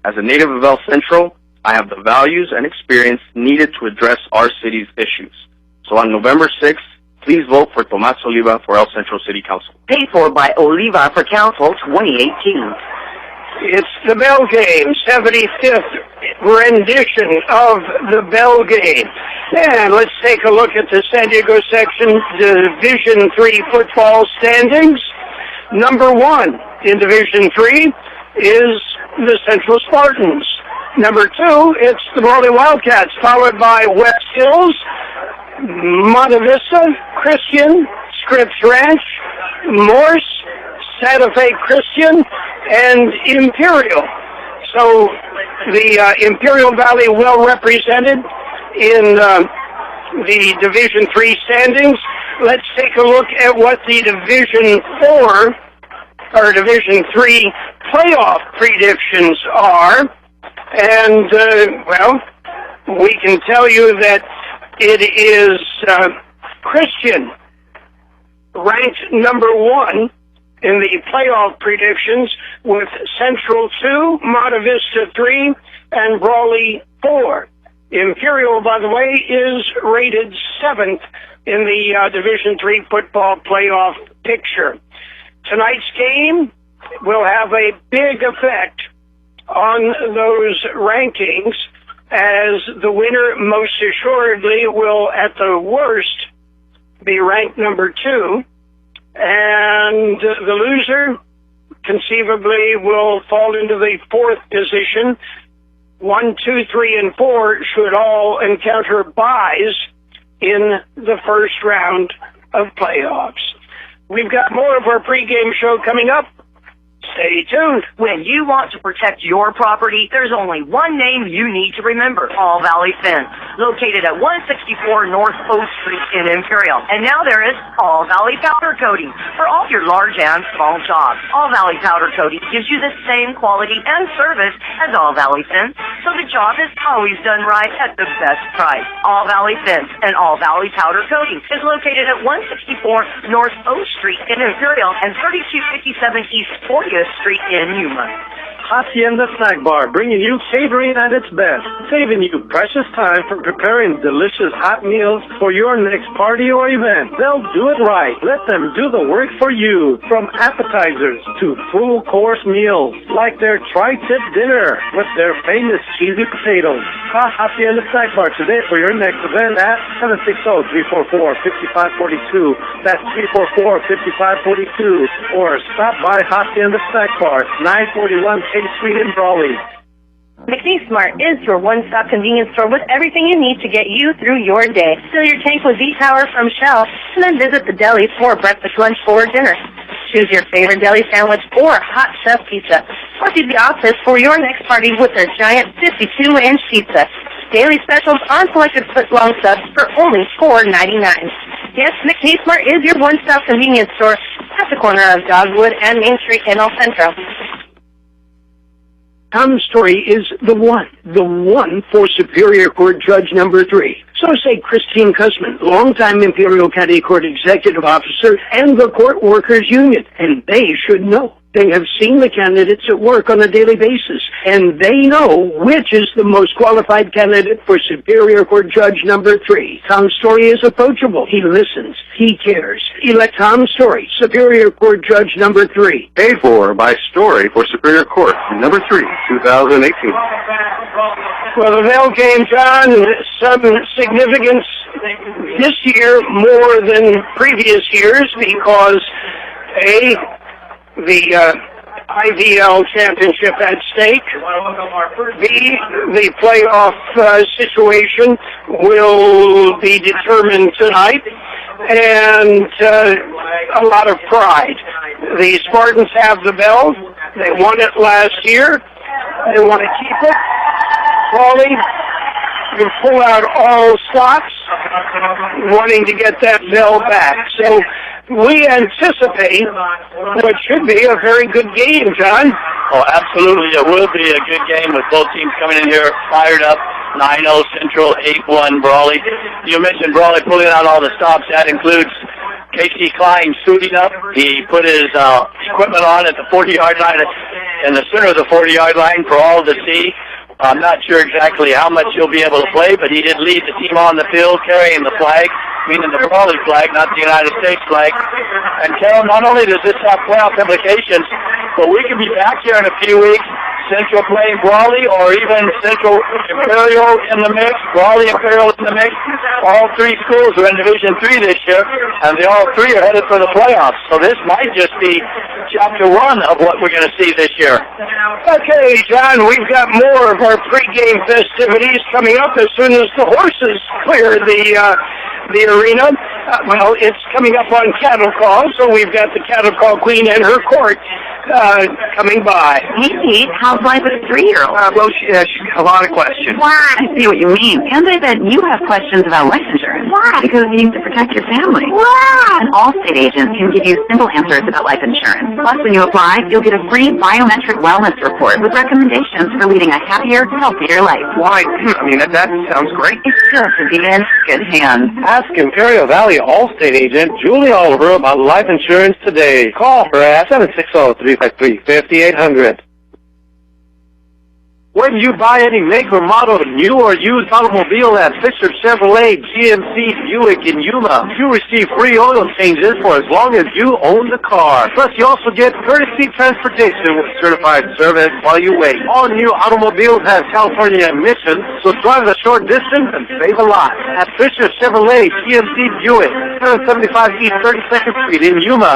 As a native of El Centro, I have the values and experience needed to address our city's issues. So on November 6th, please vote for Tomas Oliva for El Centro City Council. Paid for by Oliva for Council 2018. It's the Bell Game, 75th rendition of the Bell Game. And let's take a look at the San Diego section Division III football standings. Number 1 in Division III is the Central Spartans. Number 2, it's the Brawley Wildcats, followed by West Hills, Monte Vista, Christian, Scripps Ranch, Morse, Santa Fe Christian, and Imperial. So the Imperial Valley well represented in the Division III standings. Let's take a look at what the Division 4 or Division 3 playoff predictions are. And, well, we can tell you that it is Christian ranked number 1 in the playoff predictions, with Central 2, Monte Vista 3, and Brawley 4. Imperial, by the way, is rated 7th in the Division III football playoff picture. Tonight's game will have a big effect on those rankings, as the winner most assuredly will, at the worst, be ranked number 2, and the loser conceivably will fall into the 4th position. 1, 2, 3, and 4 should all encounter byes in the first round of playoffs. We've got more of our pregame show coming up. Stay tuned. When you want to protect your property, there's only one name you need to remember: All Valley Fence, located at 164 North O Street in Imperial. And now there is All Valley Powder Coating for all your large and small jobs. All Valley Powder Coating gives you the same quality and service as All Valley Fence, so the job is always done right at the best price. All Valley Fence and All Valley Powder Coating is located at 164 North O Street in Imperial and 3257 East 40th Street in Yuma. Hacienda Snack Bar, bringing you catering at its best, saving you precious time from preparing delicious hot meals for your next party or event. They'll do it right. Let them do the work for you, from appetizers to full course meals, like their tri-tip dinner with their famous cheesy potatoes. Call Hacienda Snack Bar today for your next event at 760-344-5542. That's 344-5542. Or stop by Hacienda Snack Bar, 941 K Street in Brawley. McNeese Smart is your one-stop convenience store with everything you need to get you through your day. Fill your tank with V-Power from Shell, and then visit the deli for breakfast, lunch, or dinner. Choose your favorite deli sandwich or hot chef pizza. Or to the office for your next party with their giant 52-inch pizza. Daily specials on selected foot-long subs for only $4.99. Yes, McNeese Smart is your one-stop convenience store at the corner of Dogwood and Main Street in El Centro. Tom's Story is the one for Superior Court Judge number 3. So say Christine Cussman, longtime Imperial County Court Executive Officer and the Court Workers Union, and they should know. They have seen the candidates at work on a daily basis, and they know which is the most qualified candidate for Superior Court Judge number 3. Tom Story is approachable. He listens. He cares. Elect Tom Story, Superior Court Judge number 3. Paid for by Story for Superior Court, number 3, 2018. Well, the Bell Game, John, some significance this year more than previous years because, A, the IVL championship at stake. B, the playoff situation will be determined tonight, and a lot of pride. The Spartans have the belt. They won it last year. They want to keep it. Brawley, you pull out all stops, wanting to get that bell back. So we anticipate what should be a very good game, John. Oh, absolutely. It will be a good game with both teams coming in here fired up. 9-0 Central, 8-1 Brawley. You mentioned Brawley pulling out all the stops. That includes Casey Klein suiting up. He put his equipment on at the 40-yard line, in the center of the 40-yard line for all to see. I'm not sure exactly how much he'll be able to play, but he did lead the team on the field carrying the flag, meaning the Brawley flag, not the United States flag. And Carroll, not only does this have playoff implications, but we could be back here in a few weeks, Central playing Brawley, or even Central Imperial in the mix, Brawley Imperial in the mix. All three schools are in Division III this year, and they all three are headed for the playoffs. So this might just be chapter one of what we're going to see this year. Okay, John, we've got more of our pregame festivities coming up as soon as the horses clear the arena. Well, it's coming up on Cattle Call, so we've got the Cattle Call Queen and her court coming by. Hey, Pete, how's life with a 3-year-old? Well, she's got a lot of questions. Why? I see what you mean. And I bet you have questions about life insurance. Why? Because you need to protect your family. Why? An Allstate agent can give you simple answers about life insurance. Plus, when you apply, you'll get a free biometric wellness report with recommendations for leading a happier, healthier life. Why? I mean, that sounds great. It's good to be in good hands. Ask Imperial Valley Allstate agent Julie Oliver about life insurance today. Call her at 760-353-5800. When you buy any make or model, new or used automobile at Fisher Chevrolet, GMC, Buick, and Yuma, you receive free oil changes for as long as you own the car. Plus, you also get courtesy transportation with certified service while you wait. All new automobiles have California emissions, so drive a short distance and save a lot. At Fisher Chevrolet, GMC, Buick, 775 East 32nd Street in Yuma.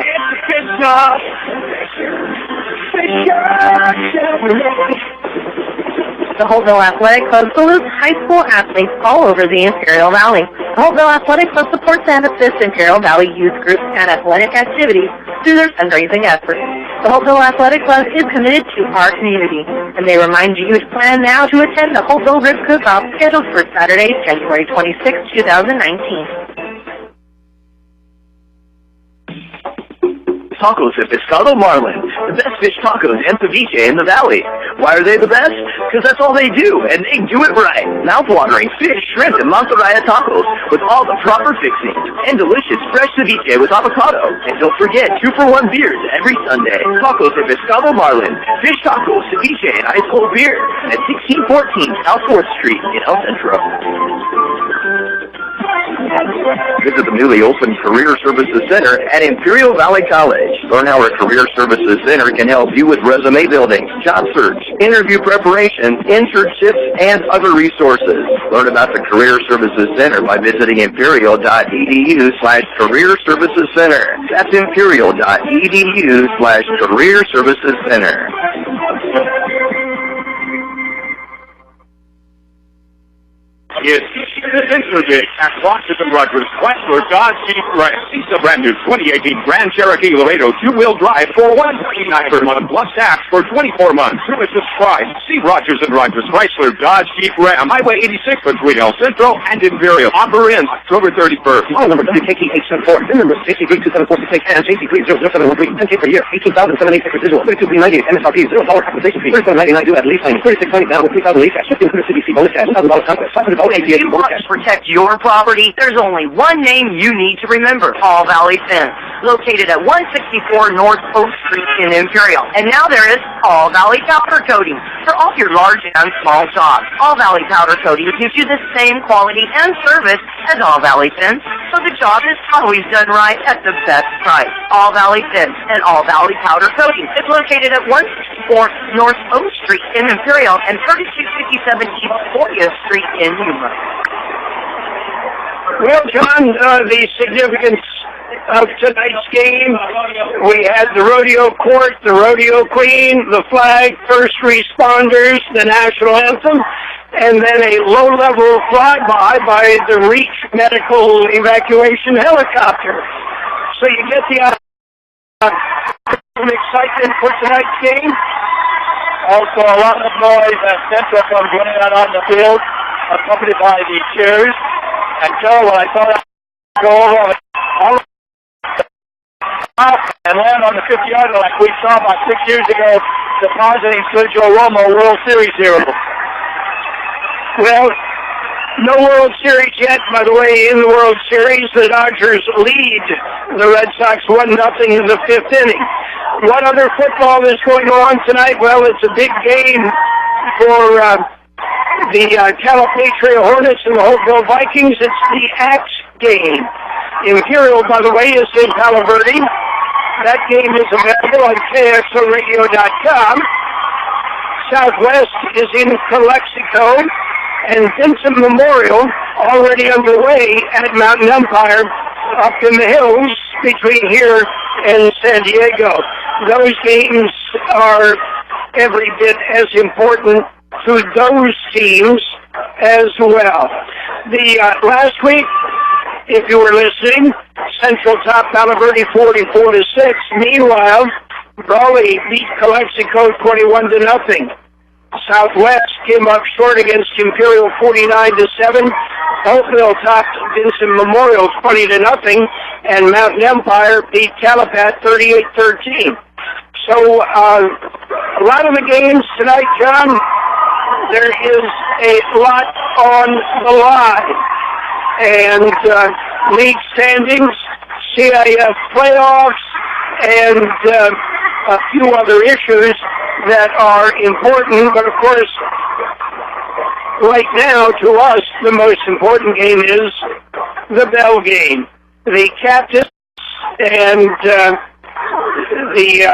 The Holtville Athletic Club salutes high school athletes all over the Imperial Valley. The Holtville Athletic Club supports and assists Imperial Valley youth groups and athletic activities through their fundraising efforts. The Holtville Athletic Club is committed to our community, and they remind you to plan now to attend the Holtville Rib Cook-Off scheduled for Saturday, January 26, 2019. Tacos at Pescado Marlin, the best fish tacos and ceviche in the valley. Why are they the best? Because that's all they do, and they do it right. Mouth-watering fish, shrimp, and mantarraya tacos with all the proper fixings, and delicious fresh ceviche with avocado. And don't forget, 2-for-1 beers every Sunday. Tacos at Pescado Marlin, fish tacos, ceviche, and ice cold beer at 1614 South 4th Street in El Centro. Visit the newly opened Career Services Center at Imperial Valley College. Learn how our Career Services Center can help you with resume building, job search, interview preparation, internships, and other resources. Learn about the Career Services Center by visiting imperial.edu/Career Services Center. That's imperial.edu/Career Services Center. Yes, this interview at Washington Rogers Chrysler Dodge Jeep Ram. It's a brand new 2018 Grand Cherokee Laredo 2-wheel drive for $149 per month plus tax for 24 months. Through a subscribe. See Rogers and Rogers Chrysler Dodge Jeep Ram, Highway 86 between El Centro and Imperial. Offer ends October 31st. Model number WKT874. VIN number JC32746 and JC30713. 10K per year. 18,786 residual. 32,398 MSRP. $0 compensation fee. $37.99 due at lease time. $36.90 down with $3,000 lease cash. $1,500 CDC bonus cash. $1,000 conquest. $500 If you want to protect your property, there's only one name you need to remember: All Valley Fence, located at 164 North Oak Street in Imperial. And now there is All Valley Powder Coating for all your large and small jobs. All Valley Powder Coating gives you the same quality and service as All Valley Fence, so the job is always done right at the best price. All Valley Fence and All Valley Powder Coating is located at 164 North Oak Street in Imperial and 3257 East 40th Street in Yuma. Well, John, the significance of tonight's game, we had the rodeo court, the rodeo queen, the flag, first responders, the national anthem, and then a low-level flyby by the Reach Medical Evacuation Helicopter. So you get the excitement for tonight's game. Also, a lot of noise as Central comes running out on the field, accompanied by the cheers. And Carroll, when I saw that go over and land on the 50-yard line like we saw about 6 years ago, depositing Sergio Romo World Series hero. Well, No World Series yet. By the way, in the World Series, the Dodgers lead the Red Sox 1-0 in the fifth inning. What other football is going on tonight? Well, it's a big game for the Calipatria Hornets and the Hopeville Vikings. It's the Axe game. Imperial, by the way, is in Palo Verde. That game is available on KXORadio.com. Southwest is in Calexico. And Vincent Memorial already underway at Mountain Empire up in the hills between here and San Diego. Those games are every bit as important to those teams as well. Last week, if you were listening, Central topped Palo Verde 44-6. Meanwhile, Brawley beat Calexico 21-0. Southwest came up short against Imperial 49-7. Hopeville topped Vincent Memorial 20-0, and Mountain Empire beat Calipat 38-13. So a lot of the games tonight, John, there is a lot on the line. And league standings, CIF playoffs, and a few other issues that are important. But of course, right now, to us, the most important game is the bell game. The captains and the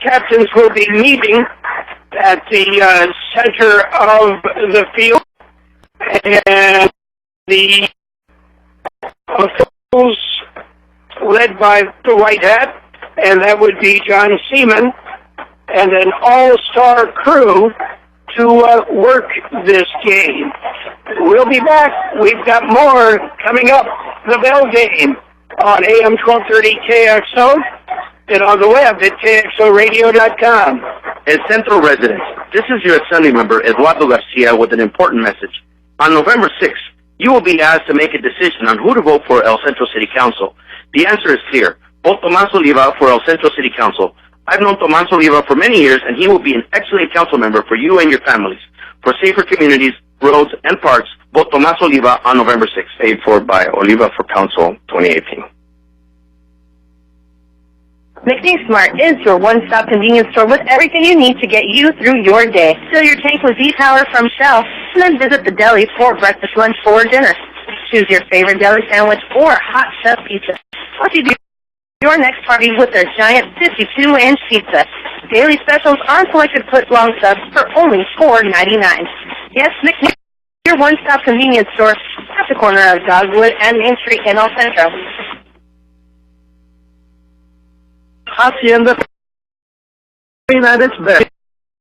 captains will be meeting at the center of the field, and the officials led by the white hat, and that would be John Seaman, and an all-star crew to work this game. We'll be back. We've got more coming up. The bell game on AM 1230 KXO and on the web at KXORadio.com. As Central residents, this is your Assembly member, Eduardo Garcia, with an important message. On November 6th, you will be asked to make a decision on who to vote for El Centro City Council. The answer is clear. Vote Tomas Oliva for El Centro City Council. I've known Tomas Oliva for many years, and he will be an excellent council member for you and your families. For safer communities, roads, and parks, vote Tomas Oliva on November 6th. Paid for by Oliva for Council 2018. McNeese Smart is your one-stop convenience store with everything you need to get you through your day. Fill your tank with V-Power from Shell, and then visit the deli for breakfast, lunch, or dinner. Choose your favorite deli sandwich or hot chef pizza. Plus, you do your next party with their giant 52-inch pizza. Daily specials on selected foot-long subs for only $4.99. Yes, McNeese, your one-stop convenience store at the corner of Dogwood and Main Street in El Centro. Hacienda at its best.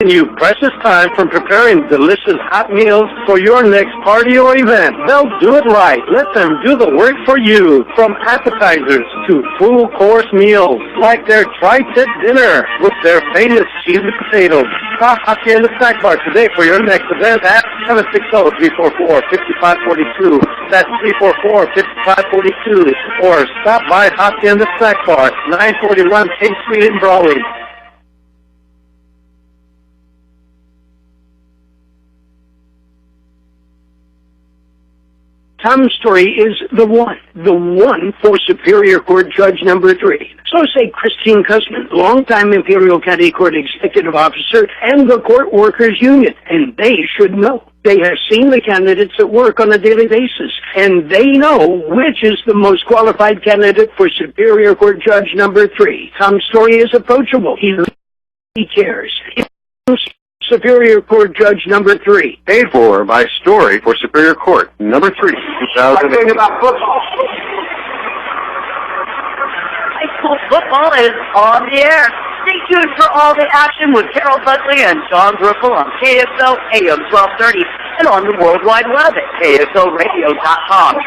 You precious time from preparing delicious hot meals for your next party or event. They'll do it right. Let them do the work for you. From appetizers to full course meals, like their tri-tip dinner with their famous cheesy potatoes. Stop Hacienda Snack Bar today for your next event at 760-344-5542. That's 344-5542. Or stop by Hacienda Snack Bar, 941 K Street in Brawley. Tom's Story is the one for Superior Court Judge number 3. So say Christine Cussman, longtime Imperial County Court Executive Officer and the Court Workers Union, and they should know. They have seen the candidates at work on a daily basis, and they know which is the most qualified candidate for Superior Court Judge number 3. Tom Story is approachable. He cares. Superior Court Judge number 3. Paid for by Story for Superior Court number 3, 2008. About football. High school football is on the air. Stay tuned for all the action with Carroll, Buckley, and John Driffle on KXO AM 1230 and on the World Wide Web at KXORadio.com.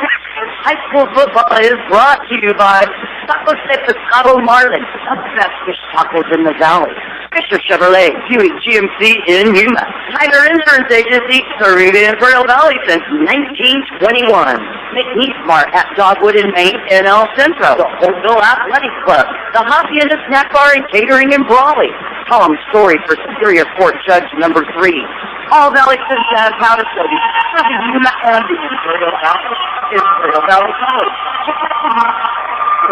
High school football is brought to you by Tacos de Pescado Marlin, the best fish tacos in the valley. Fisher Chevrolet, Buick GMC in Yuma. Tiger Insurance Agency, serving the Imperial Valley since 1921. McNeese Smart at Dogwood in Maine in El Centro. The Hopeville Athletic Club. The Hacienda Snack Bar and Catering in Brawley. Tom Story for Superior Court Judge number 3. All Valley Fence powder coating. Serving you and Imperial Valley College.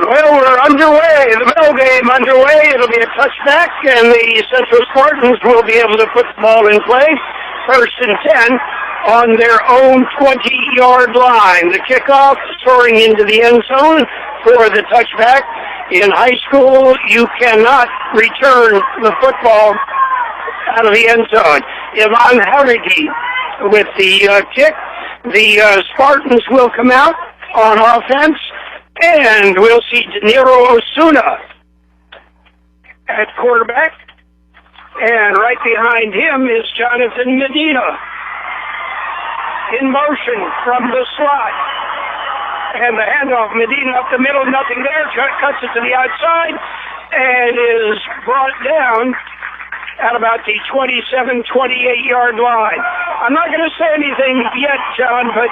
Well, we're underway. The bell game underway. It'll be a touchback, and the Central Spartans will be able to put the ball in play. 1st and 10 on their own 20-yard line. The kickoff soaring into the end zone for the touchback. In high school, you cannot return the football out of the end zone. Ivan Harigi with the kick. The Spartans will come out on offense, and we'll see De Niro Osuna at quarterback. And right behind him is Jonathan Medina in motion from the slot. And the handoff, Medina up the middle, nothing there, cuts it to the outside, and is brought down at about the 27, 28-yard line. I'm not going to say anything yet, John, but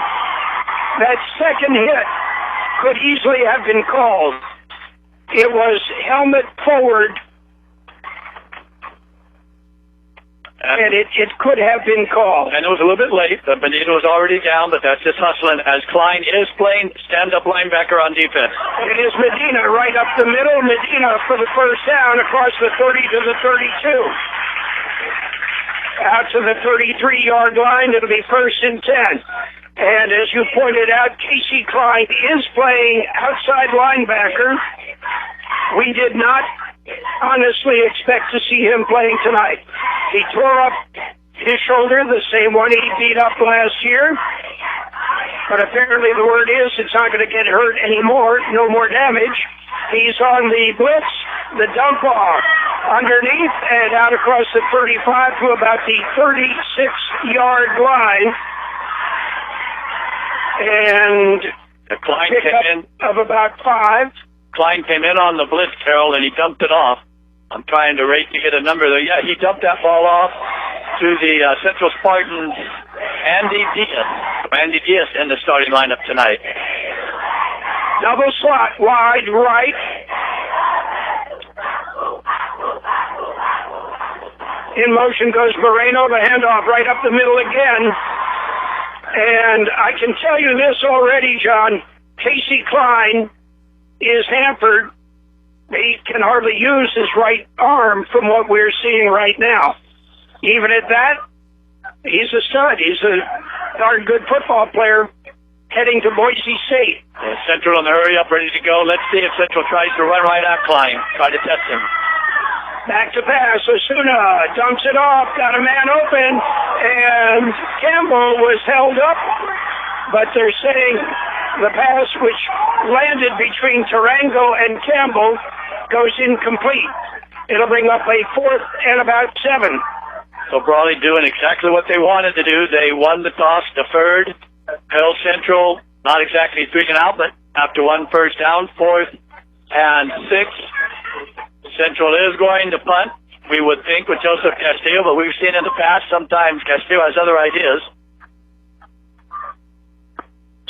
that second hit could easily have been called. It was helmet forward, and it could have been called. And it was a little bit late. Benito was already down, but that's just hustling as Klein is playing stand-up linebacker on defense. It is Medina right up the middle. Medina for the first down across the 30 to the 32. Out to the 33-yard line. It'll be 1st and 10. And as you pointed out, Casey Klein is playing outside linebacker. We did not honestly expect to see him playing tonight. He tore up his shoulder, the same one he beat up last year. But apparently the word is it's not going to get hurt anymore, no more damage. He's on the blitz, the dump off underneath and out across the 35 to about the 36-yard line. And the Klein came in of about 5. Klein came in on the blitz, Carroll, and he dumped it off. I'm trying to rate to get a number there. Yeah, he dumped that ball off to the Central Spartans, Andy Diaz. Andy Diaz in the starting lineup tonight. Double slot, wide right. In motion goes Moreno, the handoff right up the middle again. And I can tell you this already, John. Casey Klein is hampered. He can hardly use his right arm from what we're seeing right now. Even at that, he's a stud. He's a darn good football player heading to Boise State. Central in the hurry up, ready to go. Let's see if Central tries to run right at Klein. Try to test him. Back to pass. Osuna dumps it off. Got a man open. And Campbell was held up. But they're saying the pass which landed between Tarango and Campbell goes incomplete. It'll bring up a 4th and about 7. So Brawley doing exactly what they wanted to do. They won the toss, deferred. Carroll Central, not exactly 3 and out, but after 1 first down, 4th and 6. Central is going to punt, we would think, with Joseph Castillo, but we've seen in the past sometimes Castillo has other ideas.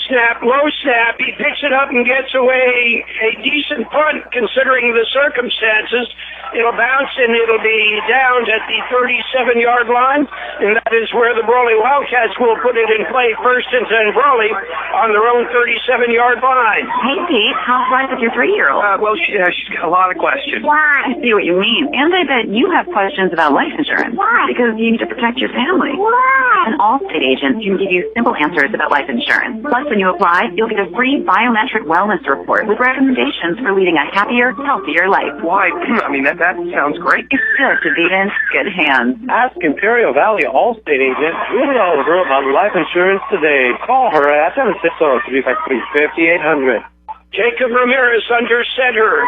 Snap, low snap. He picks it up and gets away a decent punt considering the circumstances. It'll bounce and it'll be down at the 37-yard line, and that is where the Brawley Wildcats will put it in play. 1st and 10 Brawley on their own 37-yard line. Hey, Pete, how's life with your 3-year-old? Well, she's got a lot of questions. Why? I see what you mean. And I bet you have questions about life insurance. Why? Because you need to protect your family. Why? An Allstate agent can give you simple answers about life insurance. Plus, when you apply, you'll get a free biometric wellness report with recommendations for leading a happier, healthier life. Why? I mean, that sounds great. It's good to be in good hands. Ask Imperial Valley Allstate agent Julie Oliver about life insurance today. Call her at 760-353-5800. Jacob Ramirez under center.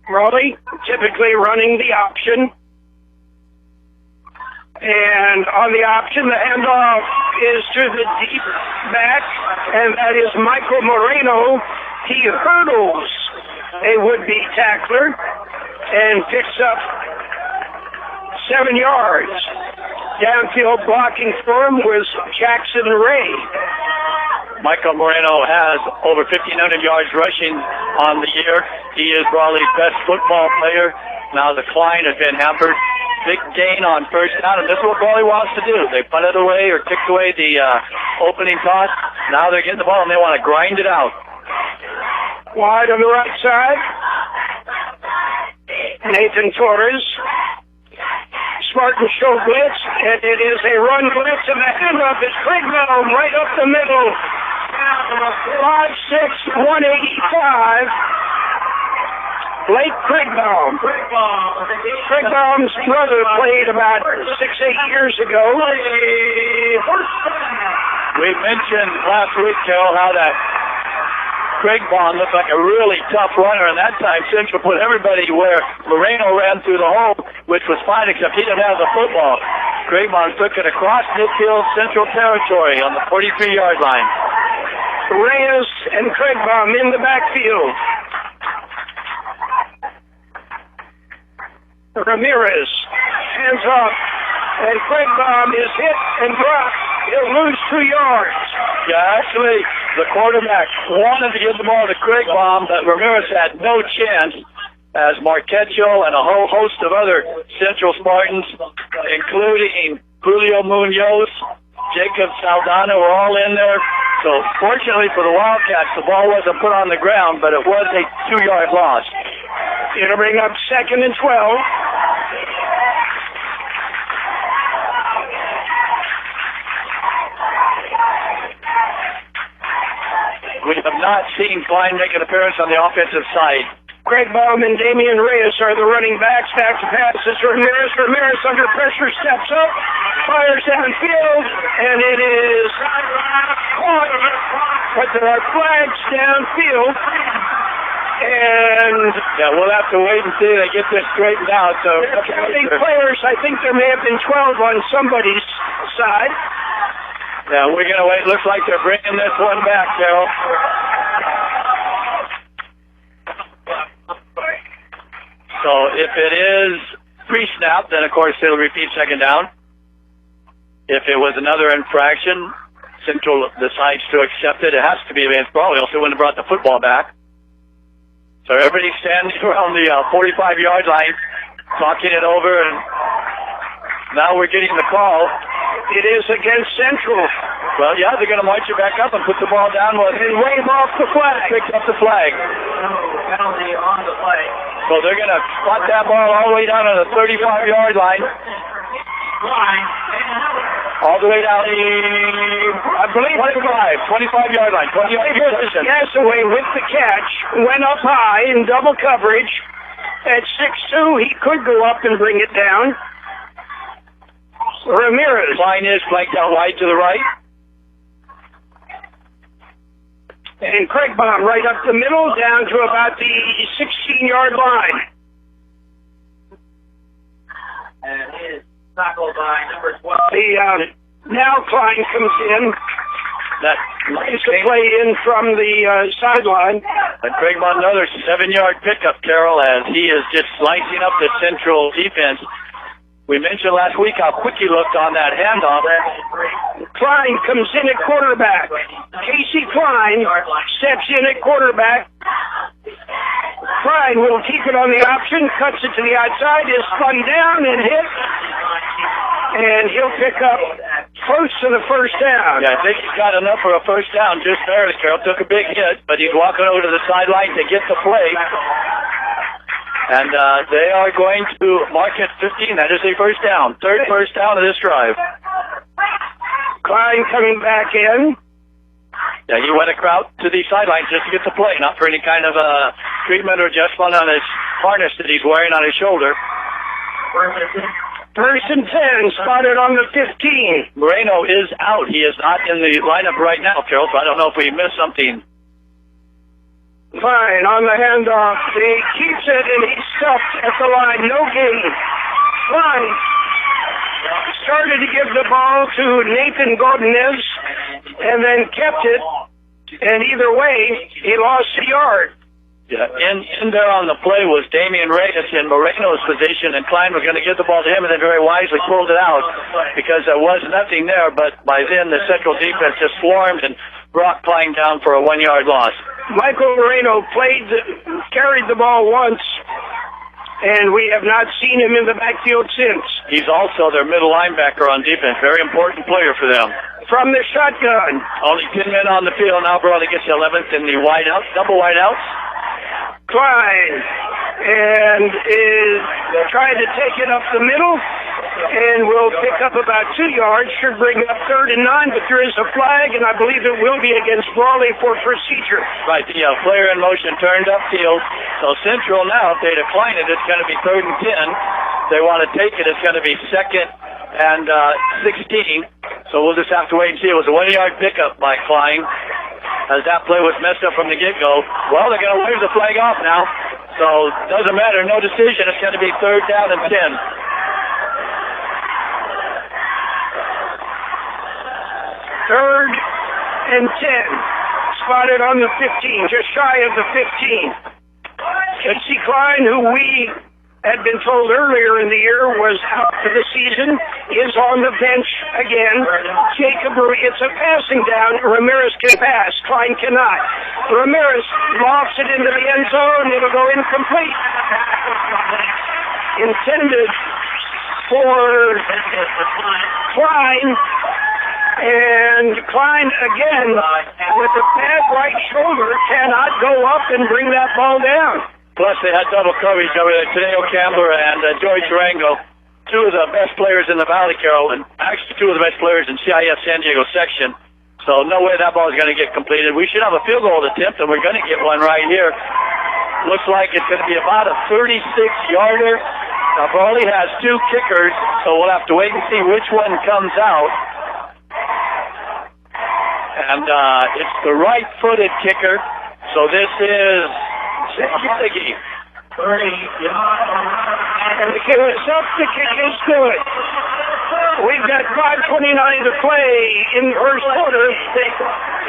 Brawley typically running the option. And on the option, the handoff is to the deep back, and that is Michael Moreno. He hurdles a would-be tackler and picks up 7 yards. Downfield blocking for him was Jackson Ray. Michael Moreno has over 1,500 yards rushing on the year. He is Brawley's best football player. Now the Klein has been hampered. big gain on first down, and this is what Brawley wants to do. They punted away or kicked away the opening toss. Now they're getting the ball, and they want to grind it out. Wide on the right side. Nathan Torres. Spartan show blitz, and it is a run blitz, and the handoff is Krigbaum right up the middle. 5'6", 185. Blake Krigbaum. Krigbaum's brother played about 6-8 years ago. We mentioned last week, Carroll, how that Krigbaum looked like a really tough runner, and that time Central put everybody where Moreno ran through the hole, which was fine, except he didn't have the football. Krigbaum took it across midfield Central territory on the 43-yard line. Reyes and Krigbaum in the backfield. Ramirez, hands up, and Krigbaum is hit and dropped. He'll lose 2 yards. Yeah, actually, the quarterback wanted to give the ball to Krigbaum, but Ramirez had no chance, as Marquecho and a whole host of other Central Spartans, including Julio Munoz, Jacob Saldana, were all in there. So fortunately for the Wildcats, the ball wasn't put on the ground, but it was a 2-yard loss. It'll bring up 2nd and 12. We have not seen Klein make an appearance on the offensive side. Krigbaum and Damian Reyes are the running backs. Back to passes. Ramirez under pressure steps up, fires downfield, and it is caught. But there are flags downfield. And yeah, we'll have to wait and see they get this straightened out. So counting players, I think there may have been 12 on somebody's side. Yeah, we're going to wait. Looks like they're bringing this one back, Carroll. So if it is pre-snap, then of course it'll repeat second down. If it was another infraction, Central decides to accept it. It has to be against Brawley, else they wouldn't have brought the football back. So everybody's standing around the 45-yard line, talking it over, and now we're getting the call. It is against Central. Well, yeah, they're going to march it back up and put the ball down and wave off the flag. Pick up the flag. Penalty on the flag. So they're going to spot that ball all the way down to the 35-yard line. All the way down the, I believe, 25-yard line. 20-yard position. Gasaway with the catch, went up high in double coverage. At 6'2", he could go up and bring it down. Ramirez. Line is flanked out wide to the right. And Krigbaum right up the middle, down to about the 16-yard line. And he is tackled by number 12. Now Klein comes in. That is to play in from the sideline. And Krigbaum, another 7-yard pickup, Carroll, as he is just slicing up the Central defense. We mentioned last week how quick he looked on that handoff. Klein comes in at quarterback. Casey Klein steps in at quarterback. Klein will keep it on the option, cuts it to the outside, is spun down and hit. And he'll pick up close to the first down. Yeah, I think he's got enough for a first down, just barely. Carroll took a big hit, but he's walking over to the sideline to get the play. And they are going to mark it 15. That is a first down. Third first down of this drive. Klein coming back in. Yeah, he went across to the sidelines just to get the play, not for any kind of treatment or adjustment on his harness that he's wearing on his shoulder. First and 10, spotted on the 15. Moreno is out. He is not in the lineup right now, Carroll, so I don't know if we missed something. Fine, on the handoff. He keeps it, and he's stuffed at the line. No gain. Fine. Started to give the ball to Nathan Godinez, and then kept it. And either way, he lost a yard. Yeah, in there on the play was Damian Reyes in Moreno's position, and Klein was going to get the ball to him, and then very wisely pulled it out because there was nothing there. But by then, the Central defense just swarmed and brought Klein down for a 1-yard loss. Michael Moreno carried the ball once, and we have not seen him in the backfield since. He's also their middle linebacker on defense. Very important player for them. From the shotgun. Only 10 men on the field. Now Brawley gets the 11th in the wideouts, double wideouts. Klein, and is trying to take it up the middle, and will pick up about 2 yards. Should bring up 3rd and 9, but there is a flag, and I believe it will be against Brawley for procedure. Right, the player in motion turned upfield. So Central now, if they decline it, it's going to be 3rd and 10. If they want to take it, it's going to be 2nd and 16. So we'll just have to wait and see. It was a 1-yard pickup by Klein, as that play was messed up from the get-go. Well, they're going to wave the flag off now. So it doesn't matter. No decision. It's going to be 3rd down and 10. 3rd and 10. Spotted on the 15, just shy of the 15. Etsy Klein, who we had been told earlier in the year was out for the season, is on the bench again. Jacob, it's a passing down. Ramirez can pass. Klein cannot. Ramirez lofts it into the end zone. It'll go incomplete. Intended for Klein. And Klein, again, with a bad right shoulder, cannot go up and bring that ball down. Plus, they had double coverage over there. Tadeo Campbell and Joey Durango, 2 of the best players in the Valley, Carroll, and actually 2 of the best players in CIF San Diego section. So no way that ball is going to get completed. We should have a field goal attempt, and we're going to get one right here. Looks like it's going to be about a 36-yarder. Now, Brawley has 2 kickers, so we'll have to wait and see which one comes out. And it's the right-footed kicker, so this is Siggy. And the kick is up, the kick is good. We've got 5:29 to play in the first quarter.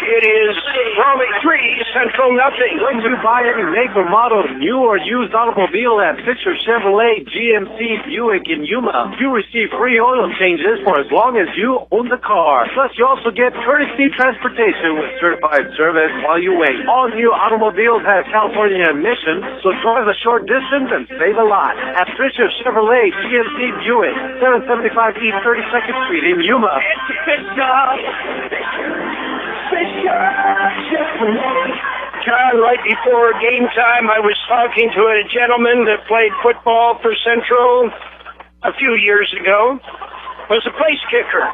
It is Brawley 3, Central nothing. When you buy any make or model, new or used automobile at Fisher Chevrolet, GMC, Buick, and Yuma, you receive free oil changes for as long as you own the car. Plus, you also get courtesy transportation with certified service while you wait. All new automobiles have California emissions, so drive a short distance and save a lot. At Fisher Chevrolet, GMC, Buick, 775 East 32nd Street in Yuma. John, right before game time, I was talking to a gentleman that played football for Central a few years ago. Was a place kicker,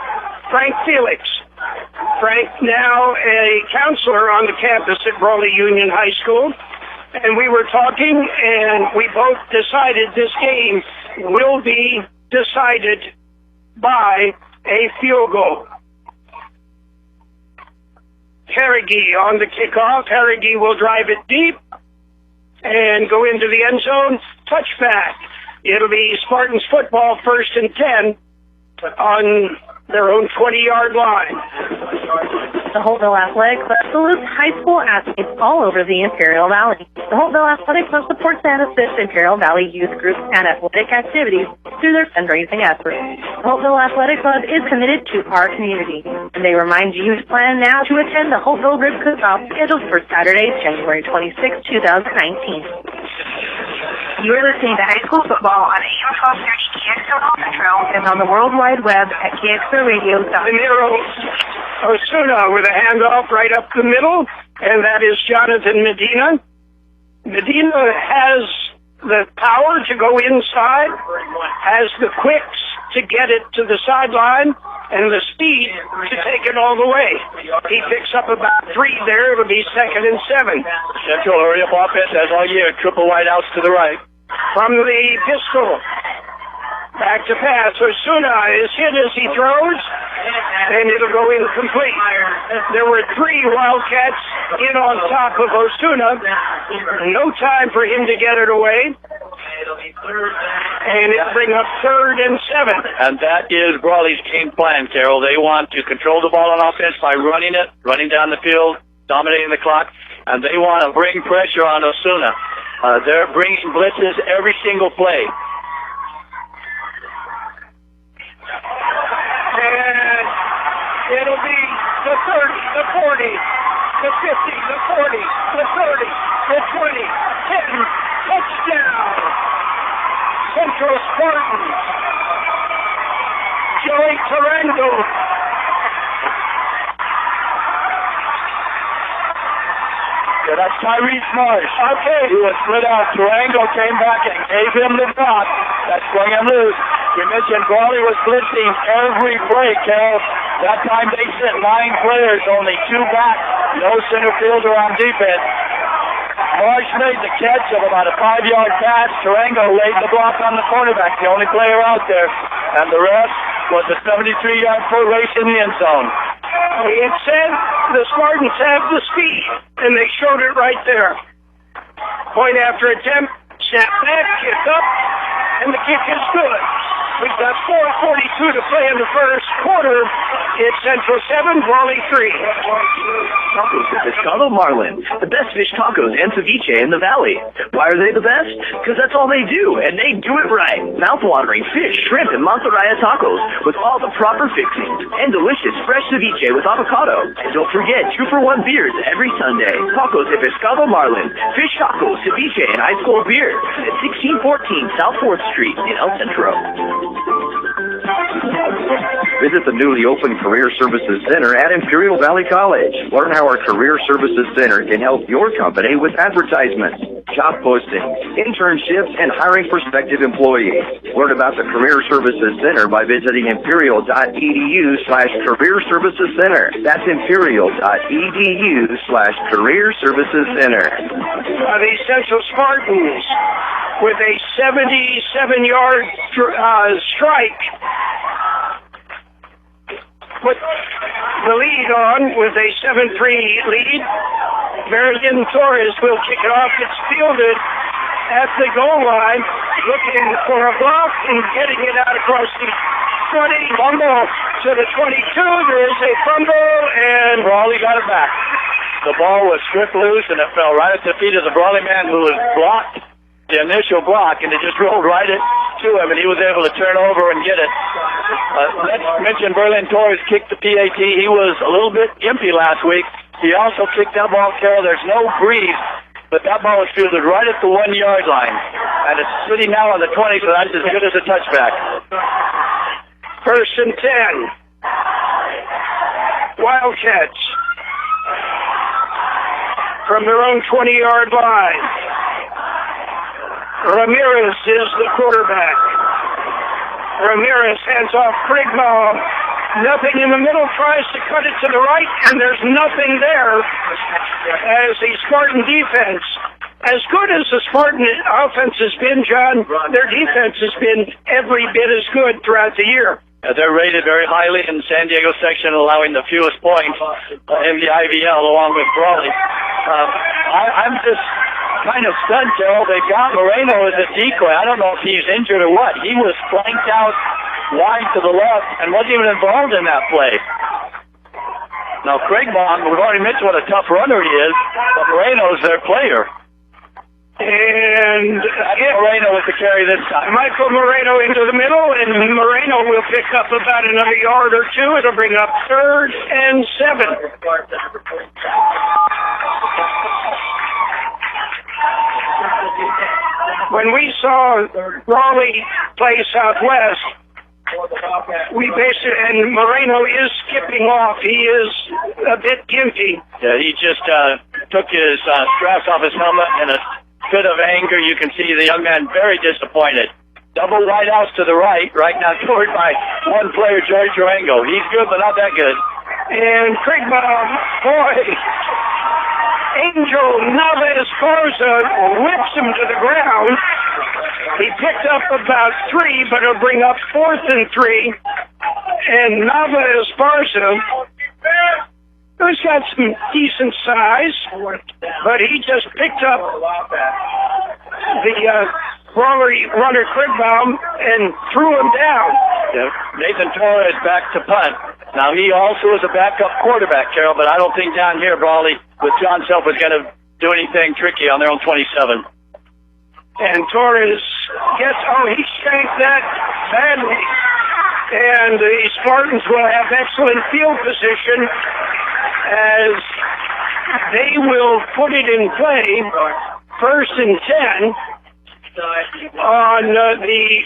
Frank Felix. Frank, now a counselor on the campus at Brawley Union High School. And we were talking, and we both decided this game will be decided by a field goal. Harrigy on the kickoff. Harrigy will drive it deep and go into the end zone. Touchback. It'll be Spartans football, 1st and 10 on their own 20-yard line. The Holtville Athletic Club salutes high school athletes all over the Imperial Valley. The Holtville Athletic Club supports and assists Imperial Valley youth groups and athletic activities through their fundraising efforts. The Holtville Athletic Club is committed to our community, and they remind you to plan now to attend the Holtville Rib Cook-Off scheduled for Saturday, January 26, 2019. You are listening to high school football on AM 1230 KXO Metro and on the World Wide Web at KXORadio.com. Osuna with a handoff right up the middle, and that is Jonathan Medina. Medina has the power to go inside, has the quicks to get it to the sideline, and the speed to take it all the way. He picks up about 3 there. It'll be 2nd and 7. Central hurry-up offense as all year. Triple wideouts to the right. From the pistol. Back to pass. Osuna is hit as he throws, and it'll go incomplete. There were 3 Wildcats in on top of Osuna. No time for him to get it away. And it'll bring up 3rd and 7. And that is Brawley's game plan, Carroll. They want to control the ball on offense by running it, running down the field, dominating the clock, and they want to bring pressure on Osuna. They're bringing blitzes every single play. And it'll be the 30, the 40, the 50, the 40, the 30, the 20, 10, touchdown. Central Spartans. Joey Tarango. Yeah, that's Tyrese Marsh. Okay. He was split out. Tarango came back and gave him the drop. That swung him loose. We mentioned Brawley was blitzing every play, Carroll. That time they sent 9 players, only 2 back. No center fielder on defense. Marsh made the catch of about a 5-yard pass. Tarango laid the block on the cornerback, the only player out there. And the rest was a 73-yard foot race in the end zone. It said the Spartans have the speed, and they showed it right there. Point after attempt, snap back, kick up, and the kick is good. We've got 4:42 to play in the first quarter. It's Central 7, Brawley 3. Tacos at Pescado Marlin, the best fish tacos and ceviche in the valley. Why are they the best? Because that's all they do, and they do it right. Mouth-watering fish, shrimp, and mantarraya tacos with all the proper fixings. And delicious fresh ceviche with avocado. And don't forget, 2-for-1 beers every Sunday. Tacos at Pescado Marlin, fish tacos, ceviche, and ice cold beer at 1614 South 4th Street in El Centro. Visit the newly opened Career Services Center at Imperial Valley College. Learn how our Career Services Center can help your company with advertisements, job postings, internships, and hiring prospective employees. Learn about the Career Services Center by visiting imperial.edu/Career Services Center. That's imperial.edu/Career Services Center. The Central Spartans with a 77-yard strike put the lead on with a 7-3 lead. Marian Torres will kick it off. It's fielded at the goal line, looking for a block and getting it out across the 20. Fumble to the 22. There is a fumble, and Brawley got it back. The ball was stripped loose, and it fell right at the feet of the Brawley man who was blocked. The initial block, and it just rolled right to him, and he was able to turn over and get it. Let's mention Berlin Torres kicked the PAT. He was a little bit gimpy last week. He also kicked that ball, Carroll. There's no breeze, but that ball was fielded right at the 1-yard line. And it's sitting now on the 20, so that's as good as a touchback. First and 10. Wildcats from their own 20-yard line. Ramirez is the quarterback. Ramirez hands off Krigbaum. Nothing in the middle, tries to cut it to the right, and there's nothing there as the Spartan defense. As good as the Spartan offense has been, John, their defense has been every bit as good throughout the year. They're rated very highly in the San Diego section, allowing the fewest points in the IVL along with Brawley. I'm just kind of stunned, Carroll. They've got Moreno as a decoy. I don't know if he's injured or what. He was flanked out wide to the left and wasn't even involved in that play. Now, Craig Bond, we've already mentioned what a tough runner he is, but Moreno's their player. And Moreno with the carry this time. Michael Moreno into the middle, and Moreno will pick up about another yard or two. It'll bring up 3rd and 7. When we saw Brawley play Southwest, and Moreno is skipping off. He is a bit guilty. Yeah, he just took his straps off his helmet in a fit of anger. You can see the young man very disappointed. Double wide outs to the right now scored by one player, George Durango. He's good, but not that good. And Krigbaum, boy, Angel Nava-Esparza whips him to the ground. He picked up about 3, but it'll bring up 4th and 3. And Nava-Esparza, who's got some decent size, but he just picked up the Brawley runner Krigbaum and threw him down. Yeah. Nathan Torres back to punt. Now, he also is a backup quarterback, Carroll, but I don't think down here Brawley with John Self is going to do anything tricky on their own 27. And Torres gets, he shanked that badly. And the Spartans will have excellent field position as they will put it in play. 1st and 10. on the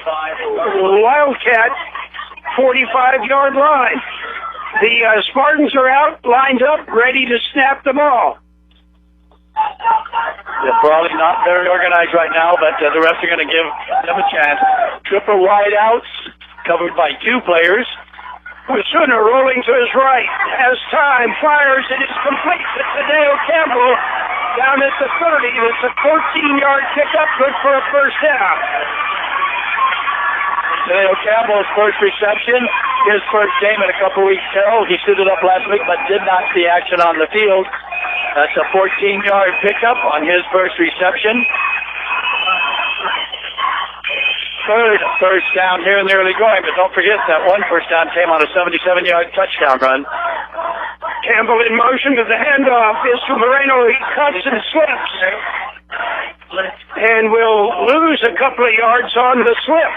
Wildcat 45-yard line. The Spartans are out, lined up, ready to snap the ball. They're probably not very organized right now, but the refs are going to give them a chance. Triple wide outs, covered by 2 players. Osuna rolling to his right, has time, fires, it is complete. It's Hideo Campbell down at the 30. It's a 14-yard pickup, good for a first down. Hideo Campbell's first reception, his first game in a couple weeks. Carroll, he suited up last week, but did not see action on the field. That's a 14-yard pickup on his first reception. Third first down here in the early going, but don't forget that one first down came on a 77-yard touchdown run. Campbell in motion to the handoff is to Moreno. He cuts and slips. And will lose a couple of yards on the slip.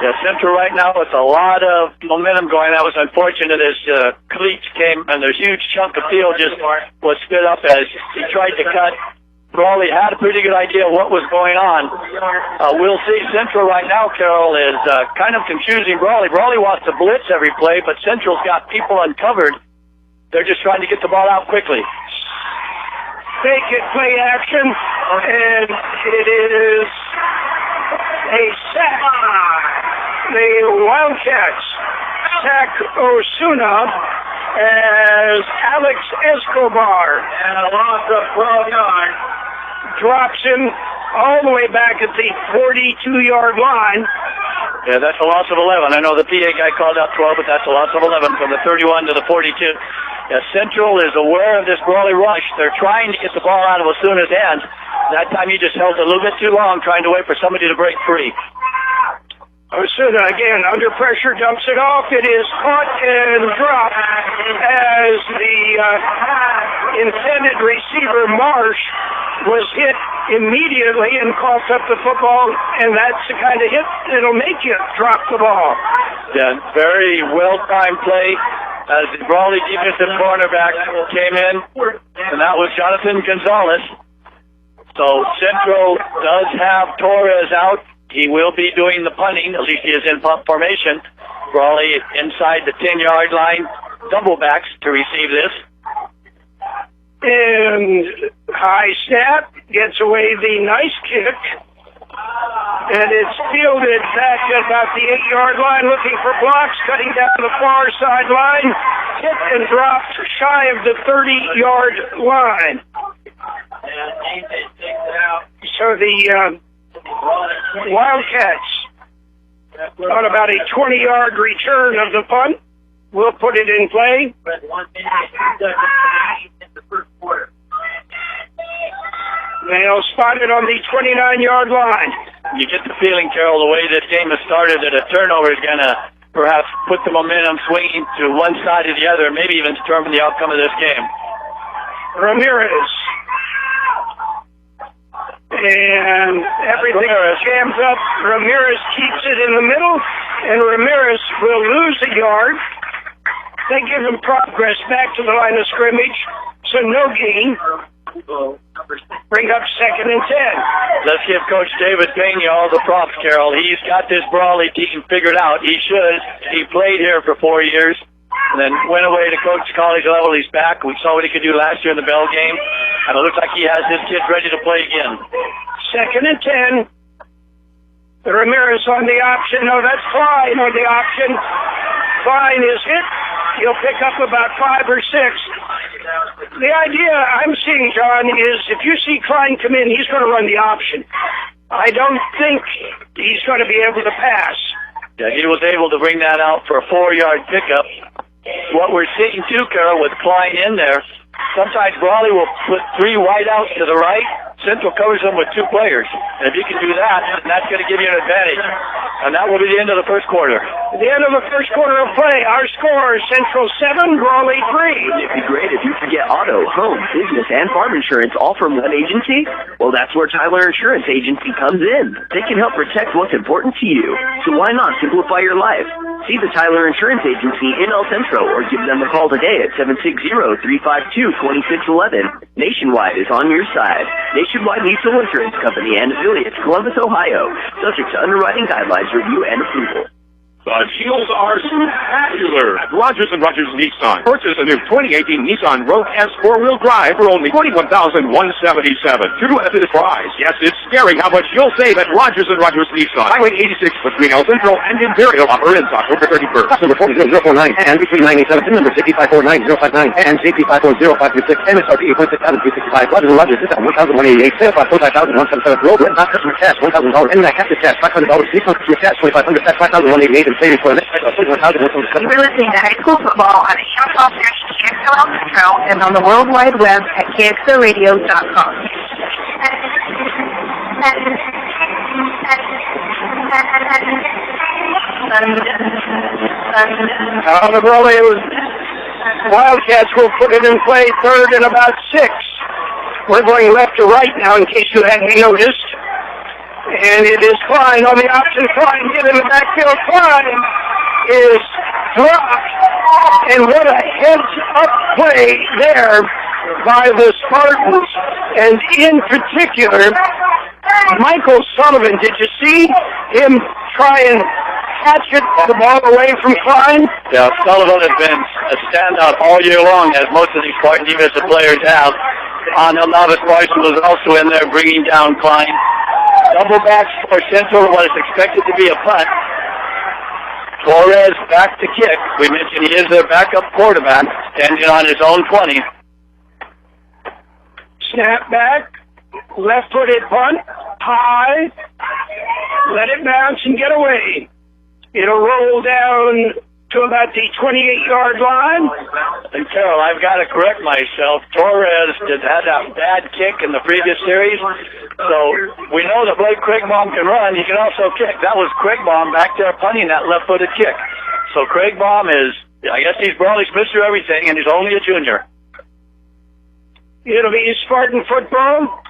Yeah, Central right now with a lot of momentum going. That was unfortunate as cleats came and there's a huge chunk of field just was spit up as he tried to cut. Brawley had a pretty good idea of what was going on. We'll see. Central right now, Carroll, is kind of confusing Brawley. Brawley wants to blitz every play, but Central's got people uncovered. They're just trying to get the ball out quickly. Fake it, play action, and it is a sack. The Wildcats sack Osuna as Alex Escobar And a loss of 12 yards. Drops him all the way back at the 42-yard line. Yeah, that's a loss of 11. I know the PA guy called out 12, but that's a loss of 11 from the 31 to the 42. Yeah, Central is aware of this Brawley rush. They're trying to get the ball out of Osuna's hands. That time he just held it a little bit too long, trying to wait for somebody to break free. Osuna again under pressure, dumps it off. It is caught and dropped as the intended receiver Marsh was hit immediately and coughed up the football, and that's the kind of hit that'll make you drop the ball. Yeah, very well-timed play as the Brawley defensive cornerback came in, and that was Jonathan Gonzalez. So Central does have Torres out. He will be doing the punting. At least he is in punt formation. Brawley inside the 10-yard line, double backs to receive this. And high snap, gets away the nice kick. And it's fielded back at about the 8-yard line, looking for blocks, cutting down the far sideline. Hit and dropped shy of the 30-yard line. So the Wildcats, on about a 20-yard return of the punt, will put it in play. They'll spot it on the 29-yard line. You get the feeling, Carroll, the way this game has started, that a turnover is going to perhaps put the momentum swinging to one side or the other, maybe even determine the outcome of this game. Ramirez. And everything jams up. Ramirez keeps it in the middle, and Ramirez will lose a yard. They give him progress back to the line of scrimmage, so no gain. Bring up 2nd and 10. Let's give Coach David Pena all the props, Carroll. He's got this Brawley team figured out. He should. He played here for 4 years and then went away to coach college level. He's back. We saw what he could do last year in the Bell game, and it looks like he has his kids ready to play again. 2nd and 10. Ramirez on the option. No, that's Klein on the option. Klein is hit. He'll pick up about 5 or 6. The idea I'm seeing, John, is if you see Klein come in, he's going to run the option. I don't think he's going to be able to pass. Yeah, he was able to bring that out for a 4-yard pickup. What we're seeing, too, Carroll, with Klein in there, sometimes Brawley will put 3 wideouts to the right. Central covers them with 2 players. And if you can do that, then that's going to give you an advantage. And that will be the end of the first quarter. At the end of the first quarter of play, our score is Central 7, Brawley 3. It'd be great if you could get auto, home, business, and farm insurance all from one agency. Well, that's where Tyler Insurance Agency comes in. They can help protect what's important to you. So why not simplify your life? See the Tyler Insurance Agency in El Centro or give them a call today at 760-352-2611. Nationwide is on your side. Nationwide Mutual Insurance Company and affiliates, Columbus, Ohio. Subject to underwriting guidelines, review, and approval. The deals are spectacular at Rogers & Rogers Nissan. Purchase a new 2018 Nissan Rogue S 4-wheel drive for only $41,177. True at this price. Yes, it's scary how much you'll save at Rogers & Rogers Nissan. Highway 86 between El Centro and Imperial. Offer ends October 31st. Number 40049 and between 987 number 6549059 and JP540536 MSRP 8.6365. Rogers & Rogers is at 1,188. Sale price $45,177. Road rent not customer cash $1,000 and that captive cash $500. Nissan customer cash $2,500. That's $5,188 and savings for the next price of $1,000. You're listening to high school football on AM 1230 KXO El Centro and on the World Wide Web at KXORadio.com. On the Brawley, Wildcats will put it in play third and about 6. We're going left to right now in case you hadn't noticed. And it is Klein on the option. Klein hit in the backfield. Klein is dropped. And what a heads-up play there by the Spartans. And in particular, Michael Sullivan. Did you see him try and catch the ball away from Klein? Yeah, Sullivan has been a standout all year long, as most of these Spartan defensive players have. Novice Bryson was also in there bringing down Klein. Double backs for Central, what is expected to be a punt. Torres back to kick. We mentioned he is their backup quarterback, standing on his own 20. Snap back, left-footed punt, high, let it bounce and get away. It'll roll down to about the 28-yard line. And Carroll, I've got to correct myself. Torres had that bad kick in the previous series. So we know that Blake Craigbaum can run. He can also kick. That was Craigbaum back there punting that left-footed kick. So Craigbaum is, I guess he's Brawley's Mr. Everything, and he's only a junior. It'll be Spartan football.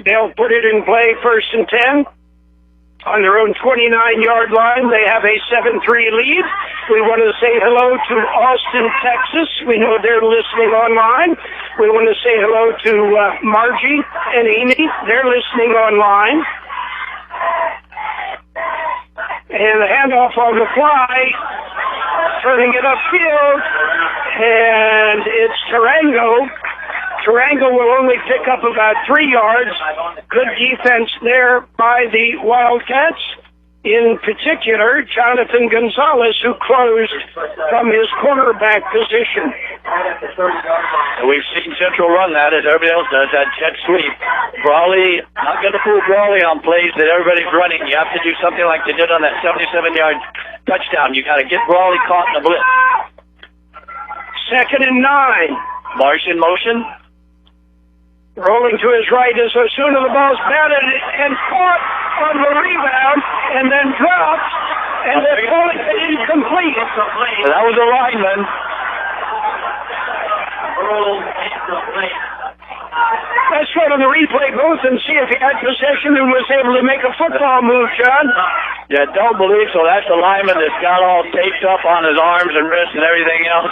They'll put it in play first and 10. On their own 29-yard line, they have a 7-3 lead. We want to say hello to Austin, Texas. We know they're listening online. We want to say hello to Margie and Amy. They're listening online. And the handoff on the fly, turning it upfield, and it's Tarango. Tarango will only pick up about 3 yards. Good defense there by the Wildcats. In particular, Jonathan Gonzalez, who closed from his cornerback position. We've seen Central run that, as everybody else does, that jet sweep. Brawley, not going to fool Brawley on plays that everybody's running. You have to do something like they did on that 77-yard touchdown. You got to get Brawley caught in the blitz. 2nd and 9. Marsh in motion. Rolling to his right is Osuna. The ball's batted and caught on the rebound and then dropped, and they're calling it incomplete. So that was a lineman. Let's go to the replay booth and see if he had possession and was able to make a football move, John. Yeah, don't believe so. That's the lineman that's got all taped up on his arms and wrists and everything else.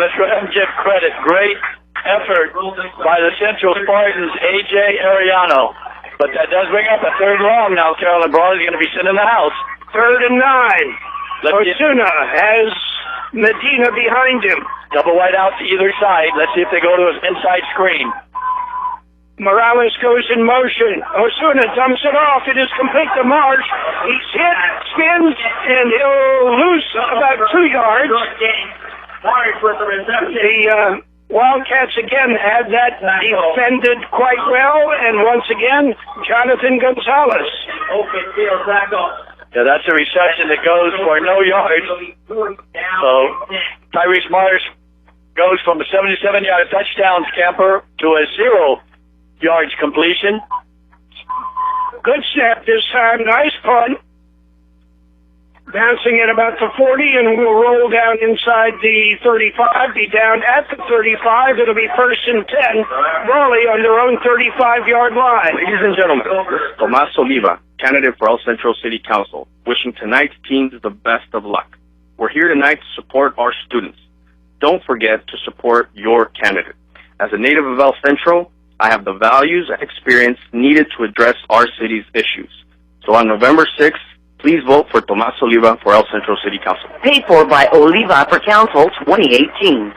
Let's go ahead and give credit. Great effort by the Central Spartans, A.J. Ariano. But that does bring up a 3rd long now. Carolyn Brawley's going to be sitting in the house. 3rd and 9. Osuna has Medina behind him. Double wide out to either side. Let's see if they go to his inside screen. Morales goes in motion. Osuna dumps it off. It is complete to Marsh. He's hit, spins, and he'll lose about 2 yards. The Wildcats again had that defended quite well, and once again, Jonathan Gonzalez. Yeah, that's a reception that goes for no yards. So Tyrese Marsh goes from a 77-yard touchdown scamper to a 0 yards completion. Good snap this time. Nice punt. Bouncing at about the 40, and we'll roll down inside the 35, be down at the 35. It'll be 1st and 10. Brawley on their own 35-yard line. Ladies and gentlemen, this is Tomas Oliva, candidate for El Centro City Council, wishing tonight's teams the best of luck. We're here tonight to support our students. Don't forget to support your candidate. As a native of El Centro, I have the values and experience needed to address our city's issues. So on November 6th, please vote for Tomas Oliva for El Centro City Council. Paid for by Oliva for Council 2018.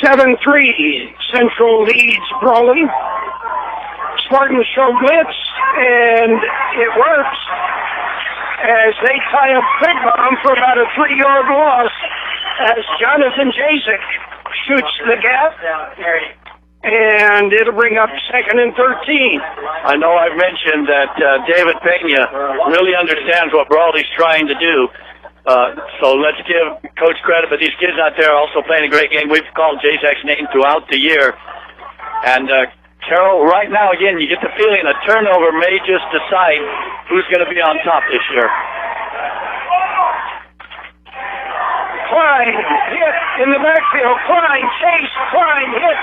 7-3, Central leads Brawley. Spartans show blitz, and it works as they tie up Big Bomb for about a 3-yard loss as Jonathan Jasek shoots the gap. And it'll bring up 2nd and 13. I know I've mentioned that David Pena really understands what Brawley's trying to do. So let's give Coach credit, but these kids out there are also playing a great game. We've called Jasek's name throughout the year. And Carroll, right now, again, you get the feeling a turnover may just decide who's going to be on top this year. Klein hit in the backfield. Klein chase. Klein hit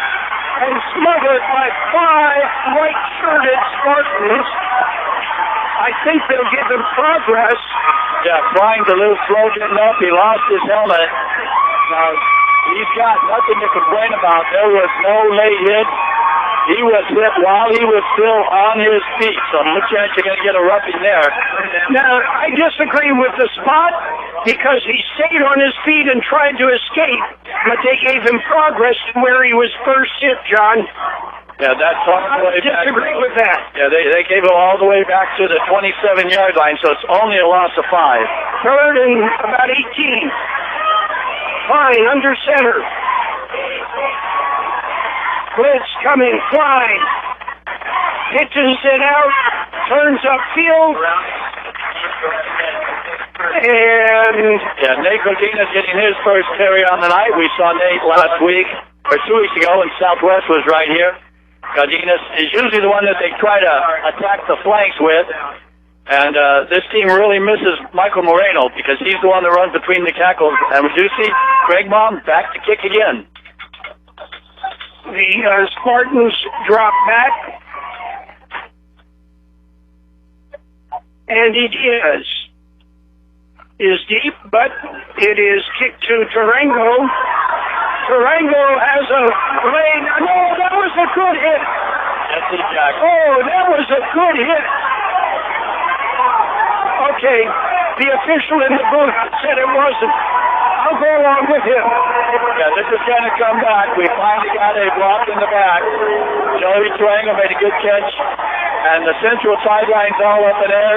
and smothered by 5 white-shirted Spartans. I think they'll give him progress. Yeah, Klein's a little slow getting up. He lost his helmet. Now, he's got nothing to complain about. There was no late hit. He was hit while he was still on his feet, so no chance you're going to get a roughing there. Now, I disagree with the spot because he stayed on his feet and tried to escape, but they gave him progress to where he was first hit, John. Yeah, that's all the way back. I disagree with that. Yeah, they gave him all the way back to the 27-yard line, so it's only a loss of 5. 3rd and about 18. Fine, under center. Blitz coming, Klein. Pitches it out, turns upfield. And yeah, Nate Godinez getting his first carry on the night. We saw Nate last week, or 2 weeks ago, and Southwest was right here. Godinez is usually the one that they try to attack the flanks with. And this team really misses Michael Moreno because he's the one that runs between the tackles. And we do see Craig Baum back to kick again. The Spartans drop back. And it is deep, but it is kicked to Tarango. Tarango has a lane. No, that was a good hit. That's it, Jack. Oh, that was a good hit. Okay, the official in the booth said it wasn't. I'll go along with him. Yeah, this is going to come back. We finally got a block in the back. Joey Tarango made a good catch. And the central sideline's all up in air.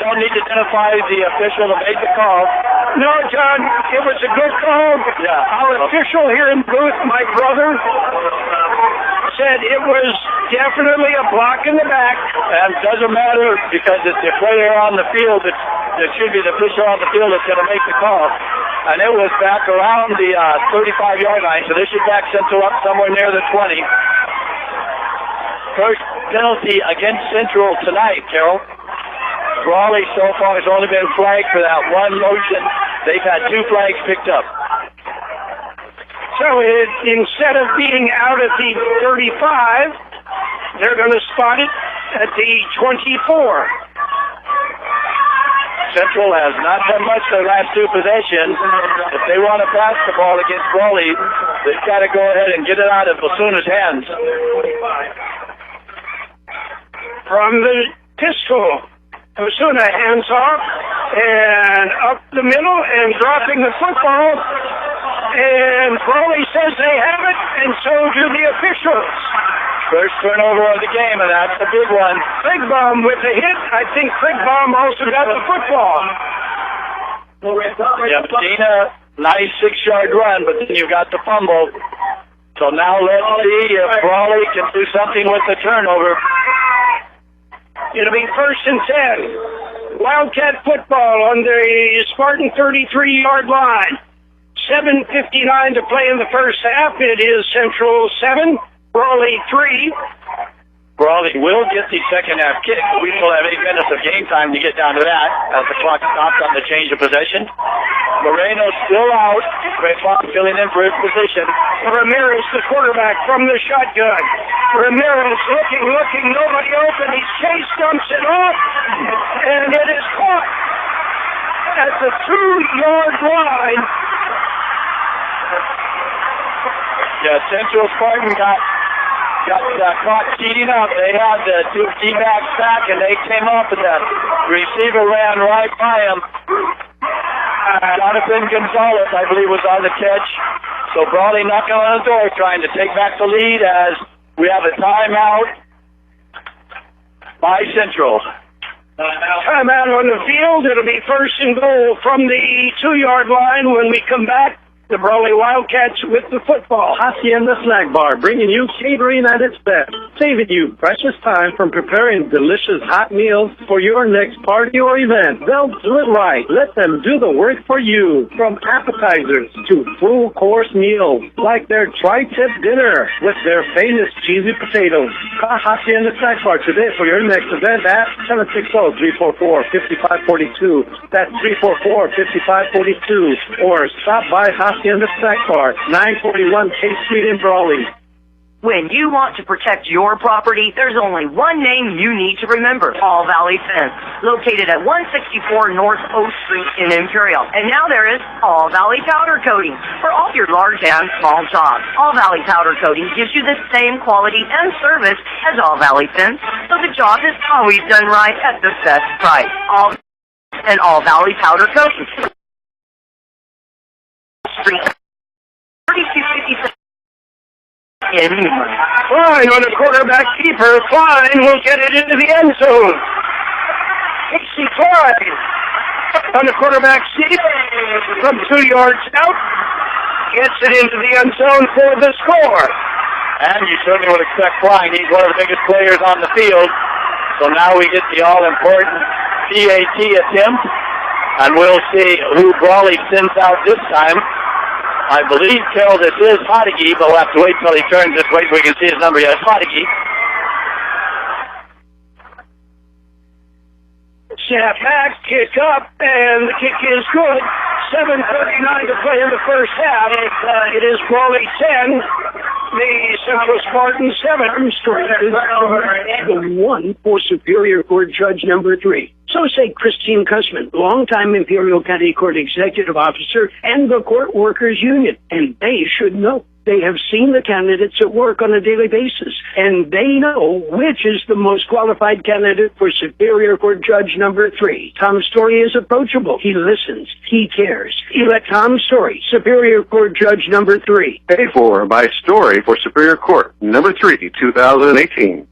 Don't need to identify the official that made the call. No, John, it was a good call. Yeah. Our official here in booth, my brother, said it was definitely a block in the back. And it doesn't matter because it's the player on the field. It should be the official on the field that's going to make the call. And it was back around the 35-yard line, so this is back Central up somewhere near the 20. First penalty against Central tonight, Carroll. Brawley so far has only been flagged for that one motion. They've had 2 flags picked up. So instead of being out at the 35, they're going to spot it at the 24. Central has not done much their last 2 possessions. If they want to pass the ball against Brawley, they've got to go ahead and get it out of Osuna's hands. From the pistol, Osuna hands off and up the middle and dropping the football. And Brawley says they have it, and so do the officials. First turnover of the game, and that's a big one. Krigbaum with the hit. I think Krigbaum also got the football. Yeah, Medina, nice 6-yard run, but then you've got the fumble. So now let's see if Brawley can do something with the turnover. It'll be 1st and 10. Wildcat football on the Spartan 33-yard line. 7:59 to play in the first half. It is Central 7, Brawley 3. Brawley will get the second half kick. We still have 8 minutes of game time to get down to that as the clock stops on the change of possession. Moreno still out. Great Bob filling in for his position. Ramirez, the quarterback, from the shotgun. Ramirez looking, nobody open. He chase dumps it off, and it is caught at the 2-yard line. Yeah, Central Spartan got caught cheating up. They had the 2 D-backs back, and they came off with that. The receiver ran right by him. Jonathan Gonzalez, I believe, was on the catch. So Brawley knocking on the door, trying to take back the lead as we have a timeout by Central. Timeout on the field. It'll be first and goal from the 2-yard line when we come back. The Brawley Wildcats with the football. Hacienda Snack Bar, bringing you catering at its best, saving you precious time from preparing delicious hot meals for your next party or event. They'll do it right. Let them do the work for you. From appetizers to full-course meals, like their tri-tip dinner with their famous cheesy potatoes. Call Hacienda Snack Bar today for your next event at 760-344-5542. That's 344-5542. Or stop by Hacienda Snack Bar, 941 K Street in Brawley. When you want to protect your property, there's only one name you need to remember: All Valley Fence, located at 164 North O Street in Imperial. And now there is All Valley Powder Coating for all your large and small jobs. All Valley Powder Coating gives you the same quality and service as All Valley Fence, so the job is always done right at the best price. All Valley Powder Coating. Street 3257. Klein on the quarterback keeper. Klein will get it into the end zone. Casey Klein on the quarterback seat from 2 yards out. Gets it into the end zone for the score. And you certainly would expect Klein. He's one of the biggest players on the field. So now we get the all-important PAT attempt. And we'll see who Brawley sends out this time. I believe, Carroll, this is Hodeggy, but we'll have to wait till he turns this way so we can see his number. Yes, Hodeggy. Snap back, kick up, and the kick is good. 7:39 to play in the first half. It is Brawley 10, the Central Spartans 7. The 1 for Superior Court Judge number 3. So say Christine Cussman, longtime Imperial County Court Executive Officer and the Court Workers Union. And they should know. They have seen the candidates at work on a daily basis, and they know which is the most qualified candidate for Superior Court Judge number 3. Tom Story is approachable. He listens. He cares. Elect Tom Story, Superior Court Judge number 3. Paid for by Story for Superior Court number 3, 2018.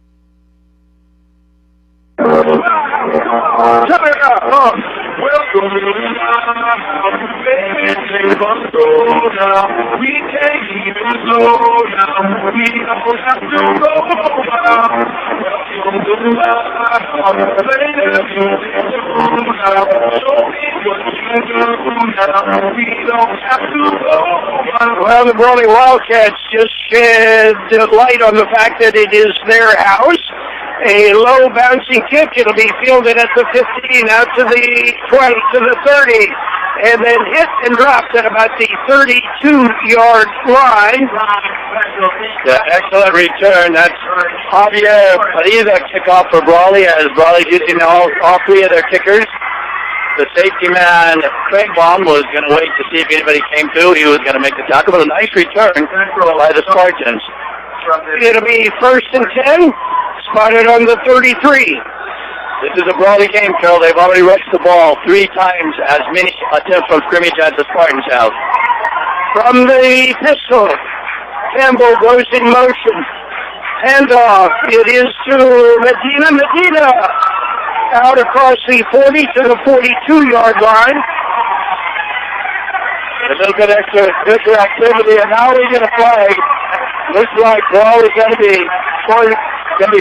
Well, the Brawley Wildcats just shed light on the fact that it is their house. A low bouncing kick. It'll be fielded at the 15, out to the 20, to the 30, and then hit and dropped at about the 32-yard line. Yeah, excellent return. That's Javier Parida kickoff for Brawley, as Brawley's using all 3 of their kickers. The safety man, Craig Baum, was going to wait to see if anybody came through. He was going to make the tackle, but a nice return by the Spartans. It'll be first and 10, spotted on the 33. This is a Brawley game, Carroll. They've already rushed the ball 3 times as many attempts from scrimmage as the Spartans have. From the pistol, Campbell goes in motion. Handoff. It is to Medina. Medina out across the 40 to the 42-yard line. A little bit extra activity, and now we get a flag. Looks like Brawley's going to be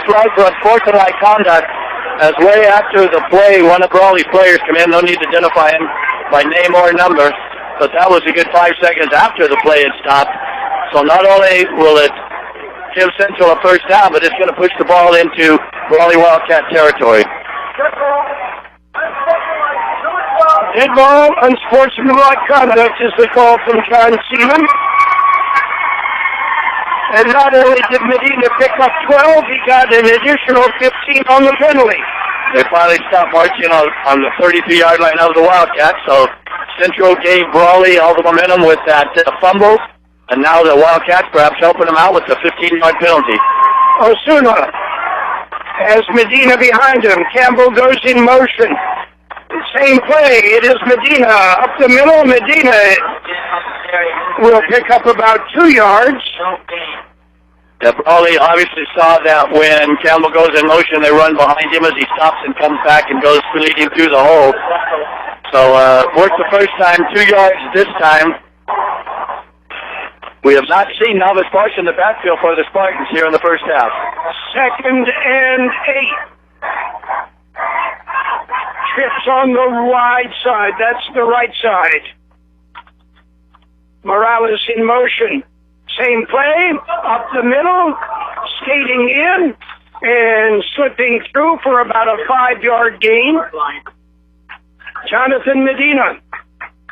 flagged for unsportsmanlike conduct, as way after the play, one of Brawley's players come in. No need to identify him by name or number, but that was a good 5 seconds after the play had stopped. So not only will it give Central a first down, but it's going to push the ball into Brawley Wildcat territory. Dead ball, unsportsmanlike conduct is the call from John Seaman. And not only did Medina pick up 12, he got an additional 15 on the penalty. They finally stopped marching on the 33-yard line of the Wildcats, so Central gave Brawley all the momentum with that fumble, and now the Wildcats perhaps helping them out with the 15-yard penalty. Osuna has Medina behind him. Campbell goes in motion. Same play. It is Medina up the middle. Medina will pick up about 2 yards. Yeah, Brawley obviously saw that when Campbell goes in motion, they run behind him as he stops and comes back and goes leading through the hole. So worked the first time, 2 yards this time. We have not seen Novice Parks in the backfield for the Spartans here in the first half. 2nd and 8. Trips on the wide side. That's the right side. Morales in motion. Same play, up the middle, skating in, and slipping through for about a 5-yard gain. Jonathan Medina.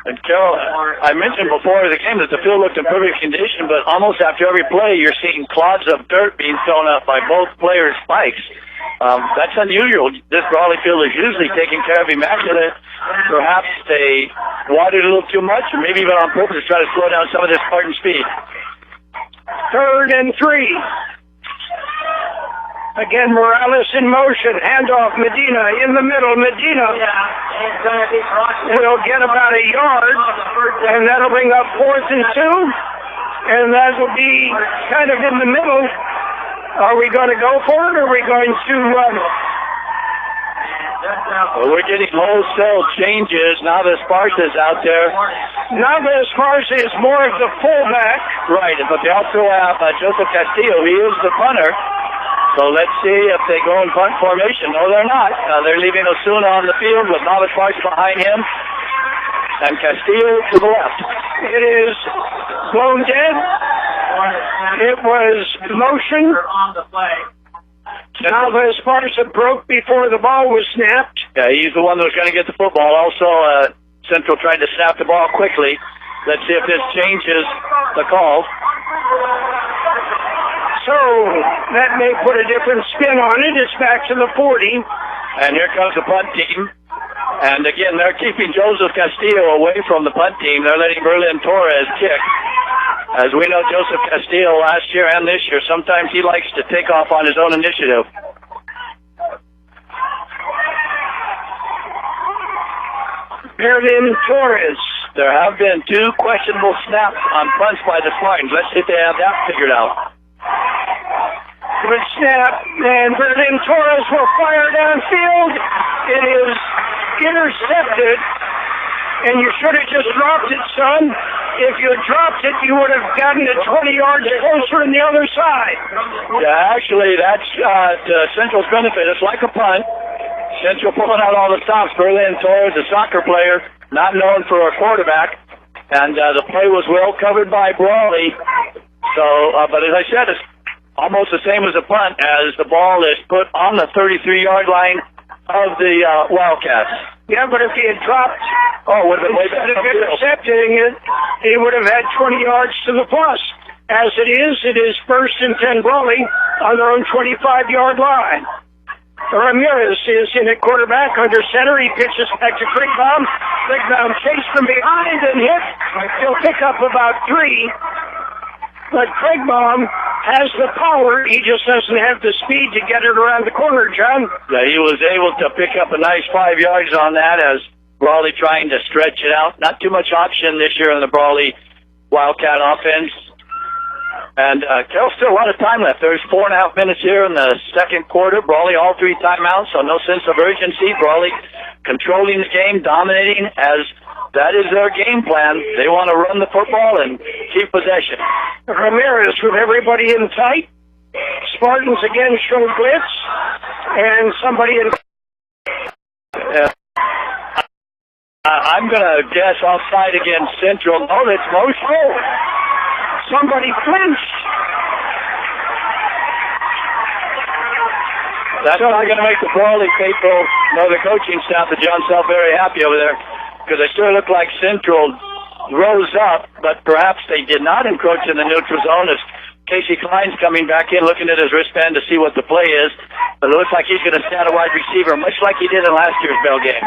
And Carroll, I mentioned before the game that the field looked in perfect condition, but almost after every play, you're seeing clods of dirt being thrown up by both players' spikes. That's unusual. This Brawley field is usually taken care of immaculate. Perhaps they watered a little too much, or maybe even on purpose to try to slow down some of this Spartan speed. 3rd and 3. Again, Morales in motion. Handoff, Medina in the middle. Medina will get about a yard, and that'll bring up 4th and 2. And that will be kind of in the middle. Are we going to go for it, or are we going to... Well, we're getting wholesale changes. Now the Sparta's out there. Now the Sparta is more of the fullback. Right, but they also have Joseph Castillo. He is the punter. So let's see if they go in punt formation. No, they're not. They're leaving Osuna on the field with Novice Parks behind him. And Castillo to the left. It is blown dead. It was motion. Now the Sparta broke before the ball was snapped. Yeah, he's the one that was going to get the football. Also, Central tried to snap the ball quickly. Let's see if this changes the call. So that may put a different spin on it. It's back to the 40. And here comes the punt team. And again, they're keeping Joseph Castillo away from the punt team. They're letting Berlin Torres kick. As we know, Joseph Castillo last year and this year, sometimes he likes to take off on his own initiative. Berlin Torres. There have been 2 questionable snaps on punts by the Spartans. Let's see if they have that figured out. Good snap, and Berlin Torres will fire downfield. It is intercepted, and you should have just dropped it, son. If you had dropped it, you would have gotten it 20 yards closer on the other side. Yeah, actually, that's to Central's benefit. It's like a punt. Central pulling out all the stops. Berlin Torres, a soccer player, not known for a quarterback. And the play was well covered by Brawley. So, but as I said, it's almost the same as a punt, as the ball is put on the 33-yard line of the Wildcats. Yeah, but if he had dropped, instead of intercepting it, he would have had 20 yards to the plus. As it is 1st and 10 Brawley on their own 25-yard line. Ramirez is in at quarterback under center. He pitches back to Krigbaum. Krigbaum chased from behind and hit. He'll pick up about 3. But Krigbaum has the power. He just doesn't have the speed to get it around the corner, John. Yeah, he was able to pick up a nice 5 yards on that as Brawley trying to stretch it out. Not too much option this year in the Brawley Wildcat offense. And Carroll, still a lot of time left. There's 4.5 minutes here in the second quarter. Brawley all 3 timeouts, so no sense of urgency. Brawley controlling the game, dominating, as that is their game plan. They want to run the football and keep possession. Ramirez with everybody in tight. Spartans again show blitz. And somebody in... I'm going to guess offside against Central. No, that's motion. Somebody flinched. That's not going to make the Brawley people nor the coaching staff at John South very happy over there, because they sure look like Central rose up, but perhaps they did not encroach in the neutral zone as Casey Klein's coming back in looking at his wristband to see what the play is, but it looks like he's going to stand a wide receiver, much like he did in last year's Bell game.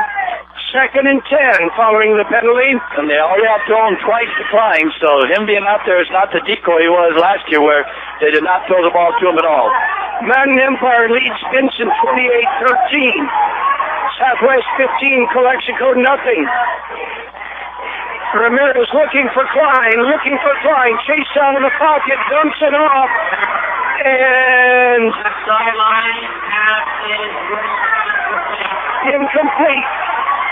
2nd and 10 following the penalty. And they already have thrown twice to Klein, so him being out there is not the decoy he was last year where they did not throw the ball to him at all. Mountain Empire leads Vincent 28-13. Southwest 15, Calexico nothing. Ramirez looking for Klein. Chase out of the pocket, dumps it off, and incomplete.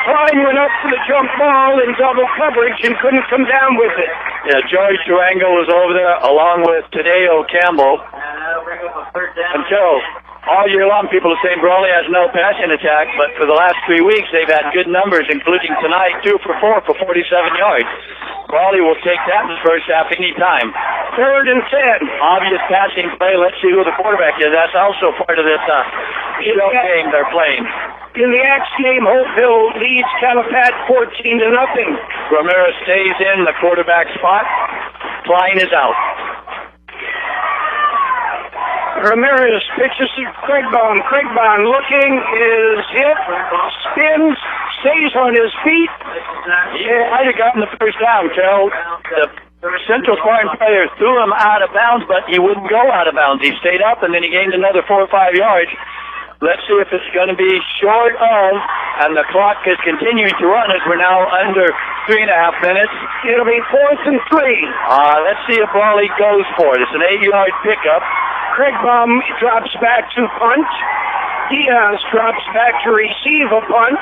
Klein went up for the jump ball in double coverage and couldn't come down with it. Yeah, George Durango was over there along with Tadeo Campbell. Until all year long, people are saying Brawley has no passing attack, but for the last 3 weeks, they've had good numbers, including tonight, 2 for 4 for 47 yards. Brawley will take that in the first half any time. 3rd and 10. Obvious passing play. Let's see who the quarterback is. That's also part of this shell game they're playing. In the Axe game, Hopeville leads Calapat 14-0. Ramirez stays in the quarterback spot. Klein is out. Ramirez pitches to Craigbaum. Craigbaum looking, is hit, spins, stays on his feet. Yeah, I'd have gotten the first down, Carroll. The Central scoring player threw him out of bounds, but he wouldn't go out of bounds. He stayed up, and then he gained another 4 or 5 yards. Let's see if it's going to be short of, and the clock is continuing to run as we're now under 3.5 minutes. It'll be 4th and 3. Let's see if Brawley goes for it. It's an 8-yard pickup. Craigbaum drops back to punt. Diaz drops back to receive a punt.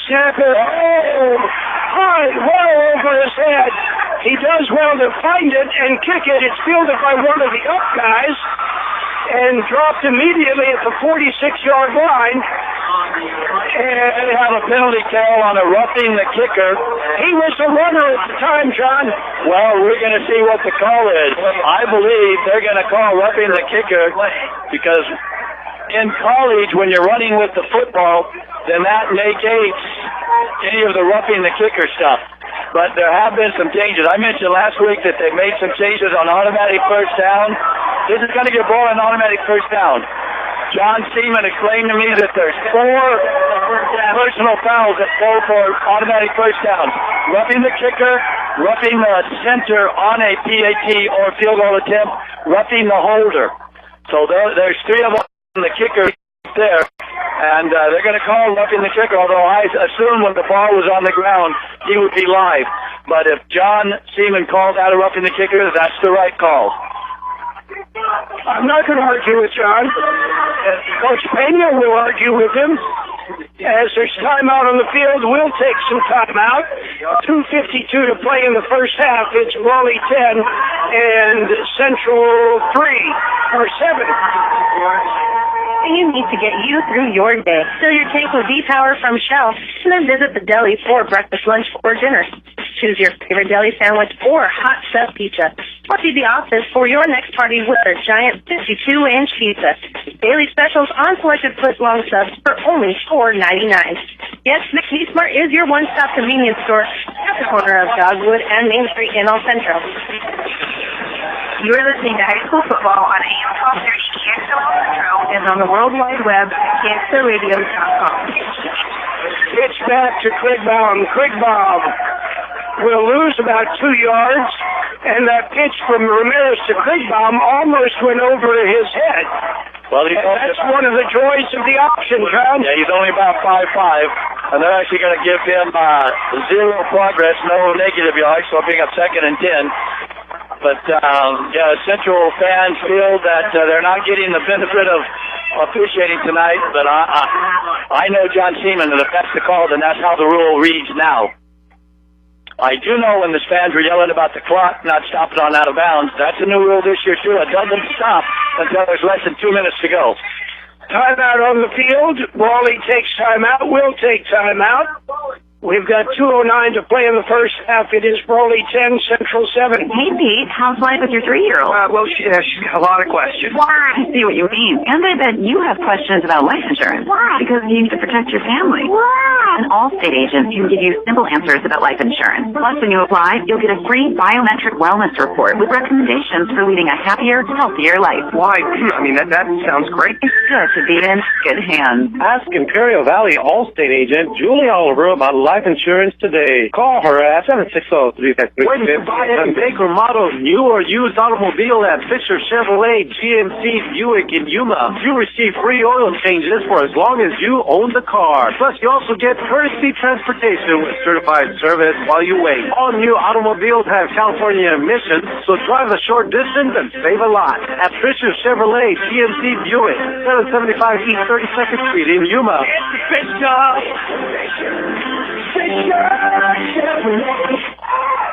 Snapper, high, well over his head. He does well to find it and kick it. It's fielded by one of the up guys and dropped immediately at the 46-yard line. And they have a penalty, Carroll, on a roughing the kicker. He was the runner at the time, John. Well, we're going to see what the call is. I believe they're going to call roughing the kicker because in college, when you're running with the football, then that negates any of the roughing the kicker stuff. But there have been some changes. I mentioned last week that they made some changes on automatic first down. This is going to give Ball an automatic first down. John Seaman explained to me that there's 4 personal fouls that go for automatic first down. Roughing the kicker, roughing the center on a PAT or field goal attempt, roughing the holder. So there's 3 of them on the kicker there. And they're going to call roughing the kicker, although I assume when the ball was on the ground, he would be live. But if John Seaman called out a roughing the kicker, that's the right call. I'm not going to argue with John. Coach Pena will argue with him. As there's timeout on the field, we'll take some timeout. 2:52 to play in the first half. It's Brawley 10 and Central 3 or 7. You need to get you through your day. Fill your tank with V-Power from Shell, and then visit the deli for breakfast, lunch, or dinner. Choose your favorite deli sandwich or hot stuffed pizza. Or see the office for your next party with a giant 52-inch pizza. Daily specials on selected foot-long subs for only $4.99. Yes, McNeese Smart is your one-stop convenience store at the corner of Dogwood and Main Street in El Centro. You are listening to high school football on AM 1230 KXO Centro and on the World Wide Web at KXORadio.com. Pitch back to Craigbaum. Craigbaum will lose about 2 yards, and that pitch from Ramirez to Craigbaum almost went over his head. Well, that's one of the joys of the option, John. Yeah, he's only about 5'5", and they're actually going to give him 0 progress, no negative yards, so being up 2nd and 10. But, Central fans feel that they're not getting the benefit of officiating tonight, but I know John Seaman, and if that's the call, then that's how the rule reads now. I do know when the fans were yelling about the clock not stopping on out of bounds, that's a new rule this year, too. It doesn't stop until there's less than 2 minutes to go. Timeout on the field. Brawley takes timeout. We'll take timeout. We've got 2:09 to play in the first half. It is Brawley 10, Central 7. Hey, Pete, how's life with your 3-year-old? Well, she's got a lot of questions. Why? I see what you mean. And I bet you have questions about life insurance. Why? Because you need to protect your family. Why? An Allstate agent can give you simple answers about life insurance. Plus, when you apply, you'll get a free biometric wellness report with recommendations for leading a happier, healthier life. Why? I mean, that sounds great. It's good to be in good hands. Ask Imperial Valley Allstate agent Julie Oliver about life insurance today. Call her at 760-353. When you buy any make or model, new or used automobile at Fisher Chevrolet, GMC, Buick, and Yuma, you receive free oil changes for as long as you own the car. Plus, you also get courtesy transportation with certified service while you wait. All new automobiles have California emissions, so drive a short distance and save a lot. At Fisher Chevrolet, GMC, Buick, 775 East 32nd Street in Yuma.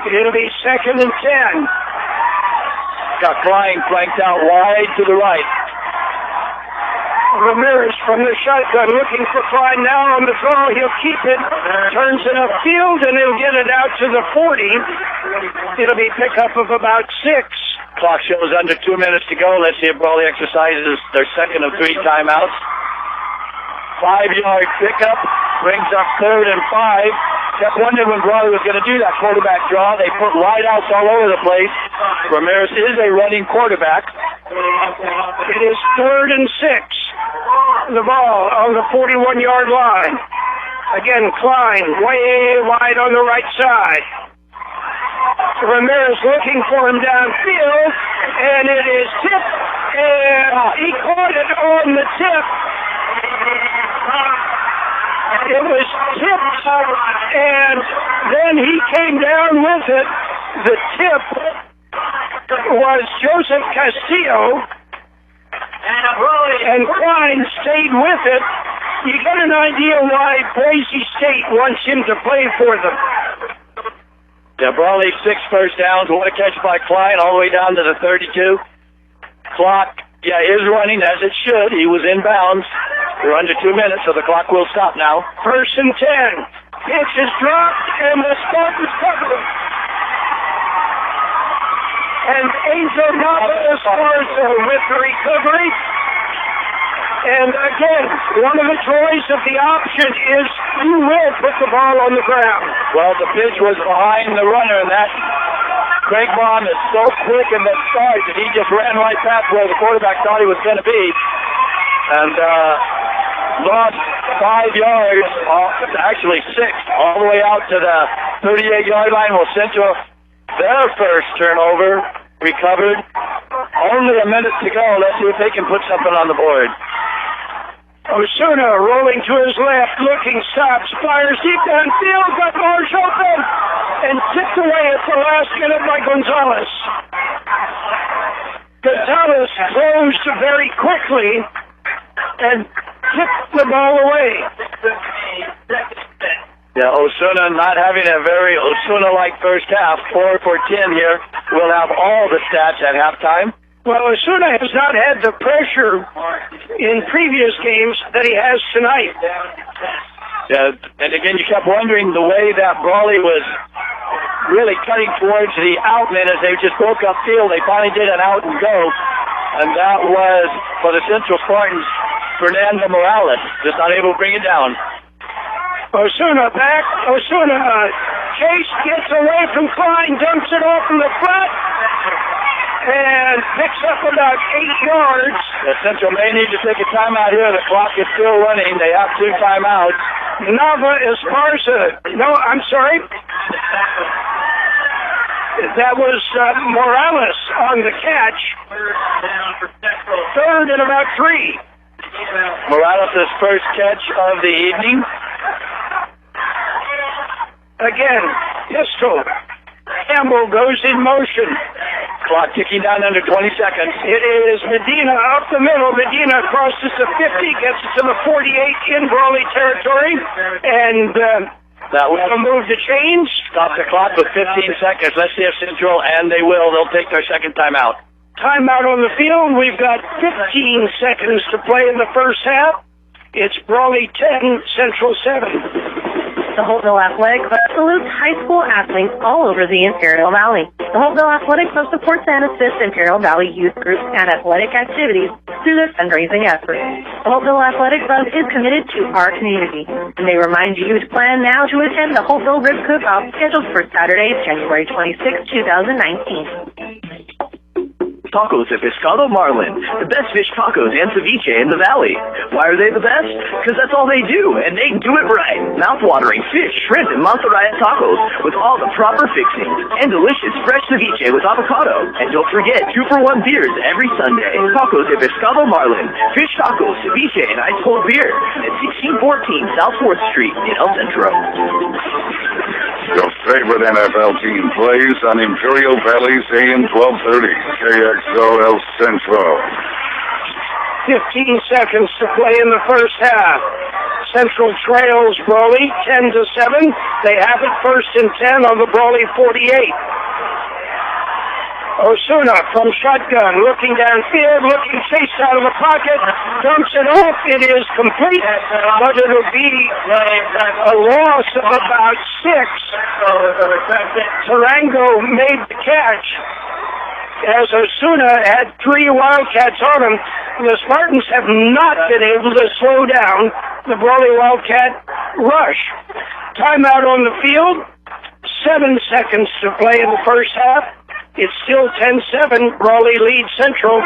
It'll be 2nd and 10. Got Klein flanked out wide to the right. Ramirez from the shotgun looking for Klein now on the throw. He'll keep it. Turns it upfield and he'll get it out to the 40. It'll be pickup of about 6. Clock shows under 2 minutes to go. Let's see if Brawley exercises their second of 3 timeouts. 5-yard pickup brings up 3rd and 5. Kept wondering when Brawley was going to do that quarterback draw. They put wideouts all over the place. Ramirez is a running quarterback. It is 3rd and 6. The ball on the 41-yard line. Again, Klein way wide on the right side. Ramirez looking for him downfield, and it is tipped, and he caught it on the tip. It was tipped, and then he came down with it. The tip was Joseph Castillo, and Klein stayed with it. You get an idea why Boise State wants him to play for them. Yeah, Brawley 6 first downs. What a catch by Klein all the way down to the 32. Clock, is running as it should. He was in bounds. We're under 2 minutes, so the clock will stop now. 1st and 10. Pitch is dropped, and the Spartans cover it. And Angel Nava Esparza with the recovery. And again, one of the joys of the option is you will put the ball on the ground. Well, the pitch was behind the runner, and that Craig Baum is so quick in the start that he just ran right past where the quarterback thought he was going to be. And lost 5 yards, actually 6, all the way out to the 38-yard line. Well, Central, their first turnover, recovered. Only a minute to go. Let's see if they can put something on the board. Osuna rolling to his left, looking, stops, fires deep downfield, got Marsh open, and tipped away at the last minute by Gonzalez. Gonzalez closed very quickly and tipped the ball away. Yeah, Osuna not having a very Osuna-like first half. 4 for 10 here. We'll have all the stats at halftime. Well, Osuna has not had the pressure in previous games that he has tonight. Yeah, and again, you kept wondering the way that Brawley was really cutting towards the outlet as they just broke up field. They finally did an out and go, and that was for the Central Spartans, Fernando Morales, just not able to bring it down. Osuna back. Osuna Chase gets away from Klein, dumps it off in the front, and picks up about 8 yards. The Central may need to take a timeout here. The clock is still running. They have 2 timeouts. Nava Esparza. No, I'm sorry. That was Morales on the catch. 3rd and about 3. Morales' first catch of the evening. Again, pistol. Campbell goes in motion. Clock ticking down under 20 seconds. It is Medina up the middle. Medina crosses the 50, gets it to the 48 in Brawley territory, and that will move the chains. Stop the clock with 15 seconds. Let's see if Central, and they will, they'll take their second timeout. Timeout on the field. We've got 15 seconds to play in the first half. It's Brawley 10, Central 7. The Holtville Athletic Club salutes high school athletes all over the Imperial Valley. The Holtville Athletic Club supports and assists Imperial Valley youth groups and athletic activities through their fundraising efforts. The Holtville Athletic Club is committed to our community, and they remind you to plan now to attend the Holtville Rib Cook-Off scheduled for Saturday, January 26, 2019. Tacos at Pescado Marlin, the best fish tacos and ceviche in the valley. Why are they the best? Because that's all they do, and they do it right. Mouth-watering fish, shrimp, and mantarraya tacos with all the proper fixings, and delicious fresh ceviche with avocado. And don't forget, 2-for-1 beers every Sunday. Tacos at Pescado Marlin, fish tacos, ceviche, and ice cold beer at 1614 South 4th Street in El Centro. Your favorite NFL team plays on Imperial Valley's AM 1230, KXO El Centro. 15 seconds to play in the first half. Central trails Brawley 10-7. They have it 1st and 10 on the Brawley 48. Osuna from shotgun, looking downfield, looking chased out of the pocket, dumps it off. It is complete, but it'll be a loss of about 6. Tarango made the catch as Osuna had 3 Wildcats on him. The Spartans have not been able to slow down the Brawley Wildcat rush. Timeout on the field, 7 seconds to play in the first half. It's still 10-7. Brawley leads Central.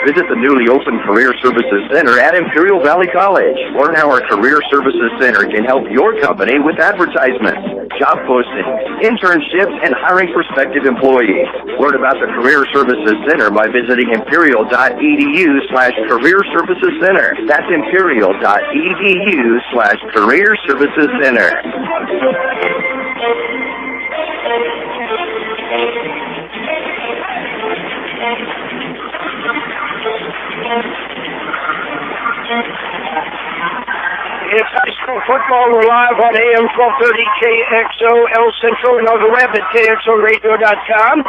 Visit the newly opened Career Services Center at Imperial Valley College. Learn how our Career Services Center can help your company with advertisements, job postings, internships, and hiring prospective employees. Learn about the Career Services Center by visiting imperial.edu/Career Services Center. That's imperial.edu/Career Services Center. It's high school football. We're live on AM 1230 KXO El Centro and on the web at KXORadio.com.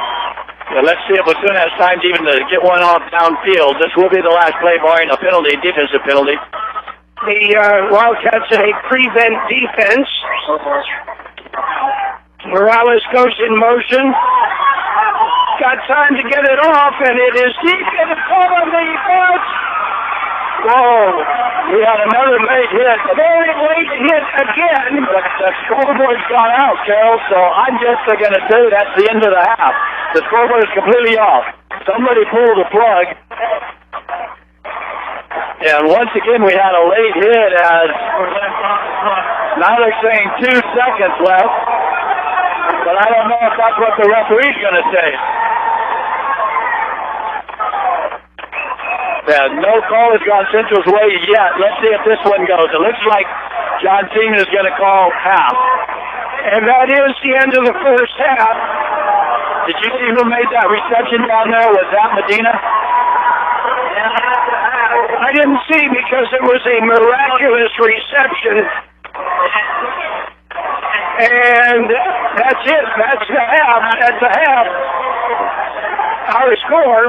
Well, let's see if Osuna has time to even get one off downfield. This will be the last play barring a penalty, defensive penalty. The Wildcats in a prevent defense. Morales goes in motion. Got time to get it off, and it is deep in the corner of the box. Whoa, we had another late hit. Very late hit again. But the scoreboard's gone out, Carroll, so I'm just going to say that's the end of the half. The scoreboard is completely off. Somebody pulled the plug. And once again, we had a late hit as now they're saying 2 seconds left. But I don't know if that's what the referee's going to say. Yeah, no call has gone Central's way yet. Let's see if this one goes. It looks like John Seaman is going to call half. And that is the end of the first half. Did you see who made that reception down there? Was that Medina? I didn't see because it was a miraculous reception. And that's it. That's the half. That's the half. Our score,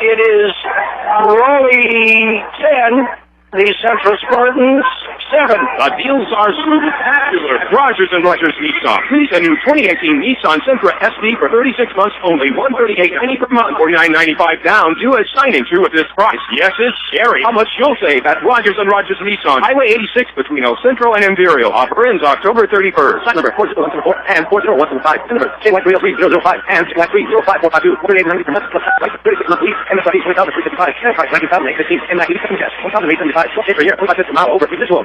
it is Brawley 10, the Central Spartans 7. The deals are spectacular at Rogers & Rogers Nissan. Please a new 2018 Nissan Sentra SD for 36 months only, $138.90 per month, $49.95 down. Do a signing through at this price. Yes, it's scary how much you'll save at Rogers & Rogers Nissan. Highway 86 between El Centro and Imperial. Offer ends October 31st. Sign number 40174 and 40175. Number 1033005 and 1030542. $1,890 per month plus tax. 36 months lease. MSRP $20,365. And price $19,815. And $97 cash. $1,875. 12 per year. 25 per mile over. Residual.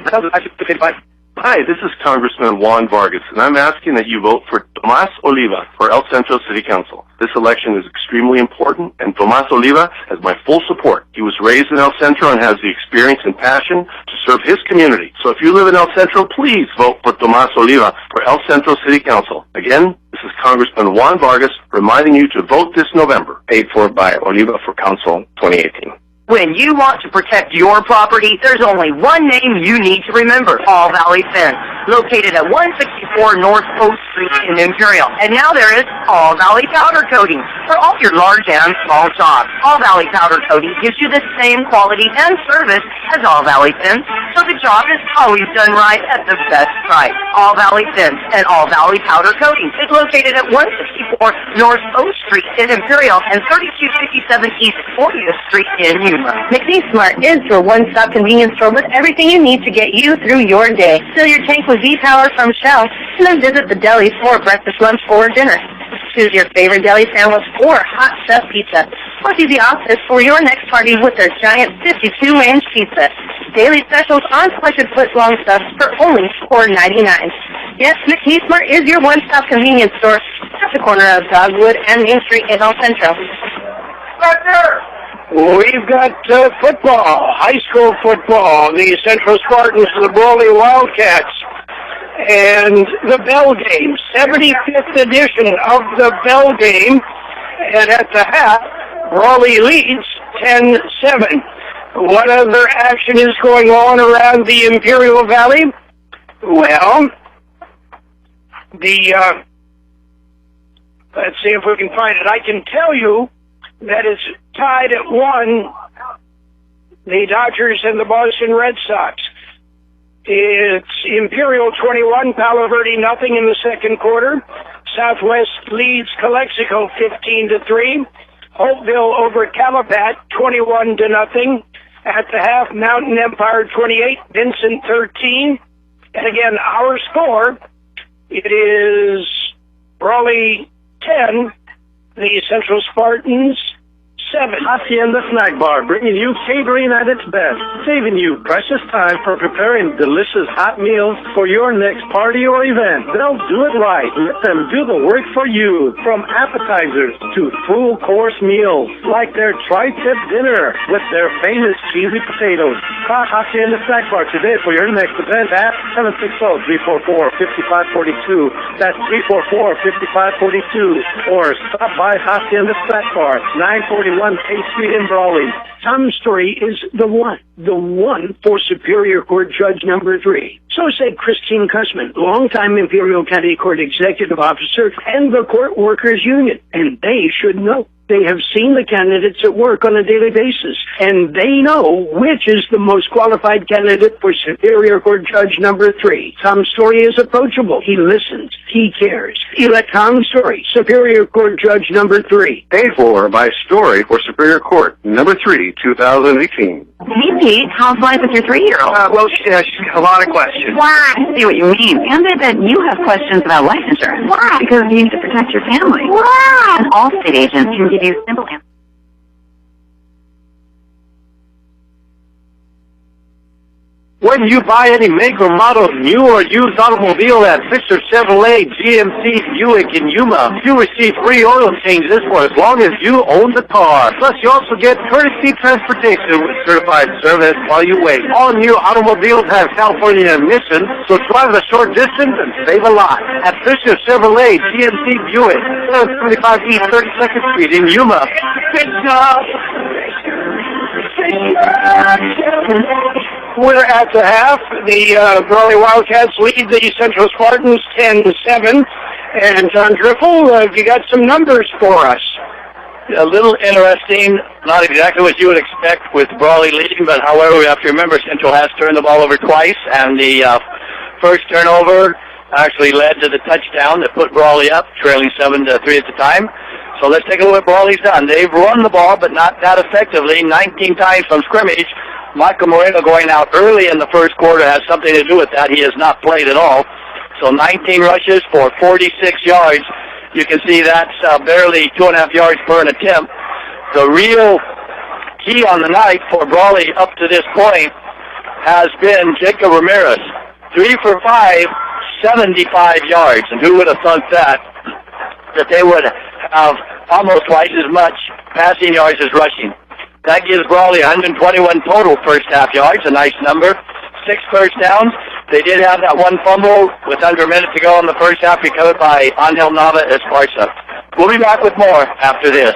Hi, this is Congressman Juan Vargas, and I'm asking that you vote for Tomas Oliva for El Centro City Council. This election is extremely important, and Tomas Oliva has my full support. He was raised in El Centro and has the experience and passion to serve his community. So if you live in El Centro, please vote for Tomas Oliva for El Centro City Council. Again, this is Congressman Juan Vargas reminding you to vote this November. Paid for by Oliva for Council 2018. When you want to protect your property, there's only one name you need to remember: All Valley Fence. Located at 164 164 North O Street in Imperial. And now there is All Valley Powder Coating for all your large and small jobs. All Valley Powder Coating gives you the same quality and service as All Valley Fence, so the job is always done right at the best price. All Valley Fence and All Valley Powder Coating is located at 164 North O Street in Imperial and 3257 East 40th Street in Yuma. McNeese Smart is your one-stop convenience store with everything you need to get you through your day. Fill your tank with V-Power from Shell, and then visit the deli for breakfast, lunch, or dinner. Choose your favorite deli sandwich or hot chef pizza. Or see the office for your next party with their giant 52-inch pizza. Daily specials on selected foot-long stuffs for only $4.99. Yes, McNeese Smart is your one-stop convenience store at the corner of Dogwood and Main Street in El Centro. Right there. We've got football, high school football, the Central Spartans, the Brawley Wildcats, and the Bell Game, 75th edition of the Bell Game, and at the half, Brawley leads 10-7. What other action is going on around the Imperial Valley? Well, let's see if we can find it. I can tell you that it's tied at 1, the Dodgers and the Boston Red Sox. It's Imperial 21, Palo Verde nothing in the second quarter. Southwest leads Calexico 15-3. Holtville over Calapat 21-0. At the half, Mountain Empire 28, Vincent 13. And again, our score, it is Brawley 10, the Central Spartans 7. Hacienda Snack Bar, bringing you catering at its best, saving you precious time for preparing delicious hot meals for your next party or event. They'll do it right. Let them do the work for you, from appetizers to full course meals, like their tri-tip dinner with their famous cheesy potatoes. Call Hacienda Snack Bar today for your next event at 760-344-5542. That's 344-5542. Or stop by Hacienda Snack Bar, 941 8th Street in Brawley. Tom's story is the one for Superior Court Judge number 3. So said Christine Cussman, longtime Imperial County Court Executive Officer and the Court Workers Union. And they should know. They have seen the candidates at work on a daily basis, and they know which is the most qualified candidate for Superior Court Judge number 3. Tom Story is approachable. He listens. He cares. Elect Tom Story, Superior Court Judge number 3. Paid for by Story for Superior Court, number 3, 2018. Hey, Pete, how's life with your 3-year-old? Well, she's got a lot of questions. Why? I see what you mean. And I bet you have questions about life insurance. Why? Because you need to protect your family. Why? An Allstate agent can give you simple answers. When you buy any make or model, new or used automobile at Fisher Chevrolet, GMC, Buick, and Yuma, you receive free oil changes for as long as you own the car. Plus, you also get courtesy transportation with certified service while you wait. All new automobiles have California emissions, so drive a short distance and save a lot. At Fisher Chevrolet, GMC, Buick, 75 East 32nd Street in Yuma. We're at the half. The Brawley Wildcats lead the Central Spartans 10-7. And John Driffle, have you got some numbers for us? A little interesting, not exactly what you would expect with Brawley leading, but however, we have to remember Central has turned the ball over twice, and the first turnover actually led to the touchdown that put Brawley up, trailing 7-3 at the time. So let's take a look at what Brawley's done. They've run the ball, but not that effectively, 19 times from scrimmage. Michael Moreno going out early in the first quarter has something to do with that. He has not played at all. So 19 rushes for 46 yards. You can see that's barely 2.5 yards per an attempt. The real key on the night for Brawley up to this point has been Jacob Ramirez. 3 for 5, 75 yards. And who would have thought that they would have almost twice as much passing yards as rushing. That gives Brawley 121 total first half yards, a nice number. 6 first downs. They did have that one fumble with under a minute to go in the first half, recovered by Angel Nava Esparza. We'll be back with more after this.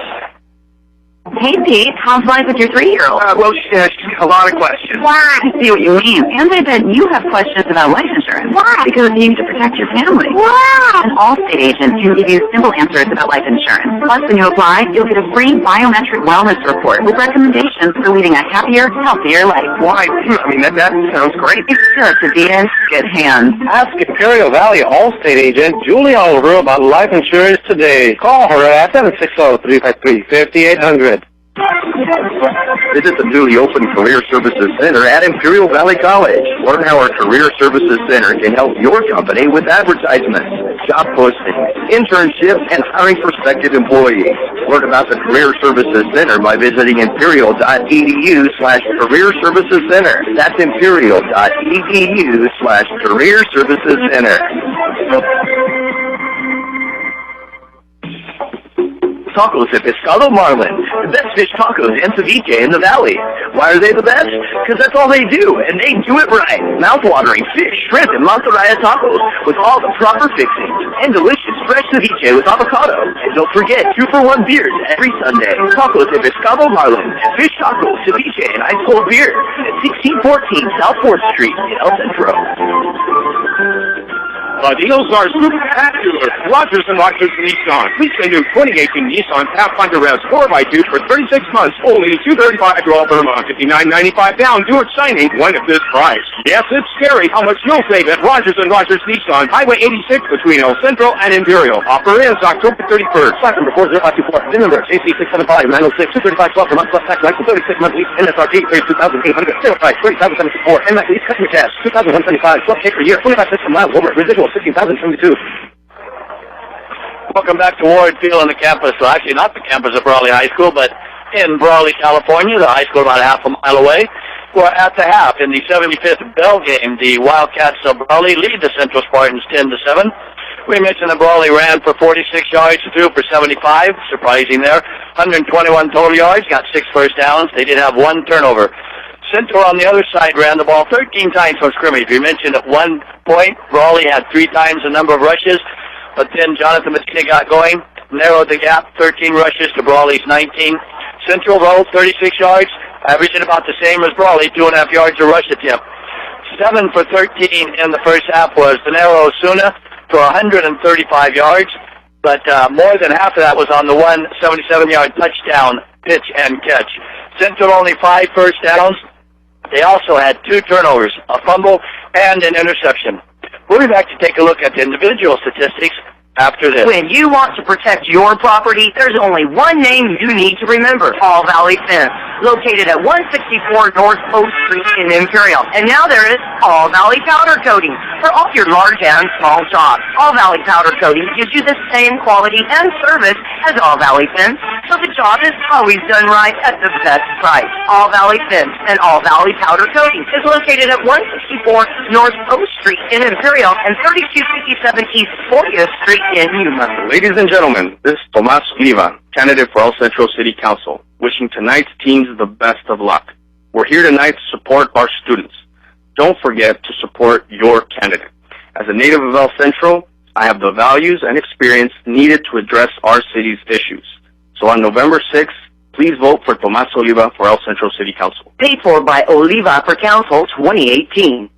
Hey, Pete, how's life with your 3-year-old? Well, she's got a lot of questions. Why? I see what you mean. And I bet you have questions about life insurance. Why? Because you need to protect your family. Why? An Allstate agent can give you simple answers about life insurance. Plus, when you apply, you'll get a free biometric wellness report with recommendations for leading a happier, healthier life. Why? I mean, that sounds great. It's just a in good hands. Ask Imperial Valley Allstate agent Julie Oliver about life insurance today. Call her at 760-353-5800. Visit the newly opened Career Services Center at Imperial Valley College. Learn how our Career Services Center can help your company with advertisements, job postings, internships, and hiring prospective employees. Learn about the Career Services Center by visiting imperial.edu/Career Services Center. That's imperial.edu/Career Services Center. Tacos at Pescado Marlin, the best fish tacos and ceviche in the valley. Why are they the best? Because that's all they do, and they do it right. Mouth-watering fish, shrimp, and mantarraya tacos with all the proper fixings, and delicious fresh ceviche with avocado. And don't forget 2-for-1 beers every Sunday. Tacos at Pescado Marlin, fish tacos, ceviche, and ice cold beer at 1614 South 4th Street in El Centro. The deals are spectacular. Rogers & Rogers Nissan. Lease a new 2018 Nissan Pathfinder S 4x2 for 36 months, only $235 per month, $59.95 down, due at signing, one at this price. Yes, it's scary how much you'll save at Rogers & Rogers Nissan, Highway 86 between El Centro and Imperial. Offer ends October 31st. Flat number 40524. VIN number AC675-906-235-12 per month plus tax, 36 month lease, MSRP, 32,800. Sale price, 30,764. NMAX lease, customer cash, 2,175. 12K per year, 25 cents per mile, over residual. 15,072. Welcome back to Ward Field on the campus. Well, actually, not the campus of Brawley High School, but in Brawley, California. The high school about half a mile away. We're at the half in the 75th bell game. The Wildcats of Brawley lead the Central Spartans 10-7. We mentioned that Brawley ran for 46 yards, threw for 75. Surprising there. 121 total yards, got 6 first downs. They did have 1 turnover. Central on the other side ran the ball 13 times from scrimmage. We mentioned at one point Brawley had 3 times the number of rushes, but then Jonathan Medina got going, narrowed the gap, 13 rushes to Brawley's 19. Central rolled 36 yards, averaging about the same as Brawley, 2.5 yards a rush attempt. 7 for 13 in the first half was Denero Osuna for 135 yards, but more than half of that was on the 177-yard touchdown pitch and catch. Central only 5 first downs. They also had 2 turnovers, a fumble, and an interception. We'll be back to take a look at the individual statistics after this. When you want to protect your property, there's only one name you need to remember: All Valley Fence, located at 164 North Post Street in Imperial. And now there is All Valley Powder Coating for all your large and small jobs. All Valley Powder Coating gives you the same quality and service as All Valley Fence, so the job is always done right at the best price. All Valley Fence and All Valley Powder Coating is located at 164 North Post Street in Imperial and 3257 East 40th Street in Yuma. Ladies and gentlemen, this is Tomas Oliva, candidate for El Centro City Council, wishing tonight's teams the best of luck. We're here tonight to support our students. Don't forget to support your candidate. As a native of El Centro, I have the values and experience needed to address our city's issues. So on November 6th, please vote for Tomas Oliva for El Centro City Council. Paid for by Oliva for Council 2018.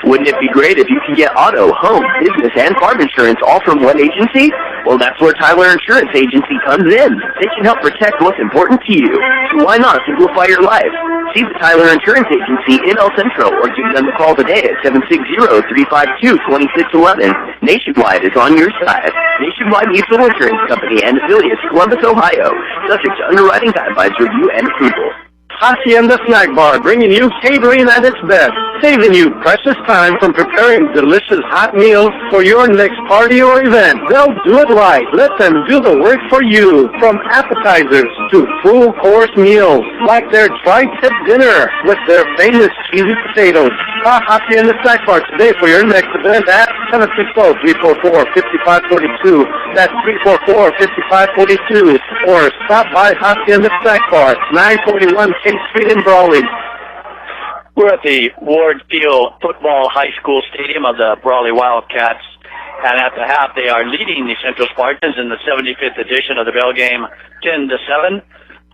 Wouldn't it be great if you could get auto, home, business, and farm insurance all from one agency? Well, that's where Tyler Insurance Agency comes in. They can help protect what's important to you. So why not simplify your life? See the Tyler Insurance Agency in El Centro or give them a call today at 760-352-2611. Nationwide is on your side. Nationwide Mutual Insurance Company and affiliates, Columbus, Ohio. Subject to underwriting guidelines review and approval. Hacienda Snack Bar, bringing you catering at its best, saving you precious time from preparing delicious hot meals for your next party or event. They'll do it right. Let them do the work for you, from appetizers to full-course meals, like their tri-tip dinner with their famous cheesy potatoes. Hacienda Snack Bar today for your next event at 760-344-5542. That's 344-5542. Or stop by Hacienda Snack Bar, 941 King Street in Brawley. We're at the Ward Field Football High School Stadium of the Brawley Wildcats, and at the half they are leading the Central Spartans in the 75th edition of the bell game 10-7.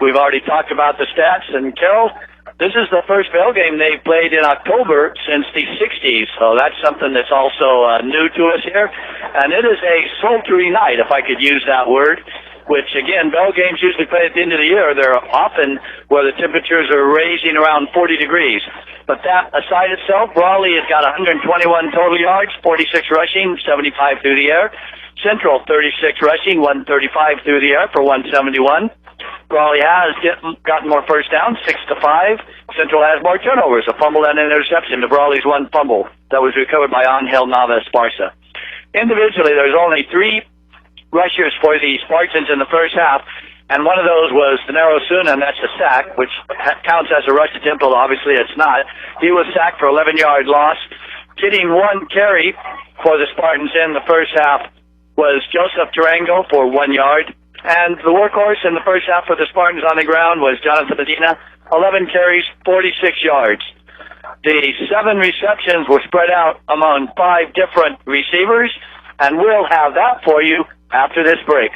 We've already talked about the stats, and Carroll, This is the first bell game they played in October since the 60s, so that's something that's also new to us here. And it is a sultry night, if I could use that word, which, again, bell games usually played at the end of the year. They're often where the temperatures are raising around 40 degrees. But that aside itself, Brawley has got 121 total yards, 46 rushing, 75 through the air. Central, 36 rushing, 135 through the air for 171. Brawley has gotten more first downs, 6-5. Central has more turnovers, a fumble and an interception. To Brawley's one fumble that was recovered by Angel Nava Esparza. Individually, there's only 3 rushers for the Spartans in the first half, and one of those was Denaro Suna, and that's a sack, which counts as a rush attempt, although obviously it's not. He was sacked for 11-yard loss. Getting 1 carry for the Spartans in the first half was Joseph Durango for 1 yard. And the workhorse in the first half for the Spartans on the ground was Jonathan Medina, 11 carries, 46 yards. The 7 receptions were spread out among 5 different receivers, and we'll have that for you after this break.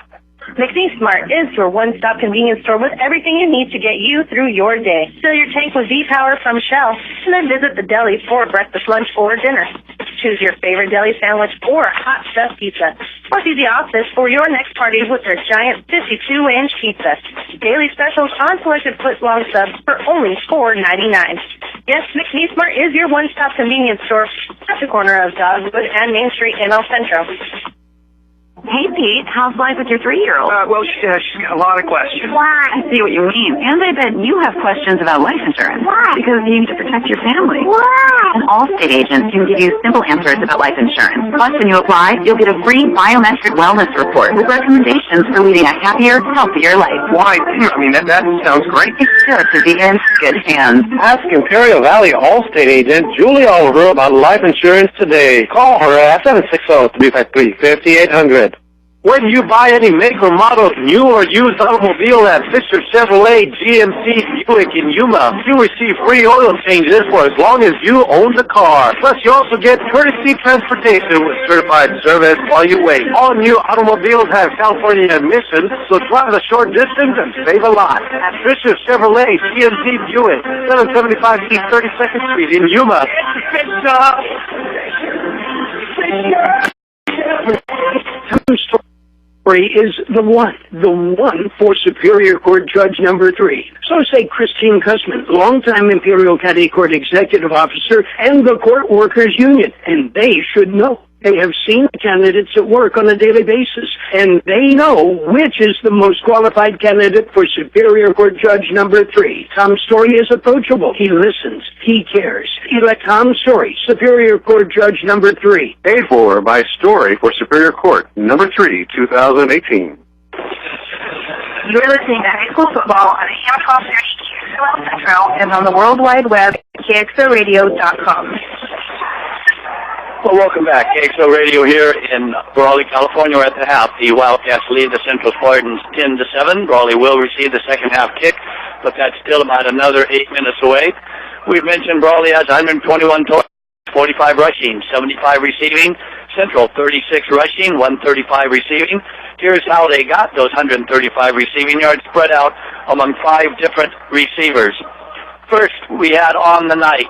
McNeese Smart is your one-stop convenience store with everything you need to get you through your day. Fill your tank with V-Power from Shell, and then visit the deli for breakfast, lunch, or dinner. Choose your favorite deli sandwich or hot stuffed pizza. Or see the office for your next party with their giant 52-inch pizza. Daily specials on selected foot-long subs for only $4.99. Yes, McNeese Smart is your one-stop convenience store at the corner of Dogwood and Main Street in El Centro. Hey, Pete, how's life with your 3-year-old? Well, she's got a lot of questions. Why? I see what you mean. And I bet you have questions about life insurance. Why? Because you need to protect your family. Why? An Allstate agent can give you simple answers about life insurance. Plus, when you apply, you'll get a free biometric wellness report with recommendations for leading a happier, healthier life. Why? I mean, that sounds great. It's sure to be in good hands. Ask Imperial Valley Allstate agent Julie Oliver about life insurance today. Call her at 760-353-5800. When you buy any make or model, new or used automobile at Fisher Chevrolet, GMC, Buick, and Yuma, you receive free oil changes for as long as you own the car. Plus, you also get courtesy transportation with certified service while you wait. All new automobiles have California emissions, so drive a short distance and save a lot. At Fisher Chevrolet, GMC, Buick, 775 East 32nd Street in Yuma. Is the one for Superior Court Judge number 3. So say Christine Cussman, longtime Imperial County Court Executive Officer and the Court Workers Union, and they should know. They have seen the candidates at work on a daily basis, and they know which is the most qualified candidate for Superior Court Judge number 3. Tom Story is approachable. He listens. He cares. Elect Tom Story, Superior Court Judge number 3. Paid for by Story for Superior Court, number 3, 2018. You're listening to high school football on AM 1230 KXO Central and on the World Wide Web at KXORadio.com. Well, welcome back. KXO Radio here in Brawley, California. We're at the half. The Wildcats lead the Central Spartans 10-7. Brawley will receive the second half kick, but that's still about another 8 minutes away. We've mentioned Brawley has 121 total, 45 rushing, 75 receiving. Central 36 rushing, 135 receiving. Here's how they got those 135 receiving yards spread out among 5 different receivers. First, we had on the night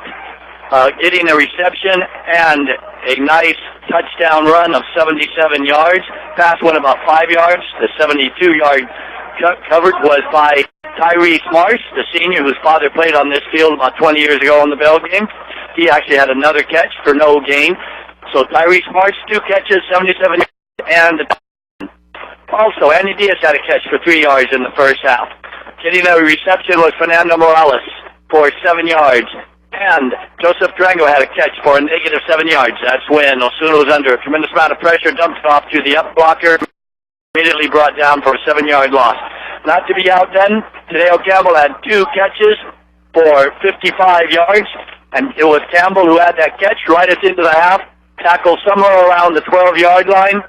getting a reception and a nice touchdown run of 77 yards. Pass went about 5 yards. The 72-yard coverage was by Tyrese Marsh, the senior whose father played on this field about 20 years ago in the Bell game. He actually had another catch for no gain. So Tyrese Marsh, 2 catches, 77 yards, and also Andy Diaz had a catch for 3 yards in the first half. Getting a reception was Fernando Morales for 7 yards. And Joseph Durango had a catch for a negative 7 yards. That's when Osuna was under a tremendous amount of pressure, dumped it off to the up blocker, immediately brought down for a 7-yard loss. Not to be outdone, Tadeo Campbell had 2 catches for 55 yards, and it was Campbell who had that catch right at the end of the half, tackled somewhere around the 12-yard line,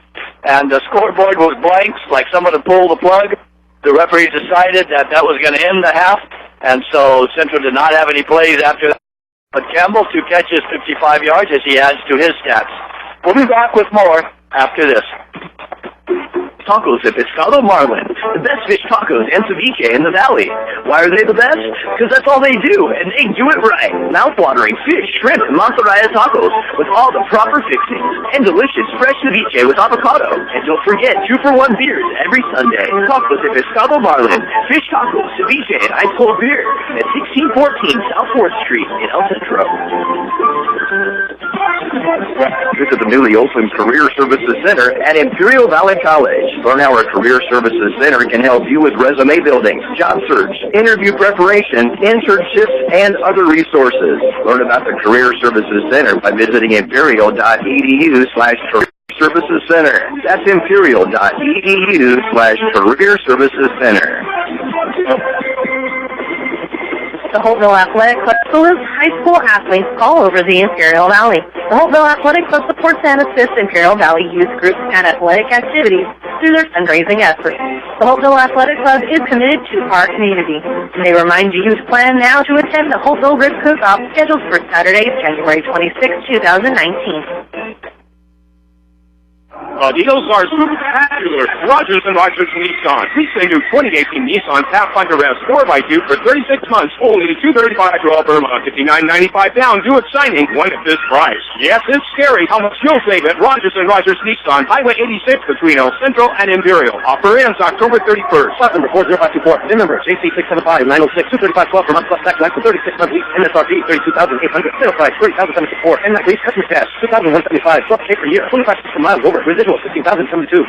and the scoreboard was blank, like someone had pulled the plug. The referee decided that that was going to end the half, and so Central did not have any plays after that. But Campbell, 2 catches, 55 yards, as he adds to his stats. We'll be back with more after this. Tacos at Pescado Marlin, the best fish tacos and ceviche in the valley. Why are they the best? Because that's all they do, and they do it right. Mouth-watering fish, shrimp, and mantarraya tacos with all the proper fixings, and delicious fresh ceviche with avocado. And don't forget 2-for-1 beers every Sunday. Tacos at Pescado Marlin, fish tacos, ceviche, and ice cold beer at 1614 South 4th Street in El Centro. Visit the newly opened Career Services Center at Imperial Valley College. Learn how our Career Services Center can help you with resume building, job search, interview preparation, internships, and other resources. Learn about the Career Services Center by visiting imperial.edu/Career Services Center. That's imperial.edu/Career Services Center. The Holtville Athletic Club salutes high school athletes all over the Imperial Valley. The Holtville Athletic Club supports and assists Imperial Valley youth groups and athletic activities through their fundraising efforts. The Holtville Athletic Club is committed to our community. They remind you to plan now to attend the Holtville Rib Cook-Off scheduled for Saturday, January 26, 2019. The deals are spectacular. Rogers & Rogers Nissan. Lease a new 2018 Nissan Pathfinder S 4x2 for 36 months, only $235 per month, $59.95 down, due at signing, one at this price. Yes, it's scary how much you'll save at Rogers & Rogers Nissan, Highway 86 between El Centro and Imperial. Offer ends October 31st. Slot number 40524. VIN number JC675-906, $235.12 per month plus tax, for 36 months lease, MSRP $32,800, sale price $30,764, and that lease customer cash $2,175, 12 pay per year, 25 per mile over. Residual $15,072.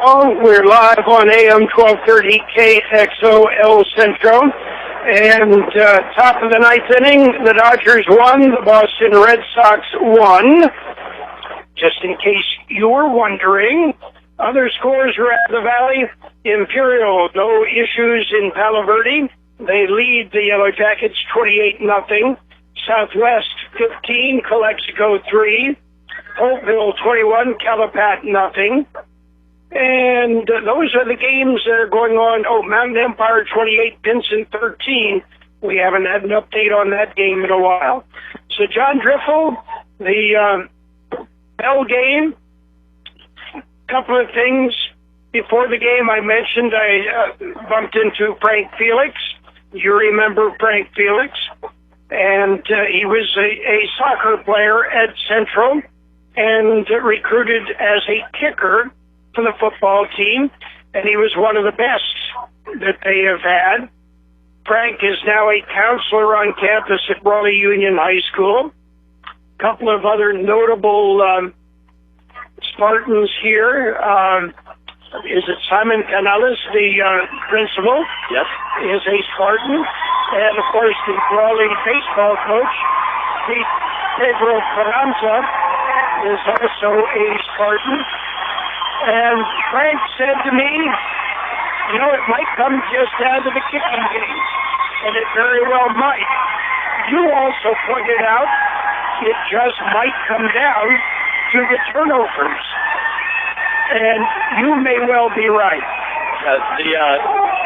Oh, we're live on AM 1230 KXO El Centro. And top of the ninth inning, the Dodgers won, the Boston Red Sox won. Just in case you were wondering, other scores around the valley. Imperial, no issues in Palo Verde. They lead the Yellow Jackets 28-0. Southwest 15, Calexico 3. Holtville 21, Calapat 0. And those are the games that are going on. Oh, Mountain Empire 28, Pinson 13. We haven't had an update on that game in a while. So John Driffle, the Bell game. Couple of things. Before the game, I mentioned I bumped into Frank Felix. You remember Frank Felix. And he was a soccer player at Central and recruited as a kicker for the football team, and he was one of the best that they have had. Frank is now a counselor on campus at Brawley Union High School. A couple of other notable Spartans here. Is it Simon Canales, the principal? Yes. Is a Spartan. And, of course, the Brawley baseball coach, Pedro Carranza, is also a Spartan. And Frank said to me, you know, it might come just down to the kicking game. And it very well might. You also pointed out it just might come down to the turnovers. And you may well be right. The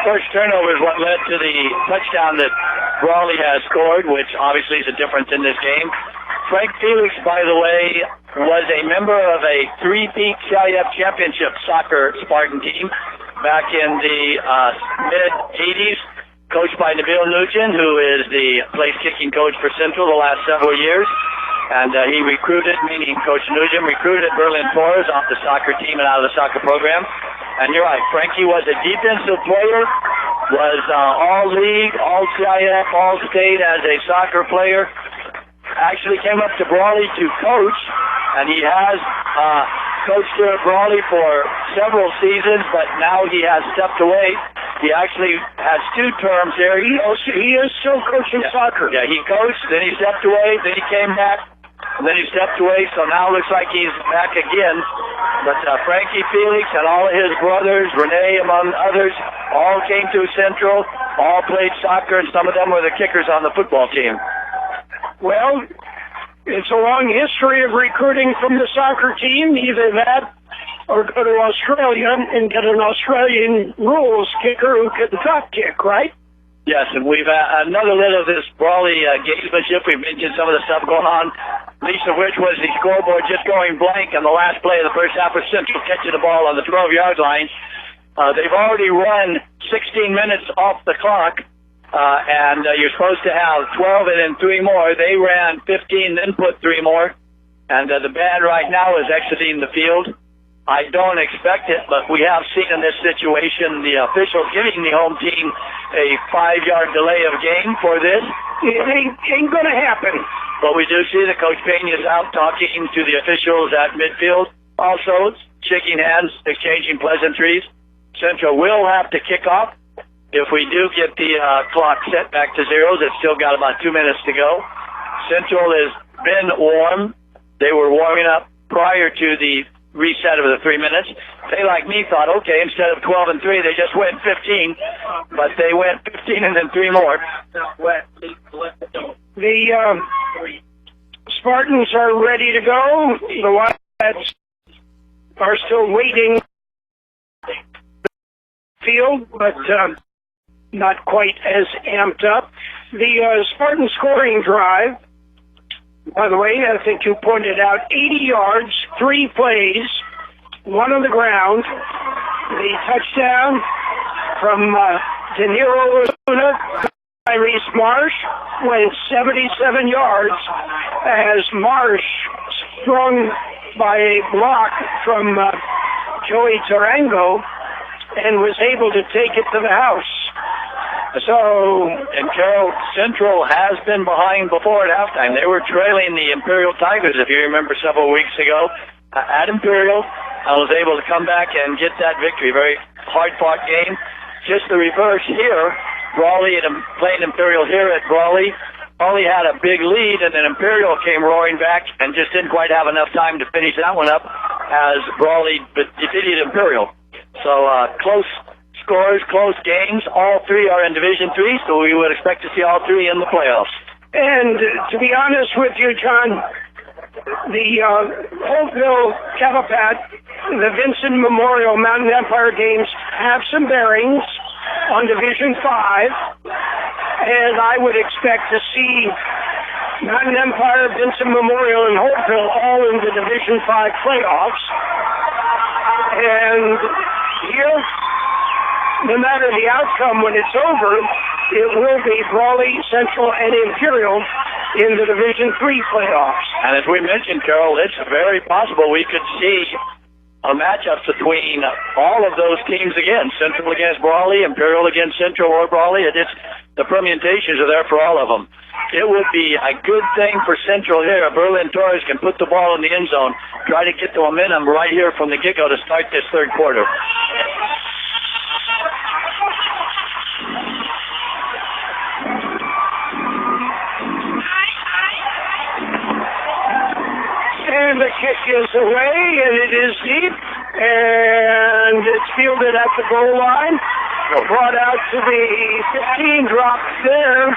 first turnover is what led to the touchdown that Brawley has scored, which obviously is a difference in this game. Frank Felix, by the way, was a member of a three-peat CIF championship soccer Spartan team back in the mid-'80s, coached by Nabil Nugent, who is the place-kicking coach for Central the last several years. And he recruited, meaning Coach Nugent, recruited Berlin Torres off the soccer team and out of the soccer program. And you're right, Frankie was a defensive player, was all-league, all-CIF, all-state as a soccer player. Actually came up to Brawley to coach, and he has coached here at Brawley for several seasons, but now he has stepped away. He actually has 2 terms here. He is still coaching soccer. Yeah, he coached, then he stepped away, then he came back, and then he stepped away, so now it looks like he's back again. But Frankie Felix and all of his brothers, Renee among others, all came to Central, all played soccer, and some of them were the kickers on the football team. Well, it's a long history of recruiting from the soccer team, either that or go to Australia and get an Australian rules kicker who can drop kick, right? Yes, and we've another little of this Brawley gamesmanship. We've mentioned some of the stuff going on, least of which was the scoreboard just going blank on the last play of the first half with Central catching the ball on the 12-yard line. They've already run 16 minutes off the clock, and you're supposed to have 12 and then 3 more. They ran 15, then put 3 more, and the band right now is exiting the field. I don't expect it, but we have seen in this situation the officials giving the home team a 5-yard delay of game for this. It ain't going to happen. But we do see that Coach Payne is out talking to the officials at midfield, also shaking hands, exchanging pleasantries. Central will have to kick off. If we do get the clock set back to zeros, it's still got about 2 minutes to go. Central has been warm. They were warming up prior to the reset of the 3 minutes. They, like me, thought, okay, instead of 12 and 3, they just went 15, but they went 15 and then 3 more. The Spartans are ready to go. The Wildcats are still waiting field, but not quite as amped up. The Spartan scoring drive, by the way, I think you pointed out, 80 yards, 3 plays, 1 on the ground. The touchdown from De Niro Luna, Tyrese Marsh, went 77 yards as Marsh, strung by a block from Joey Tarango, and was able to take it to the house. And Carroll Central has been behind before at halftime. They were trailing the Imperial Tigers, if you remember, several weeks ago at Imperial. I was able to come back and get that victory. Very hard-fought game. Just the reverse here. Brawley and playing Imperial here at Brawley. Brawley had a big lead, and then Imperial came roaring back and just didn't quite have enough time to finish that one up as Brawley defeated Imperial. So close scores, close games. All 3 are in Division III, so we would expect to see all 3 in the playoffs. And to be honest with you, John, the Holtville Cavapat, the Vincent Memorial Mountain Empire games have some bearings on Division 5, and I would expect to see Mountain Empire, Vincent Memorial, and Holtville all in the Division 5 playoffs. And here, no matter the outcome when it's over, it will be Brawley, Central, and Imperial in the Division III playoffs. And as we mentioned, Carroll, it's very possible we could see a matchup between all of those teams again. Central against Brawley, Imperial against Central or Brawley. The permutations are there for all of them. It would be a good thing for Central here. Berlin Torres can put the ball in the end zone, try to get the momentum right here from the get-go to start this third quarter. And the kick is away, and it is deep, and it's fielded at the goal line. Brought out to the 15, dropped there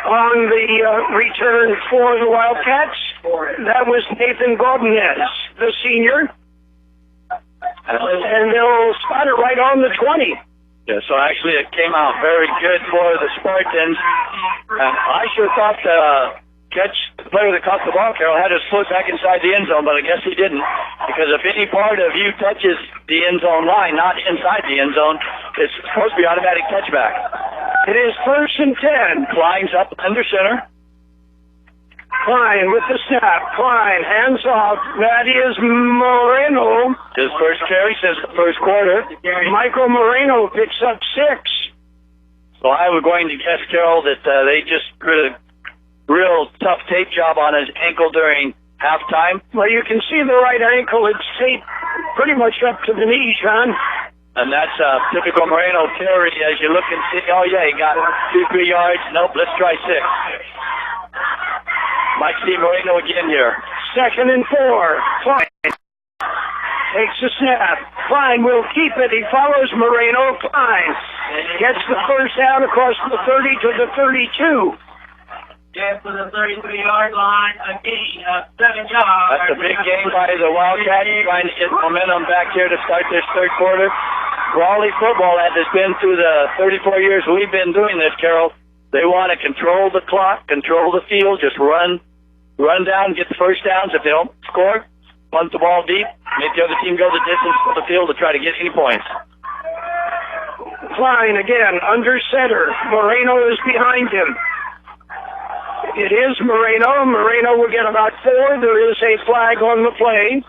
on the return for the Wildcats. That was Nathan Godinez, the senior. And they'll spot it right on the 20. Yeah, so actually it came out very good for the Spartans. I sure thought the player that caught the ball, Carroll, had his foot back inside the end zone, but I guess he didn't. Because if any part of you touches the end zone line, not inside the end zone, it's supposed to be automatic touchback. It is 1st and 10. Klein's up under center. Klein with the snap. Klein, hands off. That is Moreno. His first carry since the first quarter. Michael Moreno picks up 6. So I was going to guess, Carroll, that they just did a real tough tape job on his ankle during halftime. Well, you can see the right ankle. It's taped pretty much up to the knee, John. And that's a typical Moreno carry as you look and see. Oh, yeah, he got 2-3 yards. Nope, let's try 6. Mike C. Moreno again here. 2nd and 4. Klein takes a snap. Klein will keep it. He follows Moreno. Klein gets the first down across the 30 to the 32. Get for the 33-yard line, again, 7 yards. That's a big game by the Wildcats, trying to get momentum back here to start this third quarter. Brawley football has been through the 34 years we've been doing this, Carroll. They want to control the clock, control the field, just run down, get the first downs. If they don't score, punt the ball deep, make the other team go the distance for the field to try to get any points. Klein again, under center. Moreno is behind him. It is Moreno. Moreno will get about 4. There is a flag on the play.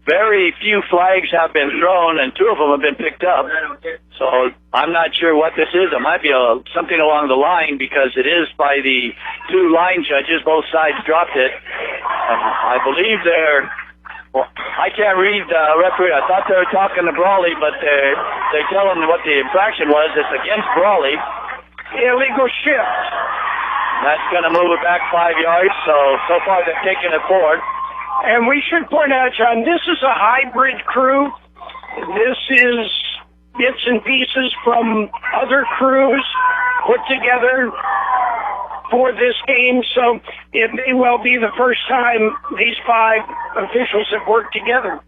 Very few flags have been thrown, and 2 of them have been picked up. So I'm not sure what this is. It might be something along the line because it is by the 2 line judges. Both sides dropped it. I believe they're... Well, I can't read the referee. I thought they were talking to Brawley, but they tell him what the infraction was. It's against Brawley. Illegal shift. That's going to move it back 5 yards. So far they've taken it forward. And we should point out, John, this is a hybrid crew. This is bits and pieces from other crews put together for this game, so it may well be the first time these 5 officials have worked together,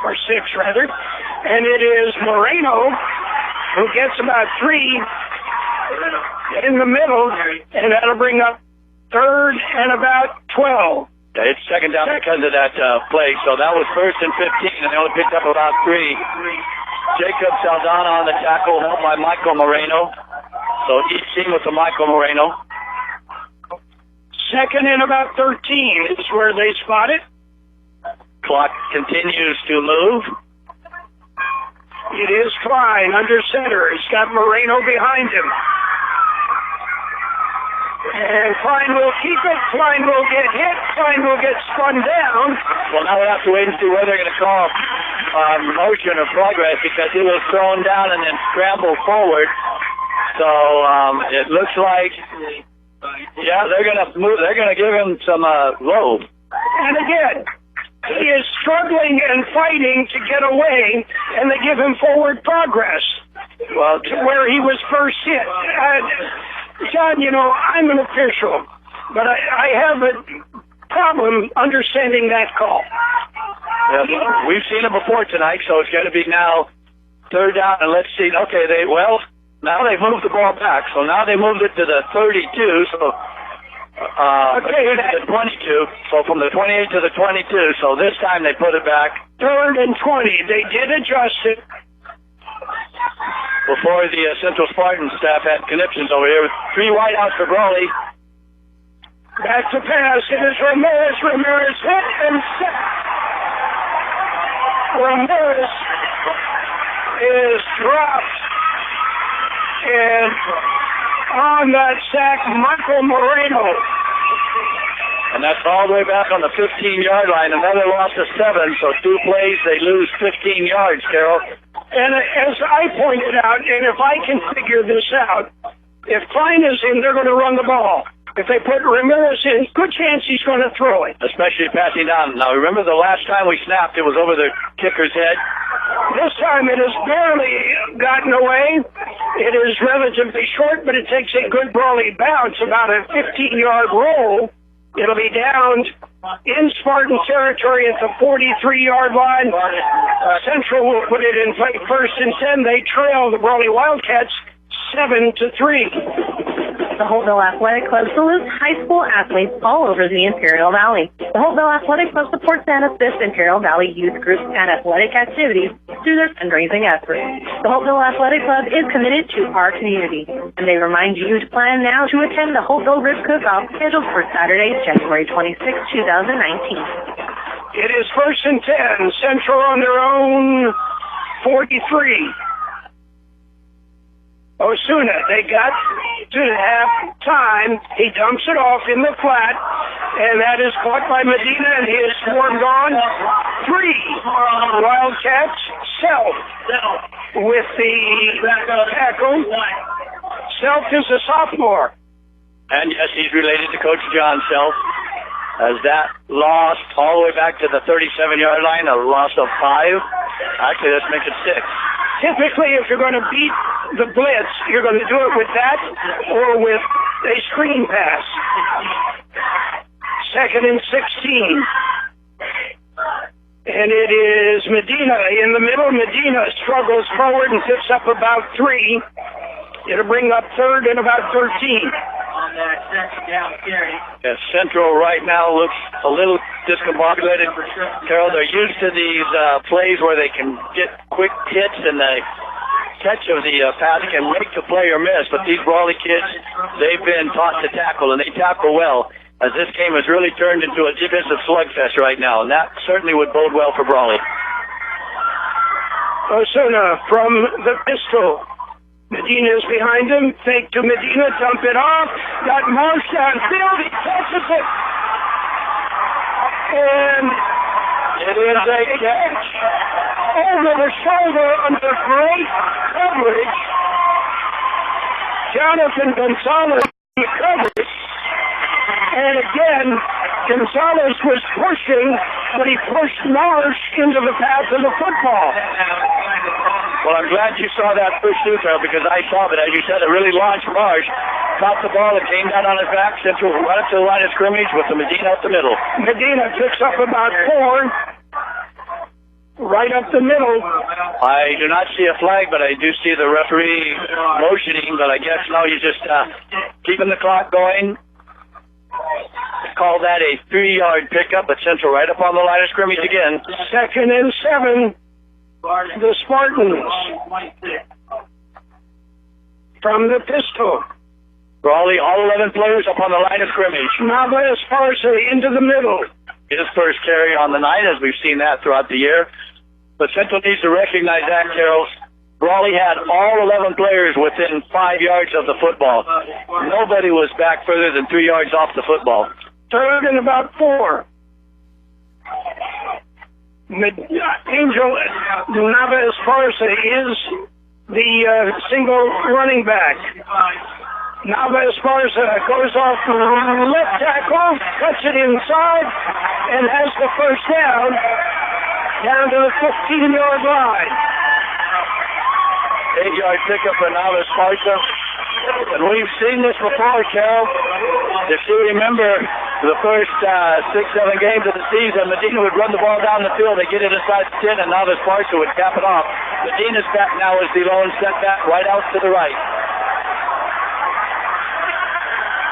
or 6 rather, and it is Moreno who gets about 3 in the middle, and that'll bring up 3rd and about 12. It's second down because of that play, so that was 1st and 15, and they only picked up about 3. Jacob Saldana on the tackle, helped by Michael Moreno, so each team with the Michael Moreno. 2nd and about 13 is where they spot it. Clock continues to move. It is Klein under center. He's got Moreno behind him. And Klein will keep it. Klein will get hit. Klein will get spun down. Well, now we have to wait and see whether they're going to call motion or progress because he was thrown down and then scrambled forward. So it looks like... Yeah, they're going to move. They're going to give him some low. And again, he is struggling and fighting to get away, and they give him forward progress. Well, to where he was first hit. John, you know, I'm an official, but I have a problem understanding that call. Yeah, we've seen it before tonight, so it's going to be now 3rd down, and let's see. Okay, now they've moved the ball back, so now they moved it to the 32, so the 22, so from the 28 to the 22, so this time they put it back. 3rd and 20, they did adjust it. Before the Central Spartan staff had conniptions over here, 3 wideouts for Brawley. Back to pass, it is Ramirez. Ramirez hit and set. Ramirez is dropped. And on that sack, Michael Moreno. And that's all the way back on the 15-yard line. Another loss of 7, so 2 plays, they lose 15 yards, Carroll. And as I pointed out, and if I can figure this out, if Klein is in, they're going to run the ball. If they put Ramirez in, good chance he's going to throw it. Especially passing down. Now, remember the last time we snapped, it was over the kicker's head? This time it has barely gotten away. It is relatively short, but it takes a good Brawley bounce, about a 15-yard roll. It'll be down in Spartan territory at the 43-yard line. Central will put it in play 1st and 10. They trail the Brawley Wildcats 7-3. The Holtville Athletic Club salutes high school athletes all over the Imperial Valley. The Holtville Athletic Club supports and assists Imperial Valley youth groups and athletic activities through their fundraising efforts. The Holtville Athletic Club is committed to our community, and they remind you to plan now to attend the Holtville Rib Cook-Off scheduled for Saturday, January 26, 2019. It is 1st and 10. Central on their own 43. Osuna, they got to half time. He dumps it off in the flat, and that is caught by Medina, and he is swarmed on. 3 Wildcats. Self with the tackle. Self is a sophomore. And yes, he's related to Coach John Self. As that lost all the way back to the 37-yard line, a loss of 5. Actually, let's make it 6. Typically, if you're going to beat the blitz, you're going to do it with that or with a screen pass. 2nd and 16. And it is Medina in the middle. Medina struggles forward and picks up about 3. It'll bring up third and about 13. On that second down carry. Yes, Central right now looks a little discombobulated. Carroll, they're used to these plays where they can get quick hits and the catch of the pass can make the play or miss. But these Brawley kids, they've been taught to tackle, and they tackle well, as this game has really turned into a defensive slugfest right now, and that certainly would bode well for Brawley. Osuna from the pistol. Medina is behind him. Fake to Medina. Dump it off. Got Marsh downfield. He catches it. And it is a catch over the shoulder under great coverage. Jonathan Gonzalez in the coverage. And again, Gonzalez was pushing, but he pushed Marsh into the path of the football. Well, I'm glad you saw that push through, Carroll, because I saw it. As you said, it really launched Marsh. Caught the ball, it came down on his back, Central right up to the line of scrimmage with the Medina up the middle. Medina picks up about 4, right up the middle. I do not see a flag, but I do see the referee motioning, but I guess now he's just keeping the clock going. Call that a 3-yard pickup, but Central right up on the line of scrimmage again. 2nd and 7. The Spartans from the pistol. Brawley, all 11 players up on the line of scrimmage. Nava Esparza into the middle. His first carry on the night, as we've seen that throughout the year. But Central needs to recognize that, Carroll. Brawley had all 11 players within 5 yards of the football. Nobody was back further than 3 yards off the football. 3rd and about 4. Angel Nava Esparza is the single running back. Nava Esparza goes off left tackle, cuts it inside, and has the first down to the 15-yard line. 8-yard pickup for Nava Esparza. And we've seen this before, Carroll. If you remember the first 6-7 games of the season, Medina would run the ball down the field, they get it inside the 10, and Nava Esparza would cap it off. Medina's back now is the lone setback right out to the right.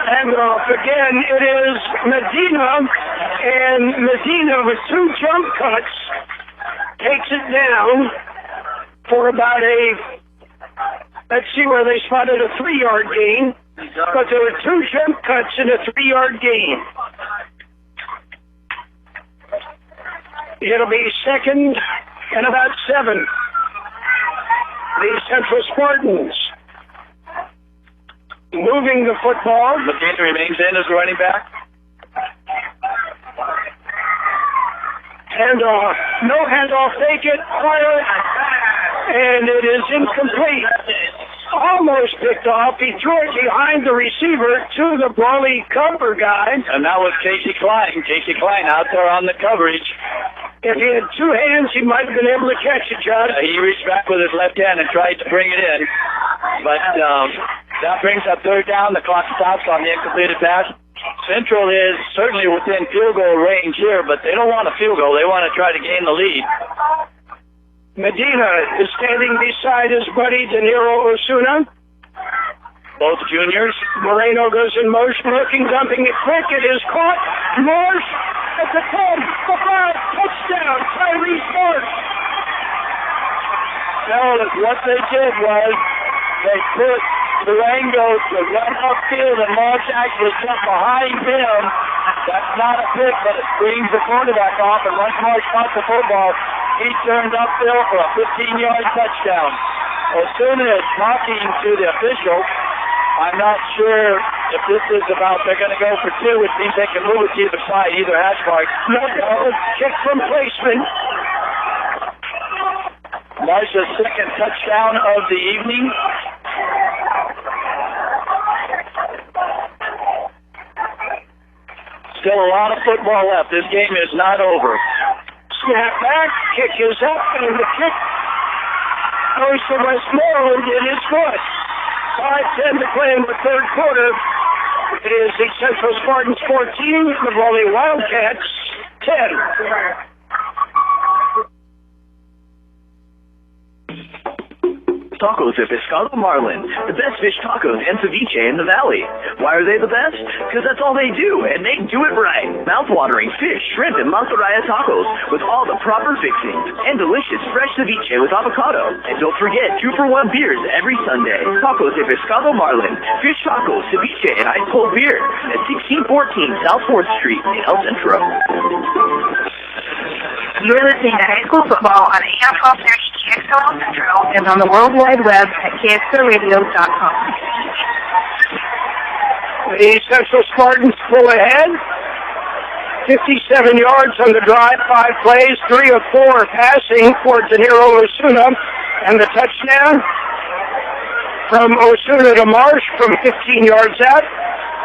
And again, it is Medina, and Medina with 2 jump cuts takes it down for about let's see where they spotted a 3-yard gain, but there were 2 jump cuts and a 3-yard gain. It'll be 2nd and about 7. The Central Spartans moving the football. Medina remains in as running back. Handoff. No handoff. Take it. Fire it. And it is incomplete. Almost picked off. He threw it behind the receiver to the Brawley cover guy. And that was Casey Klein. Casey Klein out there on the coverage. If he had 2 hands, he might have been able to catch it, Judd. He reached back with his left hand and tried to bring it in. But that brings up 3rd down. The clock stops on the incompleted pass. Central is certainly within field goal range here, but they don't want a field goal. They want to try to gain the lead. Medina is standing beside his buddy De Niro Osuna. Both juniors. Moreno goes in motion, looking, dumping it quick. It is caught. Marsh at the 10, the 5, touchdown, Tyrese Marsh. No, what they did was they put Durango to run upfield, and Marsh actually got behind him. That's not a pick, but it brings the quarterback off, and once Marsh caught the football, he turned upfield for a 15-yard touchdown. Osuna is talking to the official. I'm not sure if this is about they're going to go for 2, which means they can move it to either side, either hash mark. No, kick from placement. Marsh's 2nd touchdown of the evening. Still a lot of football left. This game is not over. Snap back, kick is up, and the kick goes to Westmoreland in his foot. 5:10 to play in the 3rd quarter. It is the Central Spartans 14, the Brawley Wildcats 10. Tacos de Pescado Marlin, the best fish tacos and ceviche in the valley. Why are they the best? Because that's all they do, and they do it right. Mouth-watering fish, shrimp, and mantarraya tacos with all the proper fixings, and delicious fresh ceviche with avocado. And don't forget 2-for-1 beers every Sunday. Tacos de Pescado Marlin, fish tacos, ceviche, and ice cold beer at 1614 South 4th Street in El Centro. You're listening to high school football on AM 1230 KXO Central and on the World Wide Web at KXORadio.com. The Central Spartans pull ahead. 57 yards on the drive, 5 plays, 3 of 4 passing for Danilo Osuna, and the touchdown from Osuna to Marsh from 15 yards out.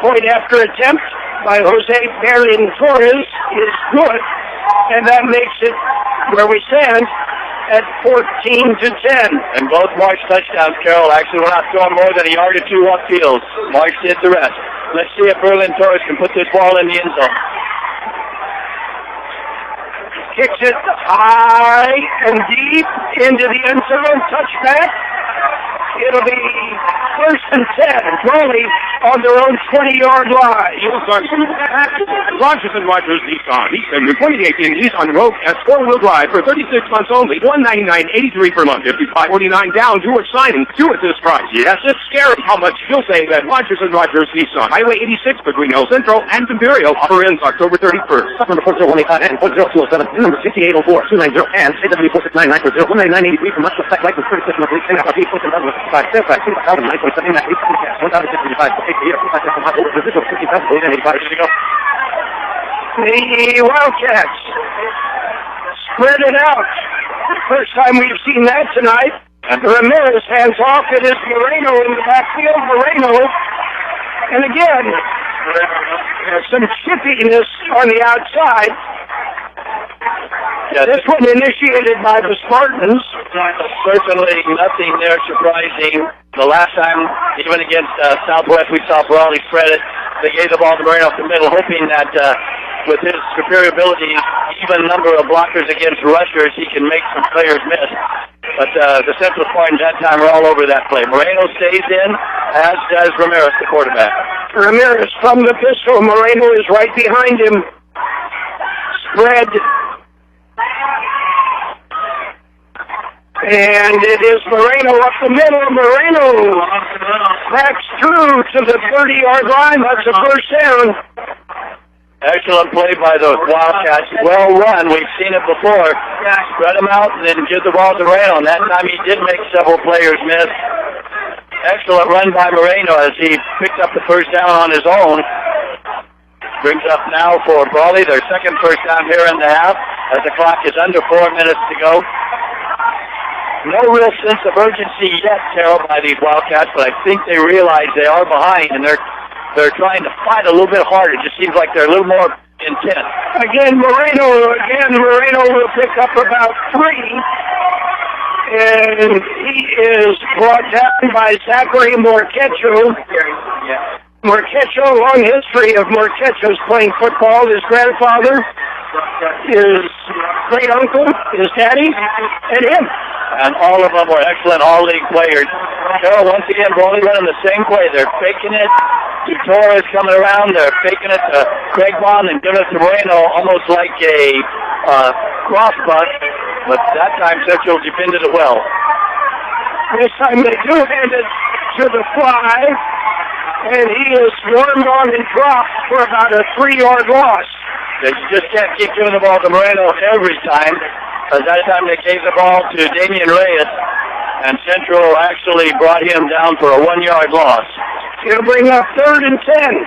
Point after attempt by Jose Perrin Torres is good, and that makes it where we stand at 14-10. And both Marsh touchdowns, Carroll, actually were not throwing more than a yard or two upfield. Marsh did the rest. Let's see if Berlin Torres can put this ball in the end zone. Kicks it high and deep into the end zone. Touchback. It'll be 1st and 10. Brawley on their own 20-yard line. Rogers and Rogers Nissan. Nissan, your 2018 Nissan Rogue S 4-wheel drive for 36 months only. $199.83 per month. $55.49 down. Do it signing. Do it this price. Yes, it's scary how much you'll save at Rogers and Rogers Nissan. Highway 86 between El Centro and Imperial. Offer ends October 31st. Number 40185 and 40207. Number 6804 290 and 8W4699 for 199.83 per month. Select license 36 months. Lease. And FRP 411. 5 sales price 2,000 9.7 that 1,055 for 8 years 2,000 over residual 50,085. Here we go. The Wildcats spread it out. First time we've seen that tonight. Ramirez hands off. It is Moreno in the backfield. Moreno, and again, some chippiness on the outside. Yes. This one initiated by the Spartans. Certainly nothing there surprising. The last time, even against Southwest, we saw Brawley spread it. They gave the ball to Moreno up the middle, hoping that with his superior ability, even number of blockers against rushers, he can make some players miss. But the Central Spartans that time were all over that play. Moreno stays in, as does Ramirez, the quarterback. Ramirez from the pistol. Moreno is right behind him. Spread. And it is Moreno up the middle. Moreno backs through to the 30-yard line. That's a first down. Excellent play by those Wildcats. Well run. We've seen it before. Spread them out and then give the ball to Moreno. And that time he did make several players miss. Excellent run by Moreno as he picked up the first down on his own. Brings up now for Brawley, their second first down here in the half, as the clock is under 4 minutes to go. No real sense of urgency yet, Carroll, by these Wildcats, but I think they realize they are behind, and they're trying to fight a little bit harder. It just seems like they're a little more intent. Again, Moreno will pick up about 3, and he is brought down by Zachary Morquecho. Morquecho, long history of Morquecho's playing football. His grandfather, his great uncle, his daddy, and him. And all of them were excellent all-league players. Carroll, once again, Brawley running the same play. They're faking it to Torres coming around. They're faking it to Craig Bond and giving it to Moreno, almost like a cross bunt. But that time, Central defended it well. This time they do hand it to the fly, and he is swarmed on and dropped for about a 3-yard loss. They just can't keep giving the ball to Moreno every time. At that time they gave the ball to Damian Reyes, and Central actually brought him down for a 1-yard loss. It'll bring up 3rd and 10.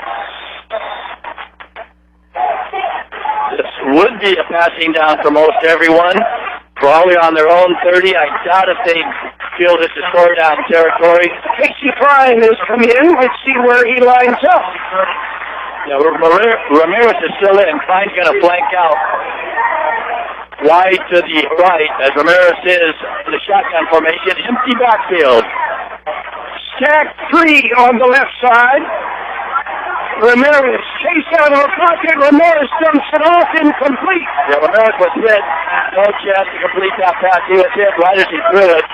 This would be a passing down for most everyone. Brawley on their own 30. I doubt if they feel this is score down territory. Casey Prime has come in. Let's see where he lines up. Yeah, Ramirez is still in. Klein's going to flank out wide to the right as Ramirez is in the shotgun formation. Empty backfield. Stack 3 on the left side. Ramirez chased out of the pocket. Ramirez dumps it off, incomplete. Yeah, Ramirez was hit. No chance to complete that pass. He was hit right as he threw it.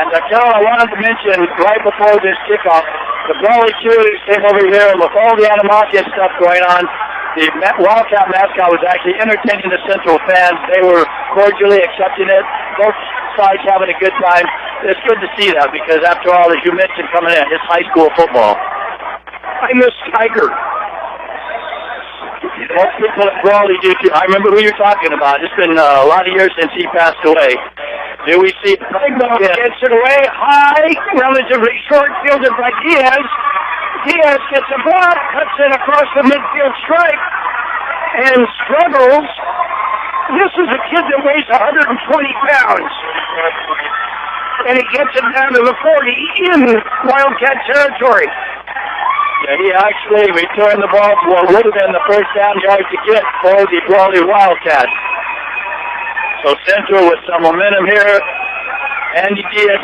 And Carroll, I wanted to mention right before this kickoff, the Brawley cheerleaders came over here, and with all the animosity and stuff going on, the Wildcat mascot was actually entertaining the Central fans. They were cordially accepting it. Both sides having a good time. It's good to see that because, after all, as you mentioned coming in, it's high school football. I miss Tiger. Most people at Brawley do too. I remember who you're talking about. It's been a lot of years since he passed away. Do we see gets it away high, relatively short, fielded by Diaz. Diaz gets a block, cuts it across the midfield stripe, and struggles. This is a kid that weighs 120 pounds. And he gets it down to the 40 in Wildcat territory. Yeah, he actually returned the ball to what would have been the first down yard to get for the Brawley Wildcats. So Central with some momentum here. Andy Diaz,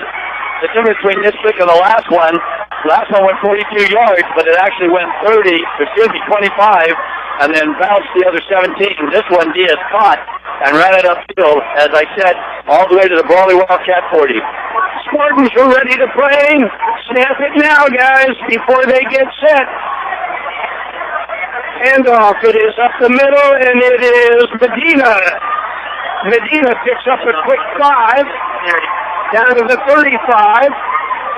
the difference between this pick and the last one went 42 yards, but it actually went 25, and then bounced the other 17. This one Diaz caught and ran it upfield, as I said, all the way to the Brawley Wildcat 40. Spartans are ready to play. Snap it now, guys, before they get set. And off. It is up the middle, and it is Medina. Medina picks up a quick 5 down to the 35.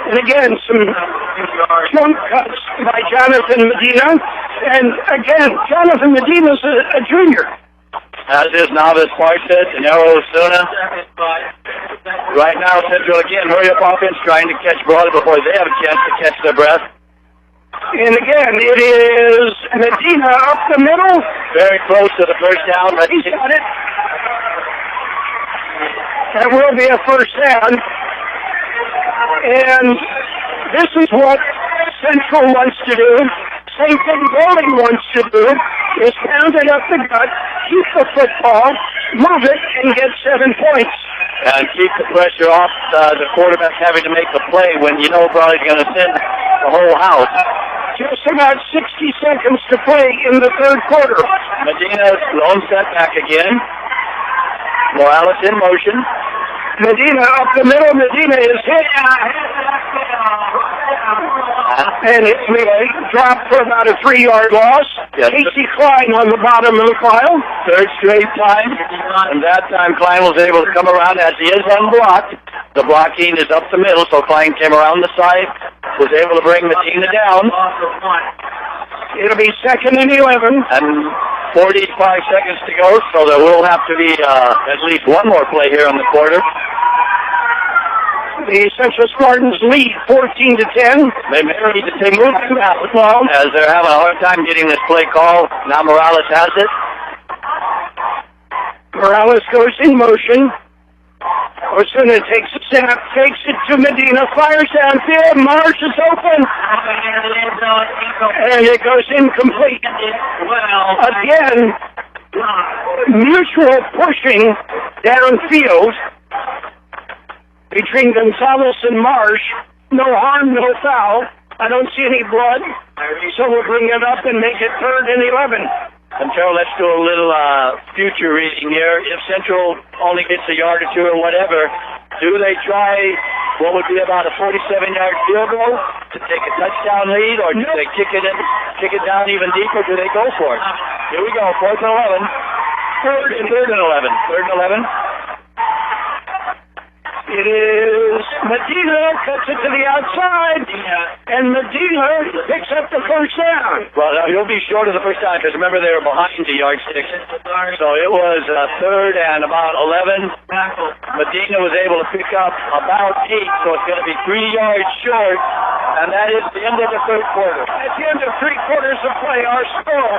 And again, some jump cuts by Jonathan Medina. And again, Jonathan Medina's a junior. As is novice Parsons and Arizona. Right now, Central again, hurry up offense, trying to catch Brawley before they have a chance to catch their breath. And again, it is Medina up the middle. Very close to the first down. He's got it. That will be a first down. And this is what Central wants to do. Same thing Bowling wants to do is pound it up the gut, keep the football, move it, and get 7 points. And keep the pressure off the quarterback having to make the play when you know Brawley's going to send the whole house. Just about 60 seconds to play in the third quarter. Medina's lone setback again. Morales in motion. Medina up the middle. Medina is hit. And it dropped for about a 3-yard loss. Yes. Casey Klein on the bottom of the pile. Third straight time. And that time Klein was able to come around as he is unblocked. The blocking is up the middle, so Klein came around the side, was able to bring Medina down. It'll be 2nd and 11. And 45 seconds to go, so there will have to be at least one more play here in the quarter. The Central Spartans lead 14-10. They may need to take move as they're having a hard time getting this play call. Now Morales has it. Morales goes in motion. Osuna takes a snap, takes it to Medina, fires downfield. Marsh is open. And it goes incomplete. Again, mutual pushing downfield between Gonzalez and Marsh. No harm, no foul. I don't see any blood. So we'll bring it up and make it 3rd and 11. And Carroll, let's do a little future reading here. If Central only gets a yard or two or whatever, do they try what would be about a 47-yard field goal to take a touchdown lead, or do they kick it down even deeper? Do they go for it? Here we go, 4th and 11. 3rd and 11. 3rd and 11. It is Medina, cuts it to the outside, and Medina picks up the first down. Well, he'll be short of the first down, because remember they were behind the yardstick. So it was 3rd and about 11. Medina was able to pick up about 8, so it's going to be 3 yards short, and that is the end of the third quarter. At the end of 3 quarters of play, our score,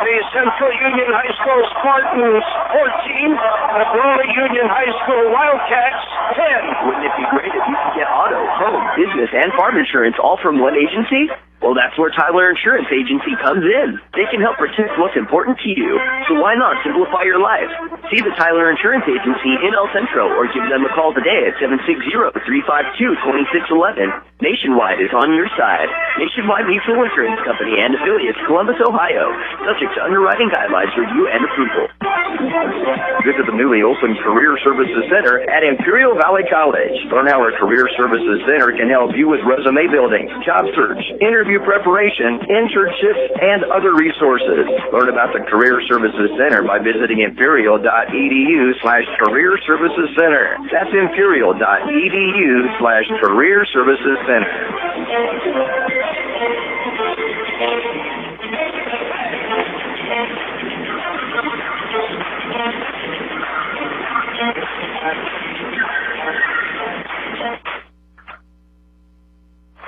the Central Union High School Spartans 14, the Brawley Union High School Wildcats 10. Wouldn't it be great if you could get auto, home, business, and farm insurance all from one agency? Well, that's where Tyler Insurance Agency comes in. They can help protect what's important to you. So why not simplify your life? See the Tyler Insurance Agency in El Centro or give them a call today at 760-352-2611. Nationwide is on your side. Nationwide Mutual Insurance Company and affiliates, Columbus, Ohio. Subject to underwriting guidelines, review, and approval. Visit the newly opened Career Services Center at Imperial Valley College. Learn how our Career Services Center can help you with resume building, job search, interview preparation, internships, and other resources. Learn about the Career Services Center by visiting imperial.edu/Career Services Center. That's imperial.edu/Career Services Center.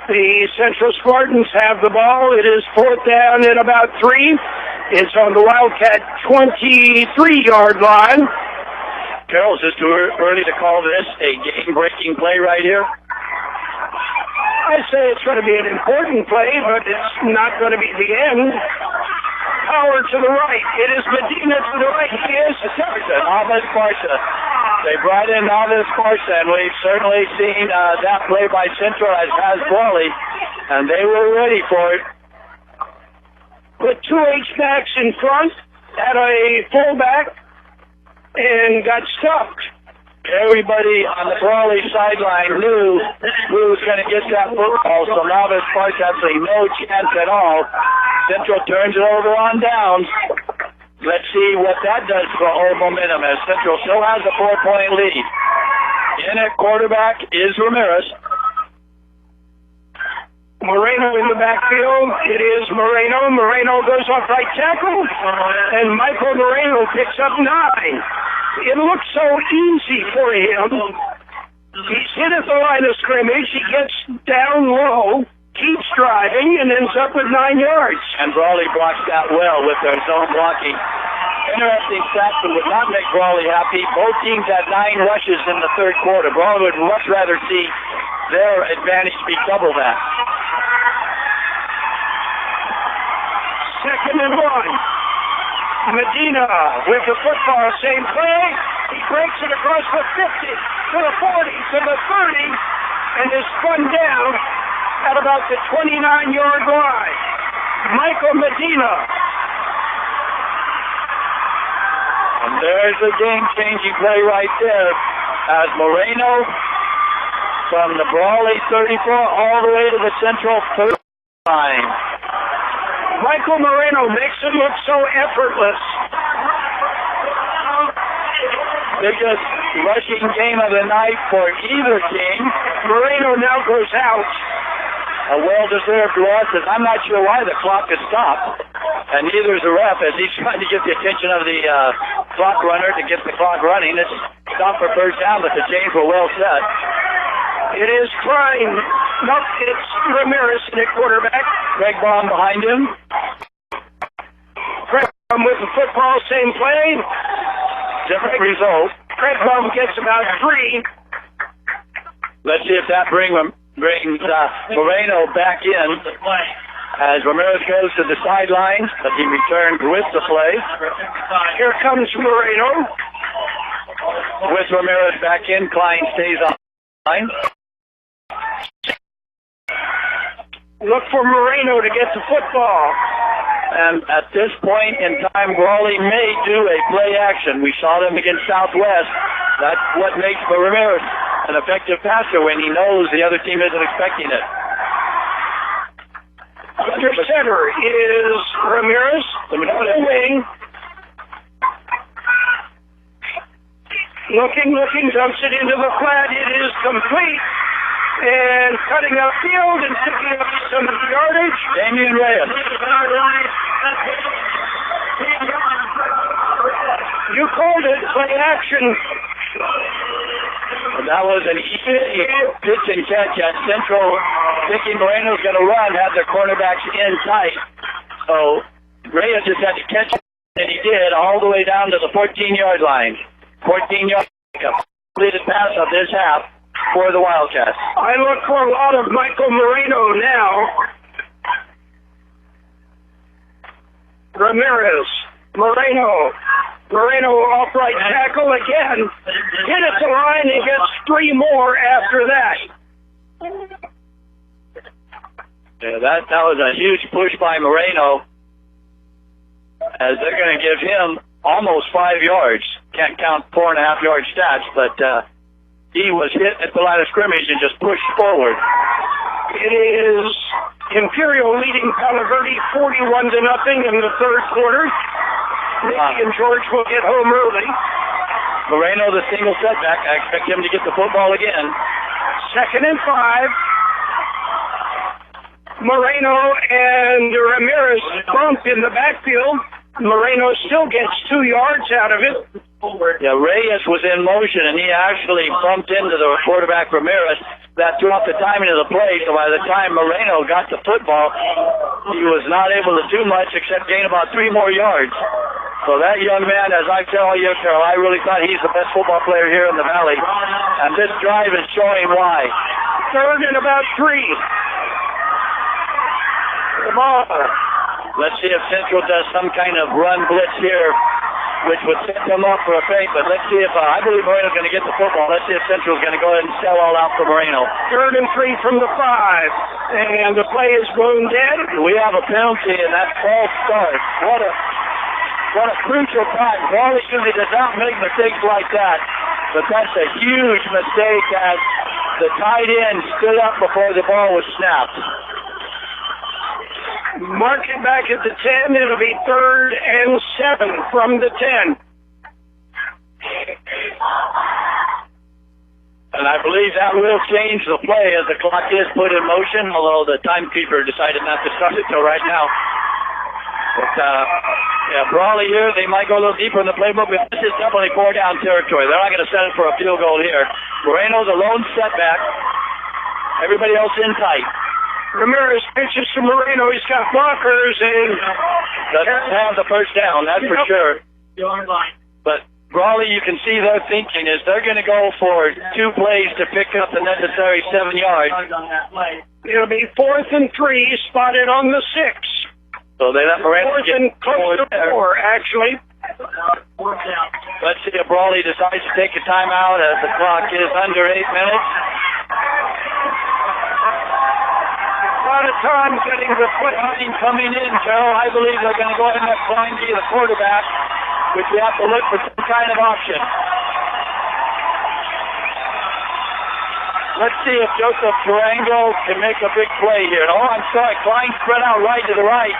The Central Spartans have the ball. It is 4th down and about 3. It's on the Wildcat 23-yard line. Carroll, is this too early to call this a game-breaking play right here? I say it's going to be an important play, but it's not going to be the end. Power to the right. It is Medina to the right. He is Alvis Barca. They brought in Alvis Barca, and we've certainly seen that play by Central, as has Brawley, and they were ready for it. Put 2 H-backs in front, had a fullback, and got stuffed. Everybody on the Brawley sideline knew who was going to get that football, so now there's absolutely no chance at all. Central turns it over on downs. Let's see what that does for our momentum, as Central still has a 4-point lead. In at quarterback is Ramirez. Moreno in the backfield. It is Moreno. Moreno goes off right tackle, and Michael Moreno picks up 9. It looks so easy for him. He's hit at the line of scrimmage. He gets down low, keeps driving, and ends up with 9 yards. And Brawley blocks that well with their zone blocking. Interesting stats that would not make Brawley happy. Both teams had 9 rushes in the third quarter. Brawley would much rather see their advantage be double that. 2nd and 1. Medina with the football, same play. He breaks it across the 50, to the 40, to the 30, and is spun down at about the 29-yard line. Michael Medina. And there's a game-changing play right there, as Moreno from the Brawley 34 all the way to the Central 30 line. Michael Moreno makes it look so effortless. Biggest rushing game of the night for either team. Moreno now goes out. A well-deserved loss, as I'm not sure why the clock is stopped. And neither is the ref, as he's trying to get the attention of the clock runner to get the clock running. It's stopped for first down, but the chains were well set. It is trying. Nope, it's Ramirez in at quarterback. Greg Baum behind him. Greg Baum with the football, same play. Different result. Greg Baum gets about 3. Let's see if that brings Moreno back in. As Ramirez goes to the sideline, but he returned with the play. Here comes Moreno. With Ramirez back in, Klein stays on the line. Look for Moreno to get the football. And at this point in time, Brawley may do a play action. We saw them against Southwest. That's what makes Ramirez an effective passer, when he knows the other team isn't expecting it. Under center is Ramirez. The wing. Looking, dumps it into the flat. It is complete. And cutting upfield and picking up some yardage. Damian Reyes. You called it play action. That was an easy pitch and catch at Central. Thinking Moreno's going to run, had their cornerbacks in tight. So Reyes just had to catch it, and he did, all the way down to the 14-yard line. 14-yard completed pass of this half for the Wildcats. I look for a lot of Michael Moreno now. Ramirez. Moreno off right tackle again. Hit at the line and gets 3 more after that. Yeah, that was a huge push by Moreno, as they're going to give him almost 5 yards. Can't count 4.5-yard stats, but he was hit at the line of scrimmage and just pushed forward. It is Imperial leading Palo Verde 41-0 in the third quarter. Nicky and George will get home early. Moreno, the single setback. I expect him to get the football again. 2nd and 5. Moreno and Ramirez bump in the backfield. Moreno still gets 2 yards out of it. Yeah, Reyes was in motion, and he actually bumped into the quarterback Ramirez. That threw off the timing of the play, so by the time Moreno got the football, he was not able to do much except gain about 3 more yards. So that young man, as I tell you, Carroll, I really thought he's the best football player here in the Valley. And this drive is showing why. 3rd and about 3. Come on. Let's see if Central does some kind of run blitz here, which would set them up for a fake. But let's see if, I believe Moreno's going to get the football. Let's see if Central's going to go ahead and sell all out for Moreno. 3rd and 3 from the 5. And the play is blown dead. We have a penalty, and that's false start. What a crucial time. Brawley usually does not make mistakes like that. But that's a huge mistake as the tight end stood up before the ball was snapped. Mark it back at the 10. It'll be 3rd and 7 from the 10. And I believe that will change the play as the clock is put in motion, although the timekeeper decided not to start it till right now. But, Brawley here, they might go a little deeper in the playbook, but this is definitely 4-down territory. They're not going to set it for a field goal here. Moreno's a lone setback. Everybody else in tight. Ramirez pitches to Moreno. He's got blockers and doesn't have the first down, that's for sure. But Brawley, you can see their thinking is they're going to go for 2 plays to pick up the necessary 7 yards. It'll be 4th and 3, spotted on the 6. So they let Moreno 4th and close to 4, actually. Let's see if Brawley decides to take a timeout as the clock is under 8 minutes. A lot of time getting the play coming in, Carroll. I believe they're going to go ahead and let Klein be the quarterback, which we have to look for some kind of option. Let's see if Joseph Durango can make a big play here. Oh, I'm sorry. Klein spread out right to the right,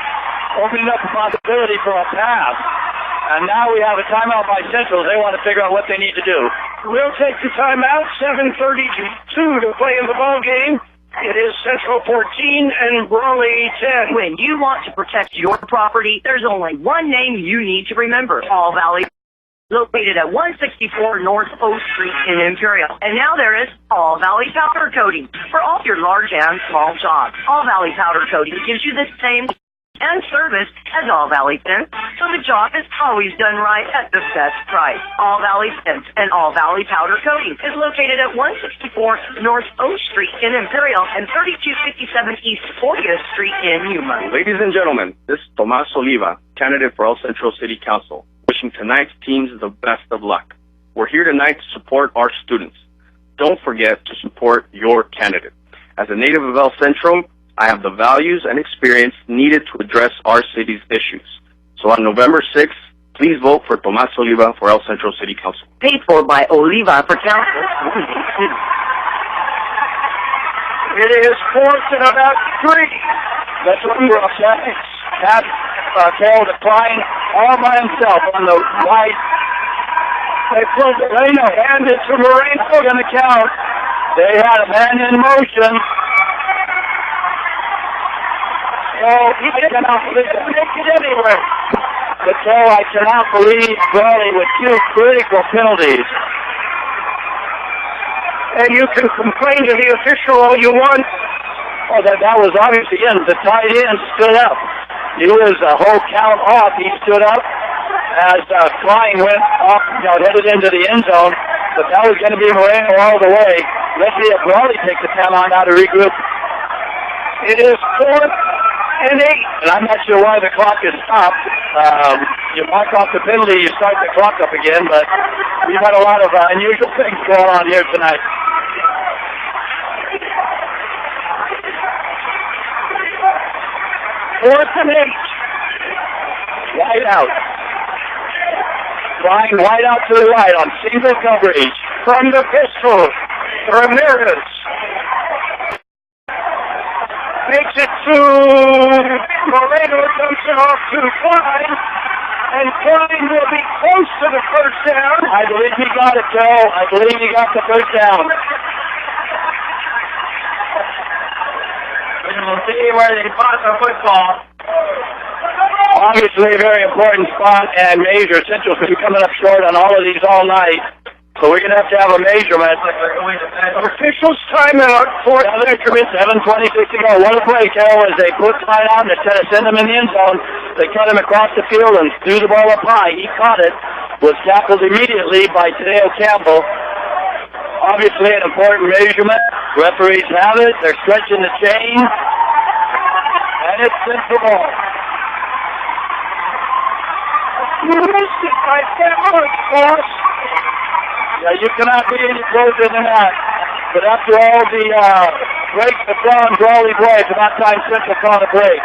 opening up a possibility for a pass. And now we have a timeout by Central. They want to figure out what they need to do. We'll take the timeout. 7:32 to play in the ball game. It is Central 14 and Brawley 10. When you want to protect your property, there's only one name you need to remember. All Valley. Located at 164 North O Street in Imperial. And now there is All Valley Powder Coating for all your large and small jobs. All Valley Powder Coating gives you the same and service as All Valley Fence, so the job is always done right at the best price. All Valley Fence and All Valley Powder Coating is located at 164 North O Street in Imperial and 3257 East 40th Street in Yuma. Ladies and gentlemen, this is Tomas Oliva, candidate for El Centro City Council, wishing tonight's teams the best of luck. We're here tonight to support our students. Don't forget to support your candidate. As a native of El Centro, I have the values and experience needed to address our city's issues. So on November 6th, please vote for Tomas Oliva for El Centro City Council. Paid for by Oliva for Council. It is 4th and about 3. That's what we're upset. Have Carroll decline all by himself on the right. They pulled Moreno, hand it to Moreno, going to count. They had a man in motion. Oh, he cannot believe it. Make it anywhere. But I cannot believe Brawley with 2 critical penalties. And you can complain to the official all you want. Oh, that was obviously in. The tight end stood up. He was a whole count off. He stood up as Klein went off, headed into the end zone. But that was going to be Moreno all the way. Let's see if Brawley takes the timeout now to regroup. It is 4th and 8. And I'm not sure why the clock is stopped. You mark off the penalty, you start the clock up again, but we've had a lot of unusual things going on here tonight. Fourth and 8. Wide out. Flying wide out to the right on single coverage. From the pistol, Ramirez makes it to Moreno, dumps it off to Klein, and Klein will be close to the first down. I believe he got it, Carroll. I believe he got the first down. We'll see where they pass the football. Obviously a very important spot, and Major Central's going to be coming up short on all of these all night. So we're going to have a measurement. Officials timeout, fourth measurement. 7:26 to go. What a play, Carroll, as they put Klein out and instead of send him in the end zone, they cut him across the field and threw the ball up high. He caught it, was tackled immediately by Tadeo Campbell. Obviously an important measurement. Referees have it. They're stretching the chain. And it's sent the ball. You missed it by 10 points, boss. Yeah, you cannot be any closer than that. But after all the breaks that John Brawley play, it's about time Central caught a break.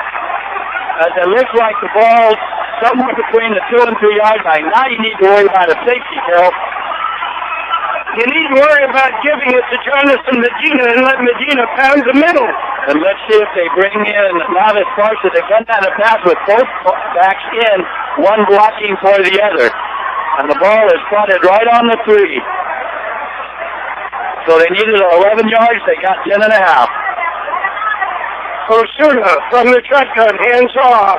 As it looks like the ball's somewhere between the 2 and 3 yard line. Now you need to worry about a safety, Carroll. You needn't worry about giving it to Jonathan Medina and let Medina pound the middle. And let's see if they bring in Navis Varsity. They've done that in the past with both backs in, one blocking for the other. And the ball is spotted right on the 3. So they needed 11 yards. They got 10.5. Osuna from the shotgun, hands off.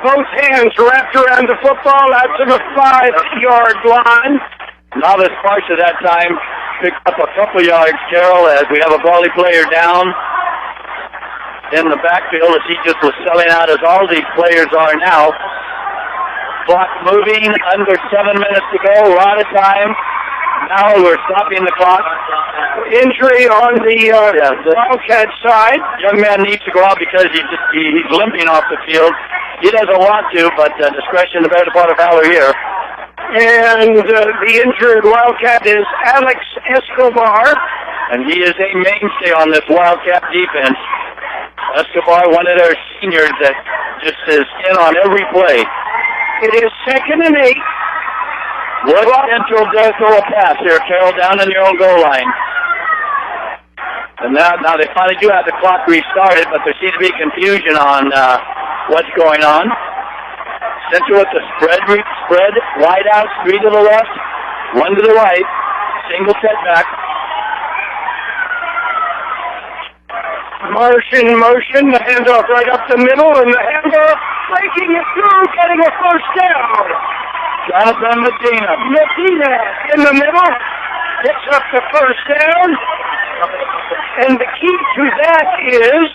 Both hands wrapped around the football out to the 5-yard line. Navis Varsity that time picked up a couple yards, Carroll, as we have a Brawley player down in the backfield as he just was selling out as all these players are now. Clock moving, under 7 minutes to go, a lot of time. Now we're stopping the clock. Injury on the Wildcat side. Young man needs to go out because he's limping off the field. He doesn't want to, but discretion the better part of valor here. And the injured Wildcat is Alex Escobar. And he is a mainstay on this Wildcat defense. Escobar, one of their seniors that just is in on every play. It is 2nd and 8. What Central does throw a pass here, Carroll, down in your own goal line. And now they finally do have the clock restarted, but there seems to be confusion on what's going on. Central with the spread, wide out, 3 to the left, 1 to the right, single setback. Marsh in motion, the handoff right up the middle, and the handoff breaking it through, getting a first down. Jonathan Medina. Medina in the middle, picks up the first down, and the key to that is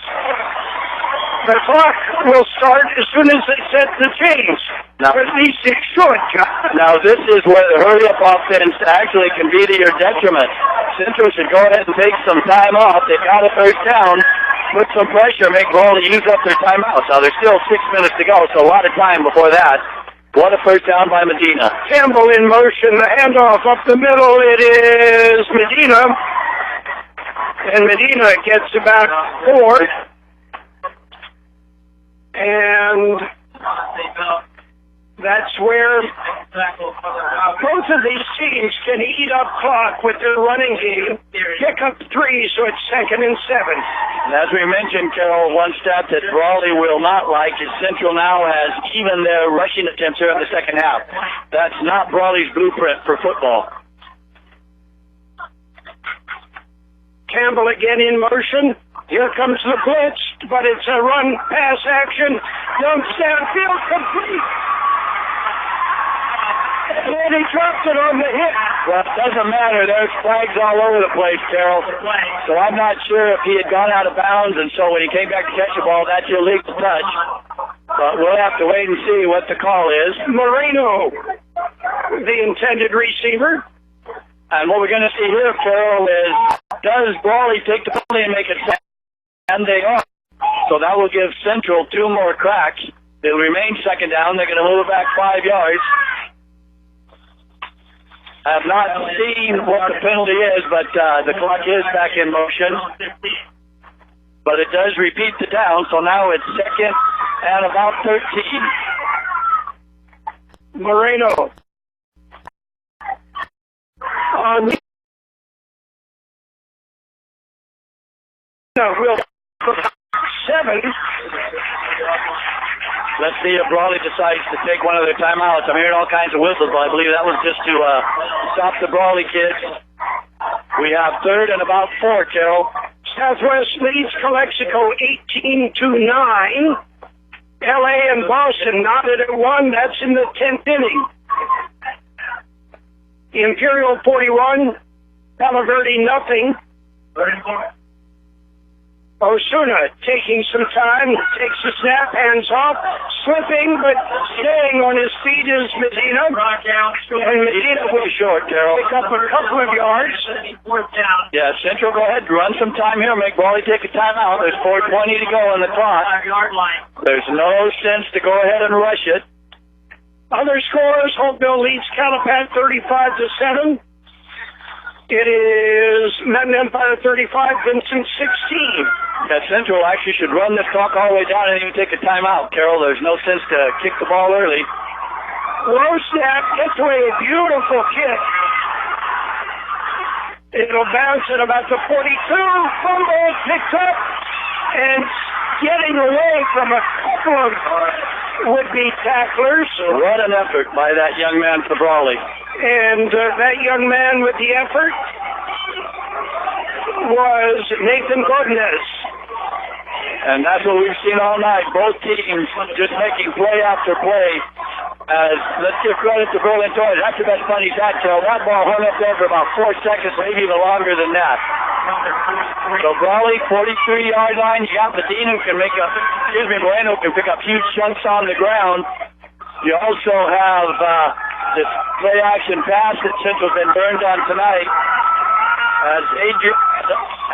the clock will start as soon as they set the change. Now, or at least it should, John. Now this is where the hurry-up offense actually can be to your detriment. Central should go ahead and take some time off. They got a first down, put some pressure, make Brawley use up their timeouts. Now there's still 6 minutes to go, so a lot of time before that. What a first down by Medina. Campbell in motion, the handoff up the middle. It is Medina. And Medina gets about 4. And that's where both of these teams can eat up clock with their running game. Pick up 3, so it's 2nd and 7. And as we mentioned, Carroll, one stat that Brawley will not like is Central now has even their rushing attempts here in the second half. That's not Brawley's blueprint for football. Campbell again in motion. Here comes the blitz, but it's a run-pass action. Dumps downfield, complete. And he dropped it on the hit. Well, it doesn't matter. There's flags all over the place, Carroll. So I'm not sure if he had gone out of bounds, and so when he came back to catch the ball, that's illegal touch. But we'll have to wait and see what the call is. Moreno, the intended receiver. And what we're going to see here, Carroll, is does Brawley take the penalty and make it safe? And they are. So that will give Central 2 more cracks. They'll remain second down. They're going to move it back 5 yards. I have not seen what the penalty is, but the clock is back in motion. But it does repeat the down, so now it's 2nd and about 13. Moreno on we'll 7. Let's see if Brawley decides to take one of their timeouts. I'm hearing all kinds of whistles, but I believe that was just to stop the Brawley kids. We have 3rd and about 4, Carroll. Southwest leads Calexico 18-9. LA and Boston knotted at 1. That's in the 10th inning. Imperial 41. Palo Verde nothing. Osuna taking some time, takes a snap, hands off, slipping, but staying on his feet is Medina. And Medina will short, Carroll. Pick up a couple of yards. Yeah, Central, go ahead, run some time here, make Brawley take a timeout. There's 4:20 to go on the clock. There's no sense to go ahead and rush it. Other scores, Holtville leads Calapat 35-7. It is Mountain Empire 35, Vincent 16. Yeah, Central actually should run this clock all the way down and even take a timeout, Carroll. There's no sense to kick the ball early. Low snap, gets away a beautiful kick. It'll bounce at about the 42. Fumble picked up and getting away from a couple of would-be tacklers. What an effort by that young man for Brawley. And that young man with the effort was Nathan Godinez. And that's what we've seen all night. Both teams just making play after play. Let's give credit to Berlin Toys. That's the best fun he's had, Carroll. That ball hung up there for about 4 seconds, maybe even longer than that. So Brawley, 43-yard line. You got Medina who can Moreno can pick up huge chunks on the ground. You also have this play-action pass that Central's been burned on tonight. As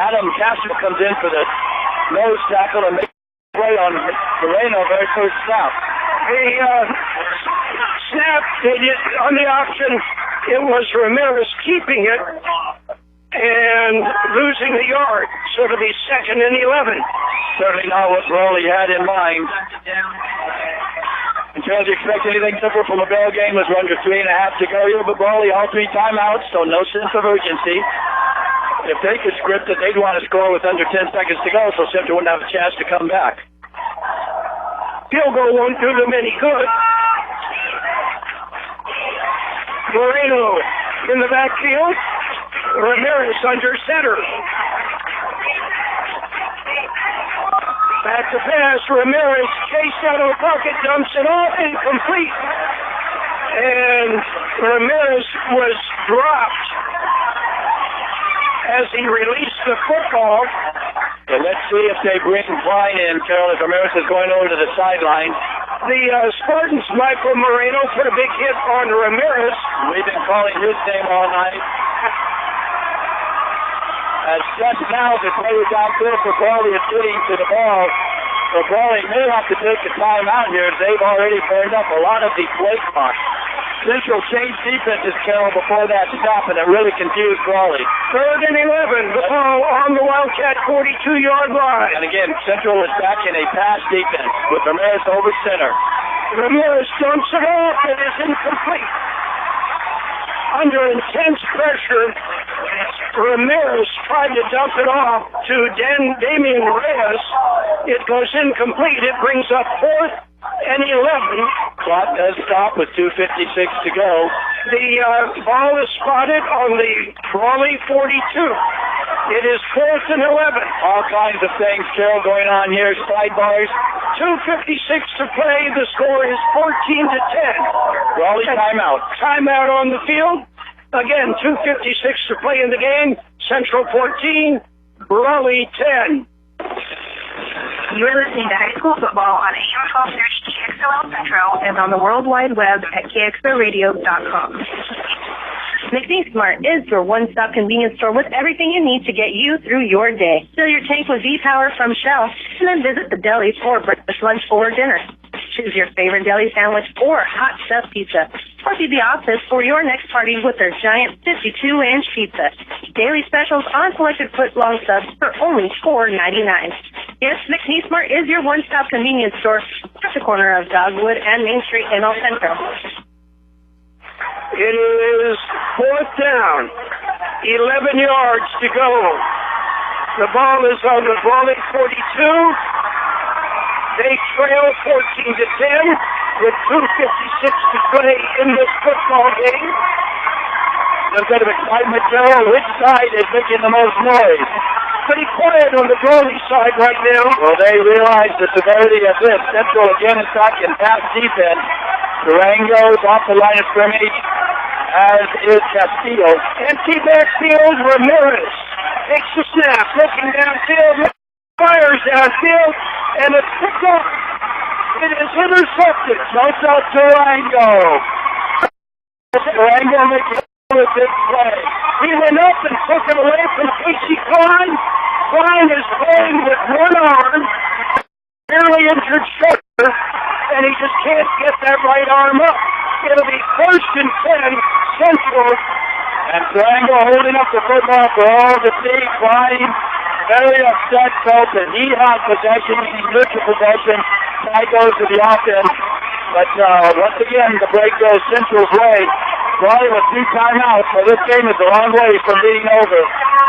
Adam Castro comes in for the nose tackle and makes a play on Moreno very first snap. The snap on the option, it was Ramirez keeping it and losing the yard. So it'll be 2nd and 11. Certainly not what Brawley had in mind. In terms of expect anything different from a bell game, was under 3.5 to go here, but Brawley all 3 timeouts, so no sense of urgency. If they could script it, they'd want to score with under 10 seconds to go, so Central wouldn't have a chance to come back. Field goal won't do them any good. Moreno in the backfield. Ramirez under center. Back to pass. Ramirez chased out of the pocket, dumps it off, incomplete. And Ramirez was dropped as he released the football. So let's see if they bring Klein in, Carroll, as Ramirez is going over to the sideline. The Spartans, Michael Moreno, put a big hit on Ramirez. We've been calling his name all night. As just now, the play is out there for Brawley is getting to the ball. So Brawley may have to take a timeout here as they've already burned up a lot of the play clock. Central changed defenses, Carroll, before that stop, and it really confused Brawley. 3rd and 11, the ball on the Wildcat 42-yard line. And again, Central is back in a pass defense with Ramirez over center. Ramirez dumps it off and is incomplete. Under intense pressure, Ramirez tried to dump it off to Damian Reyes. It goes incomplete. It brings up 4th and 11. Clock does stop with 2:56 to go. The ball is spotted on the Brawley 42. It is 4th and 11. All kinds of things, Carroll, going on here. Sidebars. 2:56 to play. The score is 14-10. Brawley timeout. Timeout on the field. Again, 2:56 to play in the game. Central 14, Brawley 10. You're listening to high school football on AM 1230 KXO Central and on the World Wide Web at KXORadio.com. McNeese Smart is your one-stop convenience store with everything you need to get you through your day. Fill your tank with V-Power from Shell and then visit the deli for breakfast, lunch, or dinner. Choose your favorite deli sandwich or hot stuffed pizza. Or see the office for your next party with their giant 52-inch pizza. Daily specials on selected foot-long subs for only $4.99. Yes, McNeese Smart is your one-stop convenience store at the corner of Dogwood and Main Street in El Centro. It is 4th down. 11 yards to go. The ball is on the Brawley 42. They trail 14-10 with 2:56 to play in this football game. A bit of excitement, Carroll. Which side is making the most noise? Pretty quiet on the Brawley side right now. Well, they realize the severity of this. Central again is back in pass defense. Durango's off the line of scrimmage, as is Castillo. Empty backfield, Ramirez takes the snap, looking downfield, fires downfield, and it's picked up. It is intercepted. Goes out Durango. Durango makes a big play. He went up and took it away from Casey Klein. Klein is playing with one arm, barely injured shoulder, and he just can't get that right arm up. It'll be 1st and 10, Central. And Durango holding up the football for all to see. Klein very upset, felt that he had possession, he neutral possession. Side goes to the offense. But once again, the break goes Central's way. Brawley with 2 timeouts, so this game is a long way from being over.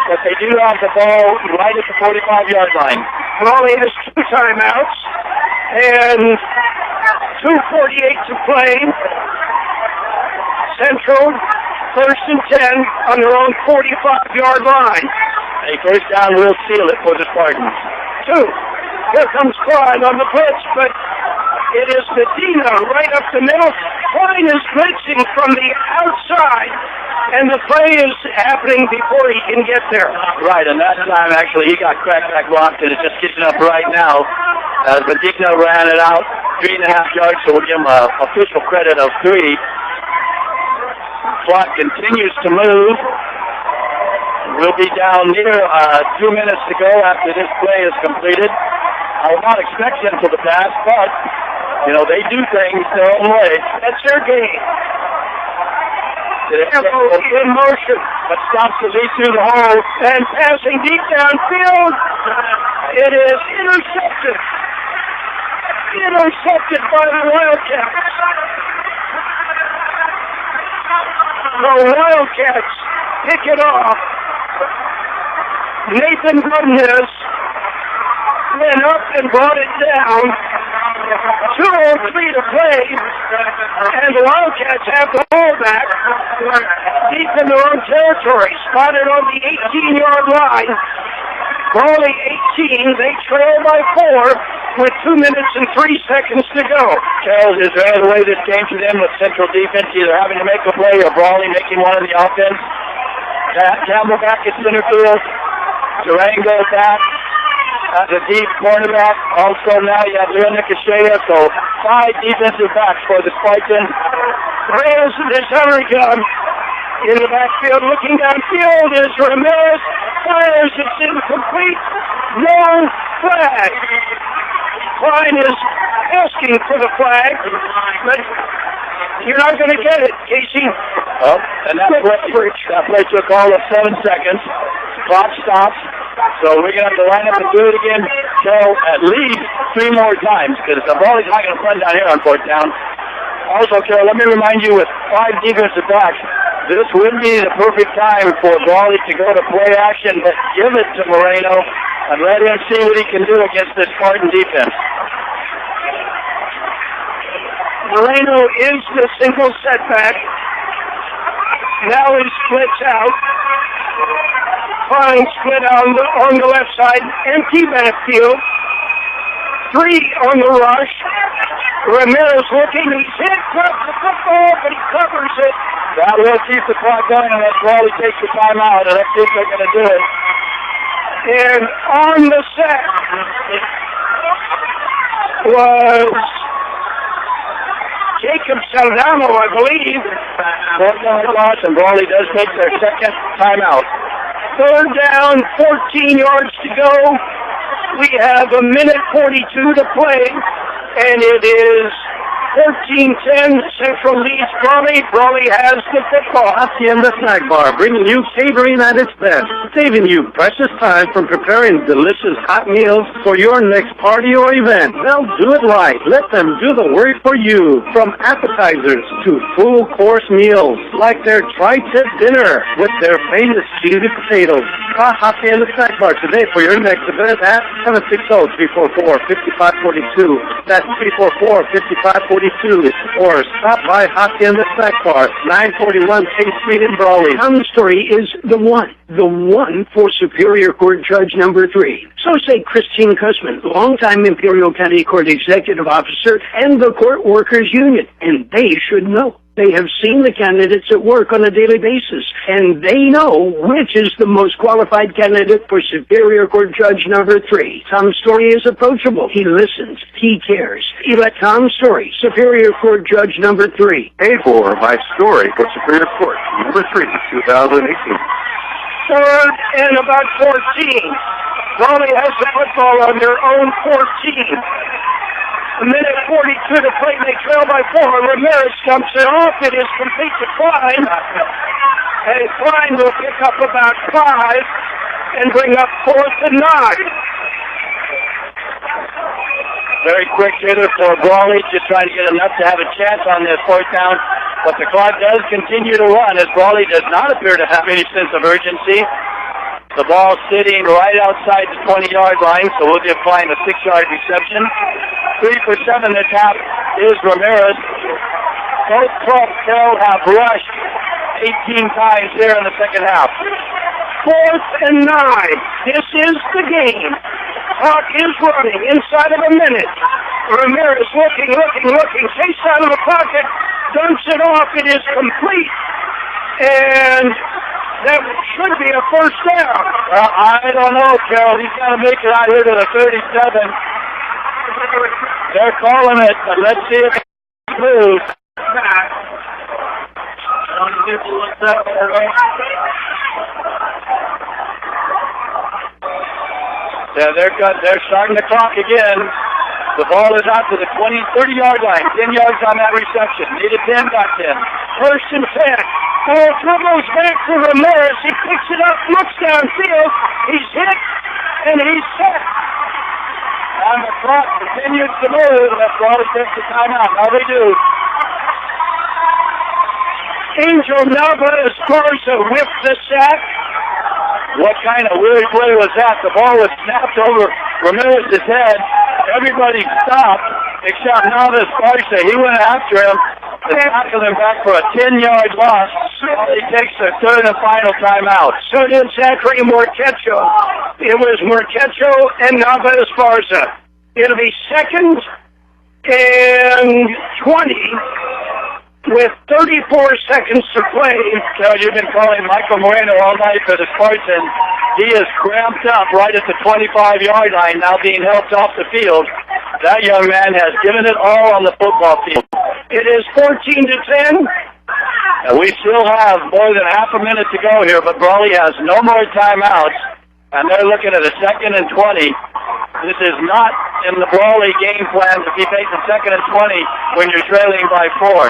But they do have the ball right at the 45-yard line. Brawley has 2 timeouts and 2:48 to play. Central, 1st and 10 on their own 45-yard line. A first down will seal it for the Spartans. 2. Here comes Klein on the blitz, but it is Medina right up the middle. Klein is blitzing from the outside, and the play is happening before he can get there. Right, and that time actually he got cracked back blocked, and it's just getting up right now. As Medina ran it out, 3.5 yards, so we'll give him an official credit of 3. Clock continues to move. We'll be down near 2 minutes to go after this play is completed. I will not expect them to the pass, but, you know, they do things their own way. That's their game. Carroll in motion, but stops the lead through the hole. And passing deep downfield, it is intercepted. Intercepted by the Wildcats. The Wildcats pick it off. Nathan Gomez went up and brought it down. 2:03 to play, and the Wildcats have the ball back deep in their own territory, spotted on the 18-yard line. Brawley 18, they trail by 4 with 2 minutes and 3 seconds to go. Charles, is there any way this game to them with Central defense either having to make a play or Brawley making one of the offense? Campbell back at center field. Durango back as a deep cornerback. Also now you have Leon Nicashea, so 5 defensive backs for the Spartans. Reyes is Hurricane in the backfield. Looking downfield is Ramirez. Fires, it's incomplete. No flag. Klein is asking for the flag, but you're not going to get it, Casey. Oh, and that play took all of 7 seconds. Clock stops. So we're going to have to line up and do it again till at least 3 more times, because the ball is not going to run down here on 4th down. Also, Carroll, let me remind you, with 5 defensive backs, this would be the perfect time for Brawley to go to play action, but give it to Moreno and let him see what he can do against this Spartan defense. Moreno is the single setback. Now he splits out. Klein split on the left side. Empty backfield. 3 on the rush. Ramirez looking. He's hit. Drops the football, but he covers it. That will keep the clock going unless Brawley takes the timeout, and let's see if they're going to do it. And on the sack was Jacob Saldano, I believe. 4th down loss, and Brawley does take their 2nd timeout. 3rd down, 14 yards to go. We have 1:42 to play, and it is 14-10. Central leads Brawley. Brawley has the football. Hacienda Snack Bar, bringing you catering at its best, saving you precious time from preparing delicious hot meals for your next party or event. They'll do it right. Let them do the work for you. From appetizers to full course meals, like their tri-tip dinner with their famous cheesy potatoes. Call Hacienda Snack Bar today for your next event at 760-344-5542. That's 344-5542. Or stop by Hacienda Snack Bar, 941 K Street in Brawley. Tom Story is the one for Superior Court Judge number 3. So say Christine Cussman, longtime Imperial County Court Executive Officer and the Court Workers Union, and they should know. They have seen the candidates at work on a daily basis, and they know which is the most qualified candidate for Superior Court Judge number 3. Tom Story is approachable. He listens. He cares. Elect Tom Story, Superior Court Judge number 3. Paid for by Story for Superior Court number 3, 2018. Third and about 14. Brawley has the football on their own 14. A minute 42 to play. They trail by 4. Ramirez dumps it off. It is complete to Klein. And Klein will pick up about 5 and bring up 4th and 9. Very quick hitter for Brawley, just trying to get enough to have a chance on this 4th down. But the clock does continue to run as Brawley does not appear to have any sense of urgency. The ball sitting right outside the 20-yard line, so we'll give Klein a 6-yard reception. 3 for 7 this half is Ramirez. Both clubs, Carroll, have rushed 18 times there in the second half. 4th and 9. This is the game. Clock is running inside of a minute. Ramirez looking. Takes out of the pocket. Dumps it off. It is complete. And that should be a first down. Well, I don't know, Carroll. He's got to make it out here to the 37. They're calling it, but let's see if it moves. Yeah, they're starting the clock again. The ball is out to the 30-yard line. 10 yards on that reception. Needed 10, got 10. First and 10. Ball dribbles back to Ramirez. He picks it up, looks downfield. He's hit, and he's set. And the clock continues to move. That's Brawley takes the timeout. Now they do. Angel Nava Esparza whipped the sack. What kind of weird play was that? The ball was snapped over Ramirez's head. Everybody stopped except Nava Esparza. He went after him and tackled him back for a 10-yard loss. He takes the third and final timeout. So did Zachary Morquecho. It was Morquecho and Nava Esparza. It'll be 2nd and 20 with 34 seconds to play. So you've been calling Michael Moreno all night for the Spartans. He is cramped up right at the 25-yard line, now being helped off the field. That young man has given it all on the football field. It is 14-10. And we still have more than half a minute to go here, but Brawley has no more timeouts, and they're looking at a 2nd and 20. This is not in the Brawley game plan to be taking 2nd and 20 when you're trailing by 4.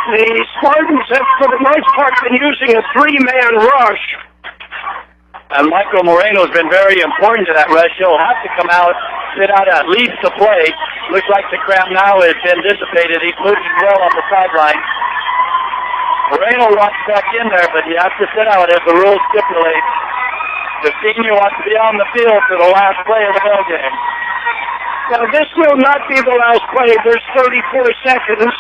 The Spartans have, for the most part, been using a 3-man rush. And Michael Moreno's been very important to that rush. He'll have to come out, sit out at least to play. Looks like the cramp now has been dissipated. He's moving well on the sideline. Moreno wants back in there, but he has to sit out as the rules stipulate. The senior wants to be on the field for the last play of the ball game. Now, this will not be the last play. There's 34 seconds.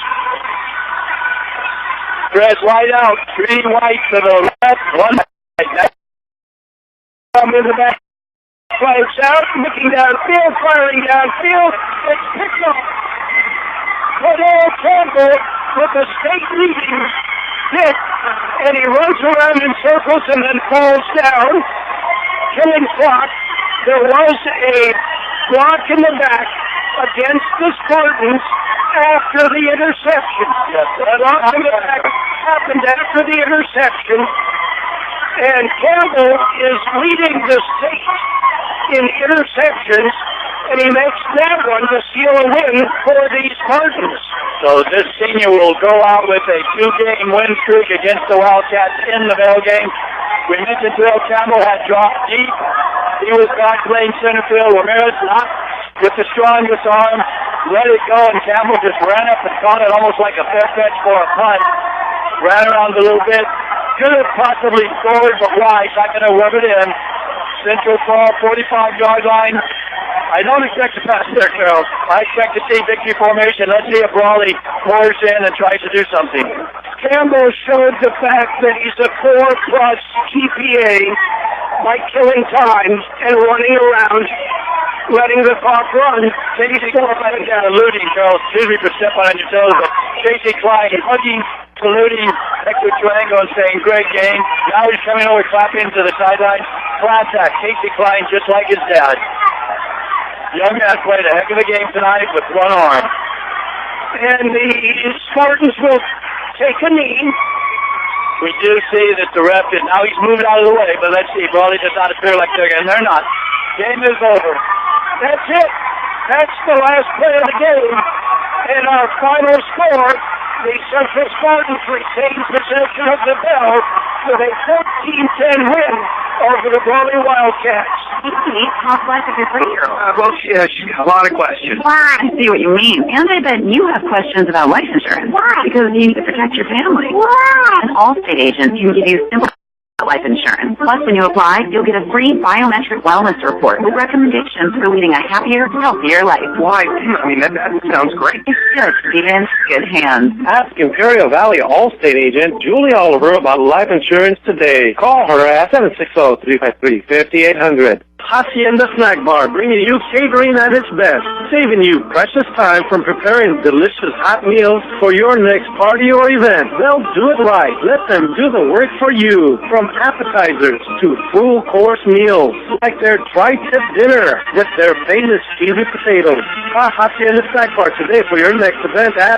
Red wide out, 3 white to the left, 1 right. Come in the back, flags out, looking downfield, firing downfield. It's picked up. Cordell Campbell with a state-leading hit, and he runs around in circles and then falls down, killing clock. There was a block in the back against the Spartans after the interception. Yes, the block in the back happened after the interception, and Campbell is leading the state in interceptions, and he makes that one to seal a win for the Spartans. So this senior will go out with a 2-game win streak against the Wildcats in the ball game. We mentioned Bill Campbell had dropped deep. He was back playing center field. Ramirez not with the strongest arm, let it go, and Campbell just ran up and caught it almost like a fair catch for a punt. Ran around a little bit. Could have possibly scored, but why? Not going to rub it in. Central ball, 45-yard line. I don't expect to pass there, Carroll. I expect to see victory formation. Let's see if Brawley pours in and tries to do something. Campbell showed the fact that he's a 4+ GPA by killing time and running around, letting the clock run. Casey Klein down eluding, Carroll. Excuse me for stepping on your toes, but Casey Klein hugging, saluting Hector Durango and saying, great game. Now he's coming over, clapping to the sideline. Flat tack. Casey Klein just like his dad. Young man played a heck of a game tonight with one arm. And the Spartans will take a knee. We do see that the ref is, now he's moved out of the way, but let's see, Brawley does not appear like and they're not. Game is over. That's it. That's the last play of the game. And our final score, the Central Spartans retain possession of the bell with a 14-10 win over the Brawley Wildcats. How much of your 3-year-old? Well, she has a lot of questions. Why? I see what you mean. And I bet you have questions about life insurance. Why? Because you need to protect your family. Why? An Allstate agent can give you simple life insurance. Plus, when you apply, you'll get a free biometric wellness report with recommendations for leading a happier, healthier life. Why? I mean, that sounds great. It's good to be in good hands. Ask Imperial Valley Allstate agent Julie Oliver about life insurance today. Call her at 760-353-5800. Hacienda Snack Bar, bringing you catering at its best, saving you precious time from preparing delicious hot meals for your next party or event. They'll do it right. Let them do the work for you, from appetizers to full-course meals, like their tri-tip dinner with their famous cheesy potatoes. Call Hacienda Snack Bar today for your next event at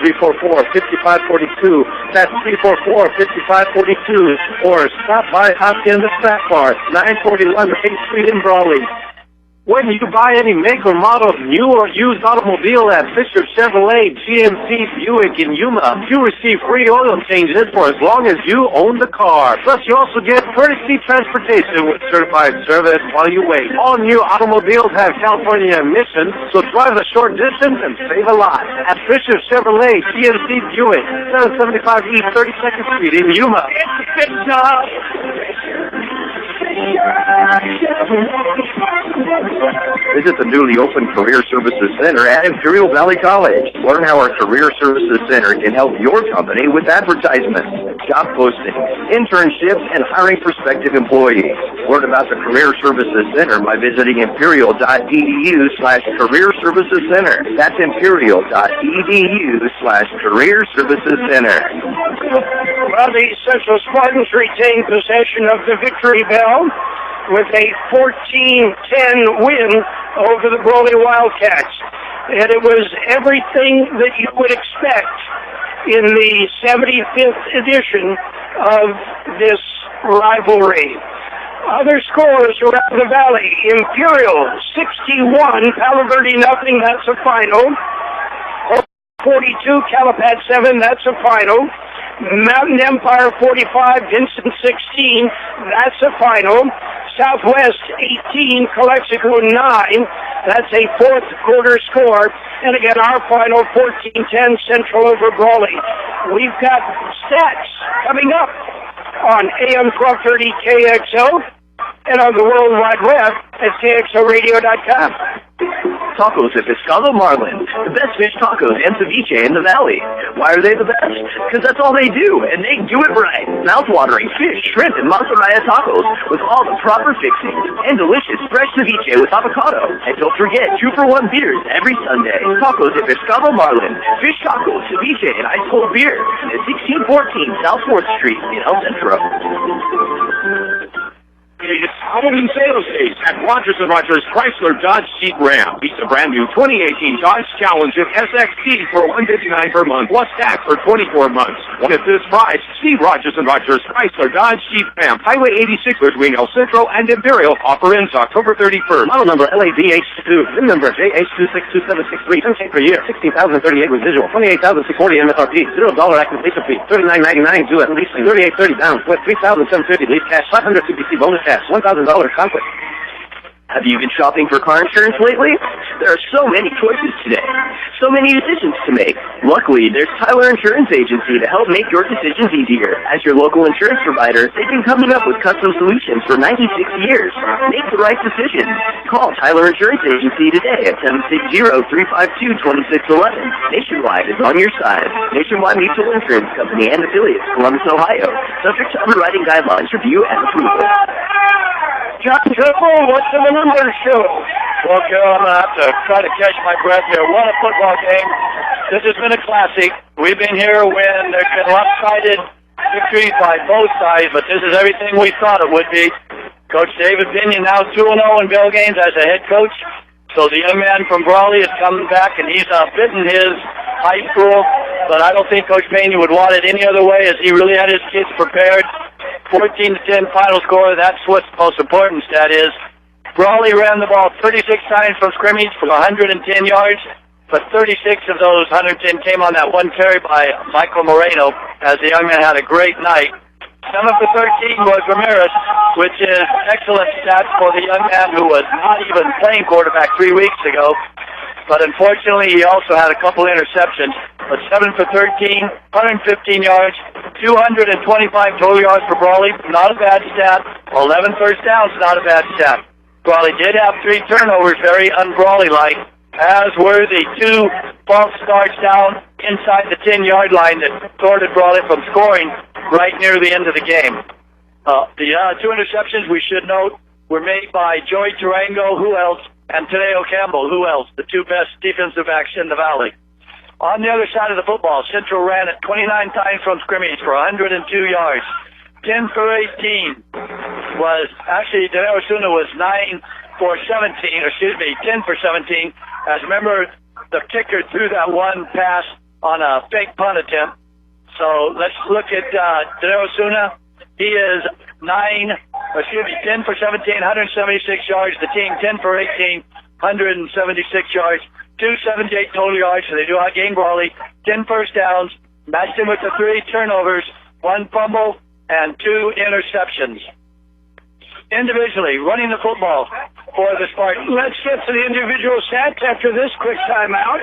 760-344-5542. That's 344-5542. Or stop by Hacienda Snack Bar, 941 8th Street in Brawley. When you buy any make or model of new or used automobile at Fisher Chevrolet, GMC, Buick, and Yuma, you receive free oil changes for as long as you own the car. Plus, you also get courtesy transportation with certified service while you wait. All new automobiles have California emissions, so drive a short distance and save a lot. At Fisher Chevrolet, GMC, Buick, 775 East 32nd Street in Yuma. Visit the newly opened Career Services Center at Imperial Valley College. Learn how our Career Services Center can help your company with advertisements, job postings, internships, and hiring prospective employees. Learn about the Career Services Center by visiting imperial.edu/Career Services Center. That's imperial.edu/Career Services Center. Well, the Central Spartans retain possession of the victory bell with a 14-10 win over the Brawley Wildcats. And it was everything that you would expect in the 75th edition of this rivalry. Other scores around the valley: Imperial 61, Palo Verde nothing, that's a final. 42, Calapat 7, that's a final. Mountain Empire 45, Vincent 16, that's a final. Southwest 18, Calexico 9, that's a fourth quarter score. And again, our final 14-10 Central over Brawley. We've got stats coming up on AM 1230 KXO and on the World Wide Web at KXORadio.com. Tacos at Pescado Marlin, the best fish tacos and ceviche in the valley. Why are they the best? Because that's all they do, and they do it right. Mouth-watering fish, shrimp, and mozzarella tacos with all the proper fixings, and delicious fresh ceviche with avocado. And don't forget 2-for-1 beers every Sunday. Tacos at Pescado Marlin, fish tacos, ceviche, and ice cold beer at 1614 South 4th Street in El Centro. Holiday sales days at Rogers & Rogers Chrysler Dodge Jeep Ram. Meet the brand new 2018 Dodge Challenger SXT for $159 per month plus tax for 24 months. At this price, see Rogers & Rogers Chrysler Dodge Jeep Ram, Highway 86 between El Centro and Imperial. Offer ends October 31st. Model number LADH2, VIN number JH262763, 10K per year, 16,038 residual, 28,640 MSRP, $0 activation fee, $39.99 due at lease, 38.30 down, with $3,750 lease cash, $500 CPC bonus cash, $1,000 conflict. Have you been shopping for car insurance lately? There are so many choices today. So many decisions to make. Luckily, there's Tyler Insurance Agency to help make your decisions easier. As your local insurance provider, they've been coming up with custom solutions for 96 years. Make the right decision. Call Tyler Insurance Agency today at 760-352-2611. Nationwide is on your side. Nationwide Mutual Insurance Company and affiliates, Columbus, Ohio. Subject to underwriting guidelines, review, and approval. John Driffle, what's the number show? Well, Carroll, I'm going to have to try to catch my breath here. What a football game. This has been a classic. We've been here when there's been lopsided victories by both sides, but this is everything we thought it would be. Coach David Pinion now 2-0 in bell games as a head coach. So the young man from Brawley is coming back, and he's bitten his high school, but I don't think Coach Pinion would want it any other way, as he really had his kids prepared. 14-10 final score. That's what's most important stat is. Brawley ran the ball 36 times from scrimmage for 110 yards, but 36 of those 110 came on that one carry by Michael Moreno, as the young man had a great night. 7 for 13 was Ramirez, which is excellent stats for the young man who was not even playing quarterback 3 weeks ago. But unfortunately, he also had a couple interceptions. But 7 for 13, 115 yards, 225 total yards for Brawley. Not a bad stat. 11 first downs, not a bad stat. Brawley did have 3 turnovers, very un-Brawley-like, as were the 2 false starts down inside the 10-yard line that thwarted Brawley from scoring right near the end of the game. The 2 interceptions, we should note, were made by Joey Tarango, who else, and Tadeo Campbell, who else, the 2 best defensive backs in the Valley. On the other side of the football, Central ran it 29 times from scrimmage for 102 yards. 10 for 18 was, actually, De Osuna was 10 for 17, as remember, the kicker threw that one pass on a fake punt attempt. So let's look at De Osuna. He is 10 for 17, 176 yards. The team 10 for 18, 176 yards. 278 total yards, so they do outgain Brawley. 10 first downs, matched him with the 3 turnovers, 1 fumble, and 2 interceptions. Individually, running the football for the Spartans. Let's get to the individual stats after this quick timeout.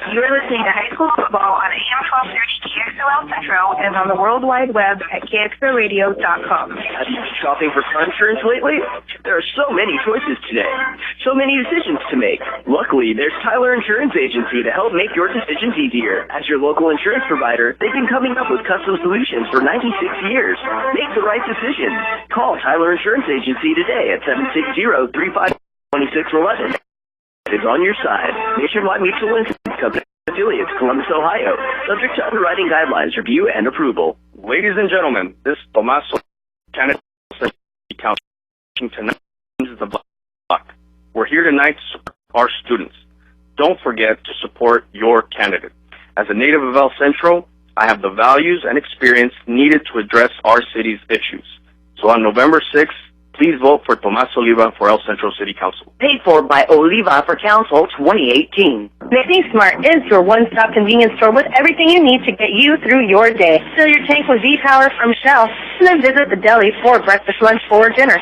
You're listening to high school football on AM 1230 KXO El Centro and on the World Wide Web at KXORadio.com. Have you been shopping for car insurance lately? There are so many choices today. So many decisions to make. Luckily, there's Tyler Insurance Agency to help make your decisions easier. As your local insurance provider, they've been coming up with custom solutions for 96 years. Make the right decision. Call Tyler Insurance Agency today at 760-352-2611. Is on your side. Nationwide Mutual Insurance Company affiliates, Columbus, Ohio. Subject to underwriting guidelines, review, and approval. Ladies and gentlemen, this is Tomas Candidate Council tonight is the block. We're here tonight to support our students. Don't forget to support your candidate. As a native of El Centro, I have the values and experience needed to address our city's issues. So on November 6th, please vote for Tomas Oliva for El Centro City Council. Paid for by Oliva for Council 2018. Making Smart is your one-stop convenience store with everything you need to get you through your day. Fill your tank with V-Power from Shell, and then visit the deli for breakfast, lunch, or dinner.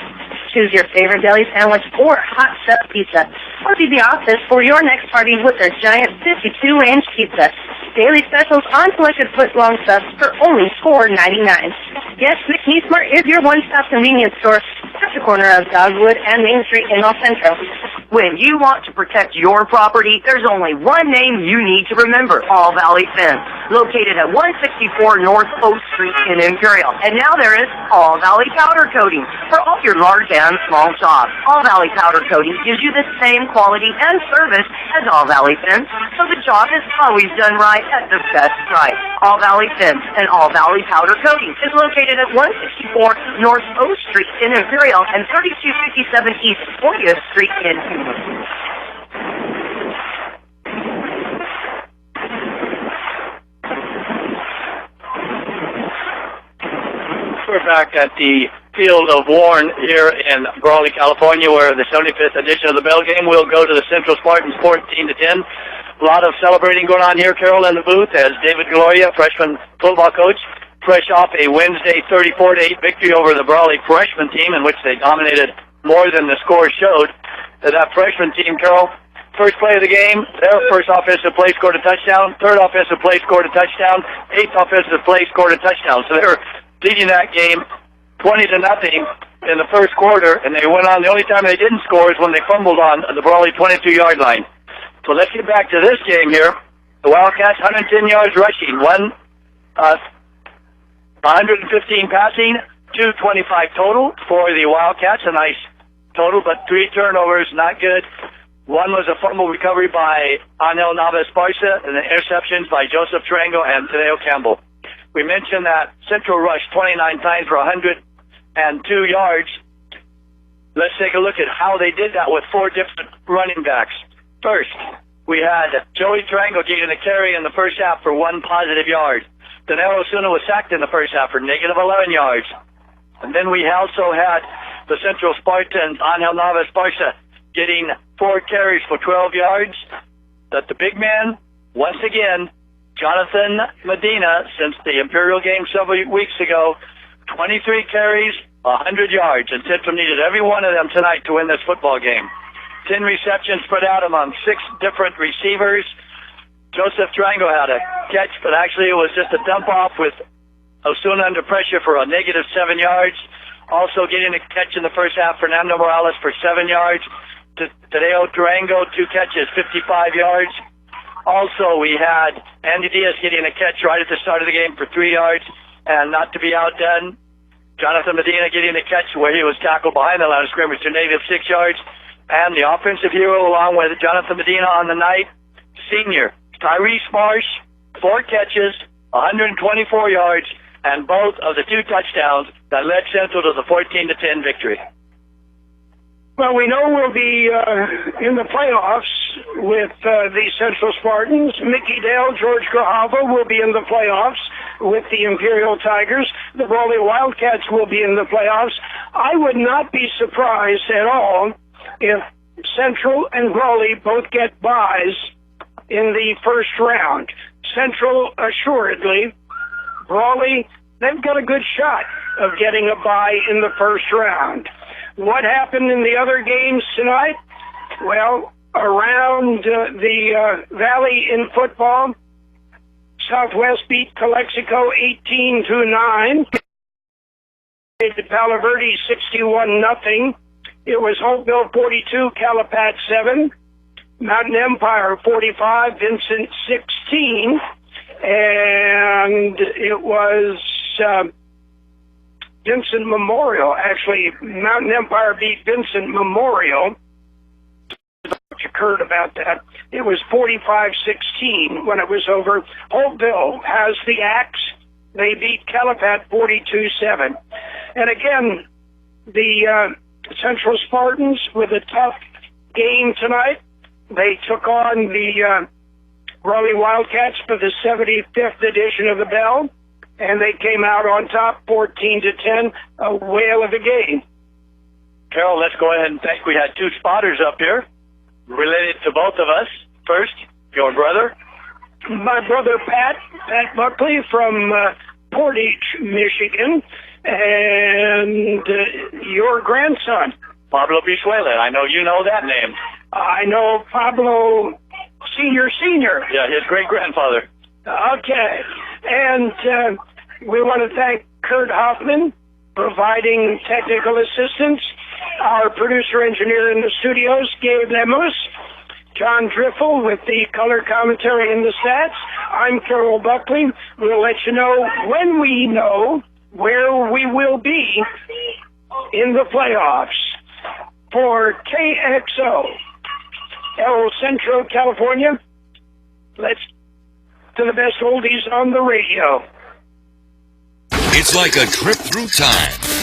Choose your favorite deli sandwich or hot stuff pizza. Or to the office for your next party with their giant 52-inch pizza. Daily specials on selected foot-long subs for only $4.99. Yes, McNeese Smart is your one-stop convenience store at the corner of Dogwood and Main Street in El Centro. When you want to protect your property, there's only one name you need to remember, All Valley Fence, located at 164 North Oak Street in Imperial. And now there is All Valley Powder Coating for all your large and small jobs. All Valley Powder Coating gives you the same quality and service as All Valley Fence, so the job is always done right at the best price. All Valley Fence and All Valley Powder Coating is located at 164 North Oak Street in Imperial and 3257 East 40th Street in Houston. We're back at the Field of Warren here in Brawley, California, where the 75th edition of the Bell Game will go to the Central Spartans 14-10. A lot of celebrating going on here, Carroll, in the booth, as David Gloria, freshman football coach, fresh off a Wednesday 34-8 victory over the Brawley freshman team, in which they dominated more than the score showed. That freshman team, Carroll, first play of the game, their first offensive play scored a touchdown, third offensive play scored a touchdown, eighth offensive play scored a touchdown. So they were leading that game 20-0 in the first quarter, and they went on. The only time they didn't score is when they fumbled on the Brawley 22-yard line. So let's get back to this game here. The Wildcats, 110 yards rushing, 115 passing, 225 total for the Wildcats. A nice total, but 3 turnovers, not good. One was a fumble recovery by Anel Navas-Barca, and the interceptions by Joseph Tarango and Tadeo Campbell. We mentioned that Central rushed 29 times for 102 yards. Let's take a look at how they did that with 4 different running backs. First, we had Joey Tarango getting a carry in the first half for 1 positive yard. Danilo Osuna was sacked in the first half for negative 11 yards. And then we also had the Central Spartans, Angel Navas-Barca, getting 4 carries for 12 yards. That the big man, once again, Jonathan Medina, since the Imperial game several weeks ago, 23 carries, 100 yards, and Central needed every one of them tonight to win this football game. 10 receptions spread out among 6 different receivers. Joseph Tarango had a catch, but actually it was just a dump-off with Osuna under pressure for a negative 7 yards. Also getting a catch in the first half, Fernando Morales for 7 yards. Tadeo Tarango, 2 catches, 55 yards. Also, we had Andy Diaz getting a catch right at the start of the game for 3 yards. And not to be outdone, Jonathan Medina getting a catch where he was tackled behind the line of scrimmage to negative 6 yards. And the offensive hero, along with Jonathan Medina on the night, senior Tyrese Marsh, 4 catches, 124 yards, and both of the 2 touchdowns that led Central to the 14-10 victory. Well, we know we'll be in the playoffs with the Central Spartans. Mickey Dale, George Grajava will be in the playoffs with the Imperial Tigers. The Brawley Wildcats will be in the playoffs. I would not be surprised at all if Central and Brawley both get byes in the first round. Central, assuredly. Brawley, they've got a good shot of getting a bye in the first round. What happened in the other games tonight? Well, around the Valley in football, Southwest beat Calexico 18-9. Palo Verde 61-0. It was Holtville 42, Calapat 7. Mountain Empire 45, Vincent 16. And it was Vincent Memorial. Actually, Mountain Empire beat Vincent Memorial. What occurred about that? It was 45-16 when it was over. Holtville has the axe. They beat Calapat 42-7. And again, the Central Spartans with a tough game tonight. They took on the Brawley Wildcats for the 75th edition of the Bell, and they came out on top 14-10, a whale of a game. Carroll, let's go ahead and thank. We had 2 spotters up here related to both of us. First, your brother. My brother Pat Buckley from Portage, Michigan, and your grandson. Pablo Bichuela. I know you know that name. I know Pablo Senior. Yeah, his great-grandfather. Okay. And we want to thank Kurt Hoffman Providing technical assistance, our producer-engineer in the studios, Gabe Lemos. John Driffle with the color commentary and the stats. I'm Carroll Buckley. We'll let you know when we know where we will be in the playoffs. For KXO, El Centro, California, let's to the best oldies on the radio. It's like a trip through time.